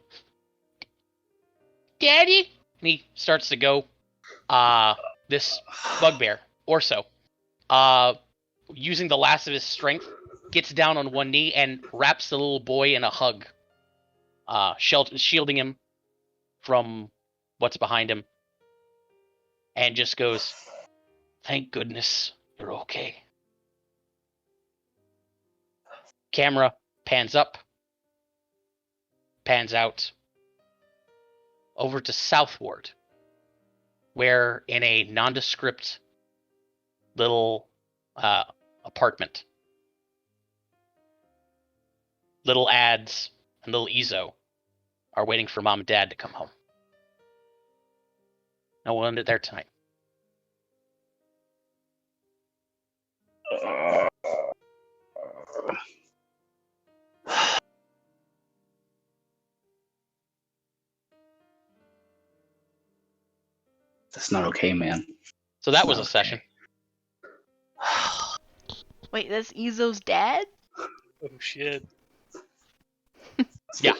Daddy? And he starts to go. This bugbear, Orso, using the last of his strength, gets down on one knee and wraps the little boy in a hug, shielding him from what's behind him, and just goes, thank goodness you're okay. Camera pans up, pans out, over to southward, where in a nondescript little apartment, little ads and little Ezo are waiting for mom and dad to come home. No one there tonight. That's not okay, man. So that was a session. Wait, that's Ezo's dad? Oh shit. Yeah.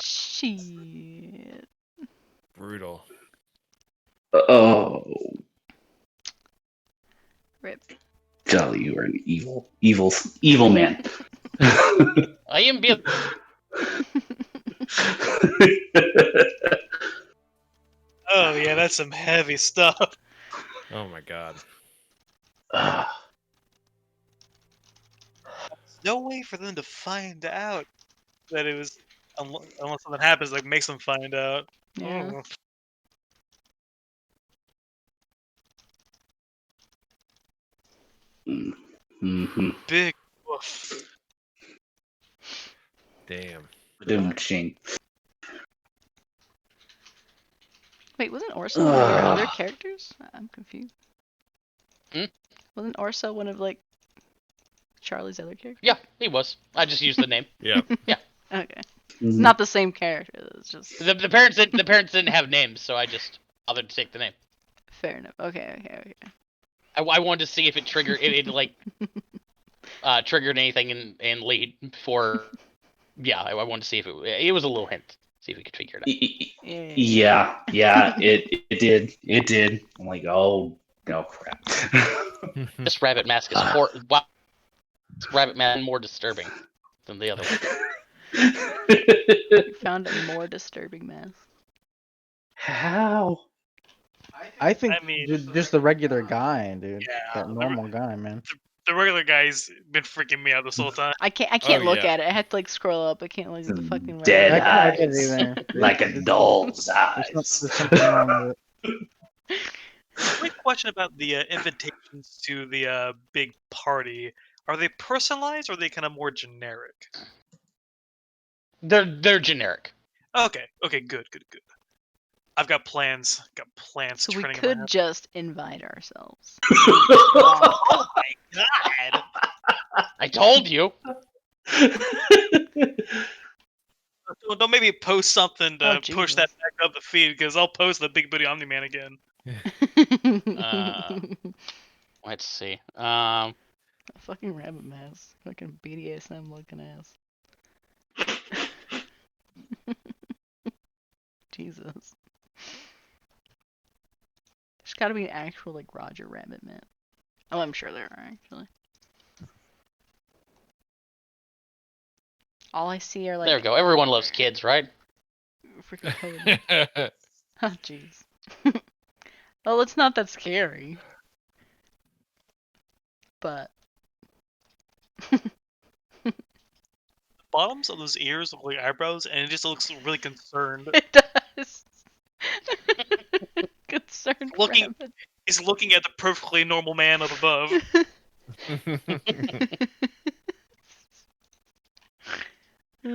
Shit. Brutal. Oh, Rip. Jolly, you are an evil man. I am Bill. Oh yeah, that's some heavy stuff. Oh my god. no way for them to find out that it was, unless something happens, like makes them find out. Yeah. Oh. Mm-hmm. Big woof. Damn. Doom machine. Wait, wasn't Orso one of your other characters? I'm confused. Hmm? Wasn't Orso one of like Charlie's other characters? Yeah, he was. I just used the name. Yeah. Okay. Mhm. Not the same character. It's just The parents didn't have names, so I just bothered to take the name. fair enough. Okay. I wanted to see if it triggered it like triggered anything in lead for. Yeah, I wanted to see if it was a little hint. See if we could figure it out. Yeah, it did. I'm like, oh crap. This rabbit mask is wow. This rabbit mask is more disturbing than the other one. You found a more disturbing mask. How? I think I mean, just the regular guy, dude. Yeah, That normal guy, man. the regular guy's been freaking me out this whole time. I can't look yeah. at it. I had to like scroll up. I can't look at the fucking Dead rabbit. I get eyes, it either. like a doll's eyes. There's something wrong with it. Quick question about the invitations to the big party. Are they personalized or are they kind of more generic? They're generic. Okay, good. I've got plans. So we turning in my could head. just invite ourselves. Oh my god! I told you. Don't maybe post something to Oh, push that Jesus. back up the feed because I'll post the Big Booty Omni Man again. Let's see. A fucking rabbit mask. Fucking BDSM looking ass. Jesus. There's gotta be an actual like Roger Rabbit man. Oh, I'm sure there are actually. All I see are like There we go. Everyone loves kids, right? freaking colored. Oh jeez. Well, it's not that scary. But Bottoms of those ears look like eyebrows, and it just looks really concerned. it does. Concerned Looking- rabbit. He's looking at the perfectly normal man up above.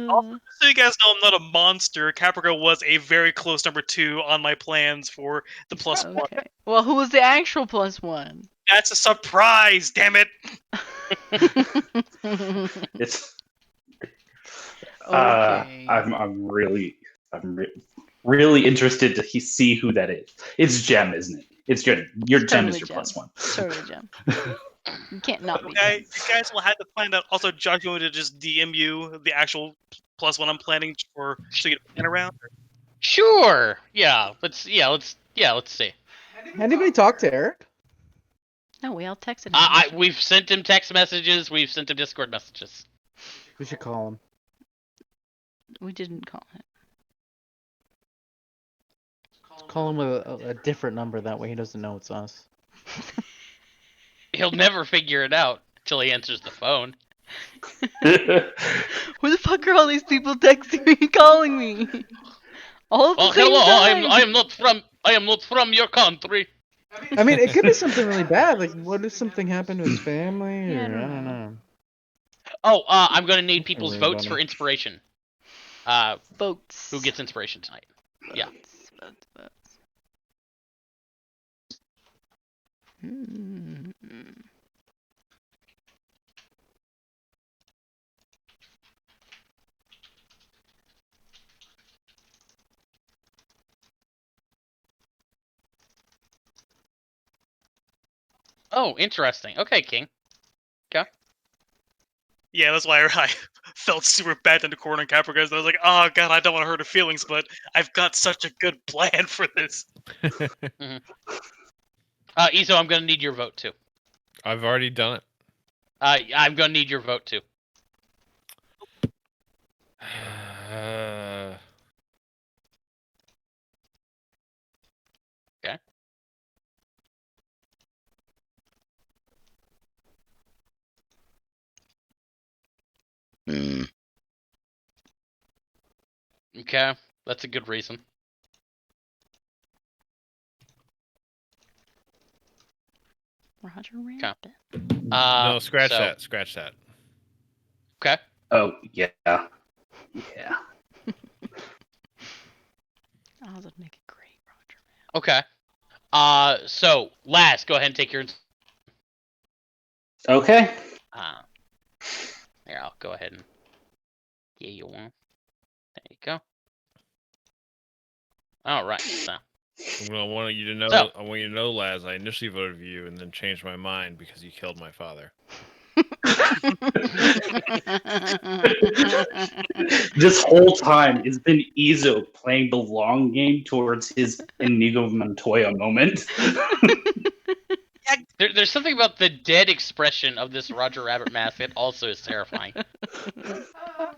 Also, just so you guys know, I'm not a monster. Caprica was a very close number 2 on my plans for the +1. Okay. Well, who was the actual +1? That's a surprise, damn it! It's. Okay. I'm really interested to see who that is. It's Gem, isn't it? It's Gem. Your It's Gem totally is your Gem. +1. Totally Gem. You can't not be Okay, Gem. you guys will have to find out. Also, Josh, you want me to just DM you the actual +1 I'm planning for so you can plan around? Sure. Let's see. Anybody talk to Eric? No, we all texted him. We've sent him text messages. We've sent him Discord messages. We should call him. We didn't call him. Call him with a different number. That way he doesn't know it's us. He'll never figure it out until he answers the phone. Who the fuck are all these people texting me, calling me? All at the same Hello. time. I am not from your country. I mean, it could be something really bad. Like, what if something happened to his family? Yeah, I Or, don't I don't know. Oh, I'm gonna need people's Don't worry votes about for it. inspiration. Votes. Who gets inspiration tonight? Yeah. Votes. Hmm. Oh, interesting. Okay, King. Yeah, that's why I felt super bad in the corner in Caprica. I was like, oh god, I don't want to hurt her feelings, but I've got such a good plan for this. Izo, I'm gonna need your vote too. I've already done it. I'm gonna need your vote too. Okay. Mm. Okay, that's a good reason. Roger Rabbit. No, scratch so, that. Scratch that. Okay. Oh yeah, yeah. Oh, that'd make it great, Roger. Okay. So last, go ahead and take your. Okay. Here, I'll go ahead and. Yeah, you want. There you go. All right. So. I want you to know. So- I want you to know, Laz. I initially voted for you and then changed my mind because you killed my father. This whole time it's been Izo playing the long game towards his Inigo Montoya moment. There's something about the dead expression of this Roger Rabbit mask that also is terrifying.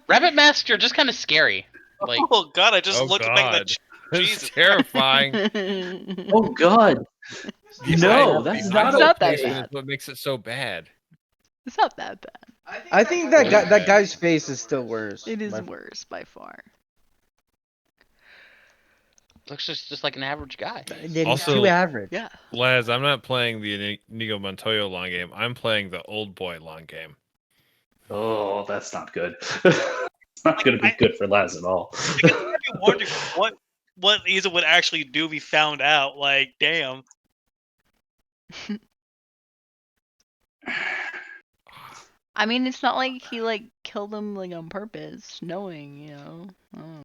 Rabbit masks are just kind of scary. Like, Oh God, I just Oh looked back at that. God, it's Jesus. terrifying. Oh God. The No, eye- that's the not eyeball that placement bad. is what makes it so bad. It's not that bad. I think that guy's face is still worse. It is by- worse by far. looks just like an average guy. Then he's Also- too average. Yeah. Laz, I'm not playing the Inigo Montoya long game. I'm playing the old boy long game. Oh, that's not good. It's not going to be good for Laz at all. I guess I'd be wondering what Isa would actually do if he found out. Like, damn. I mean, it's not like he like killed him like on purpose, knowing, you know. Oh.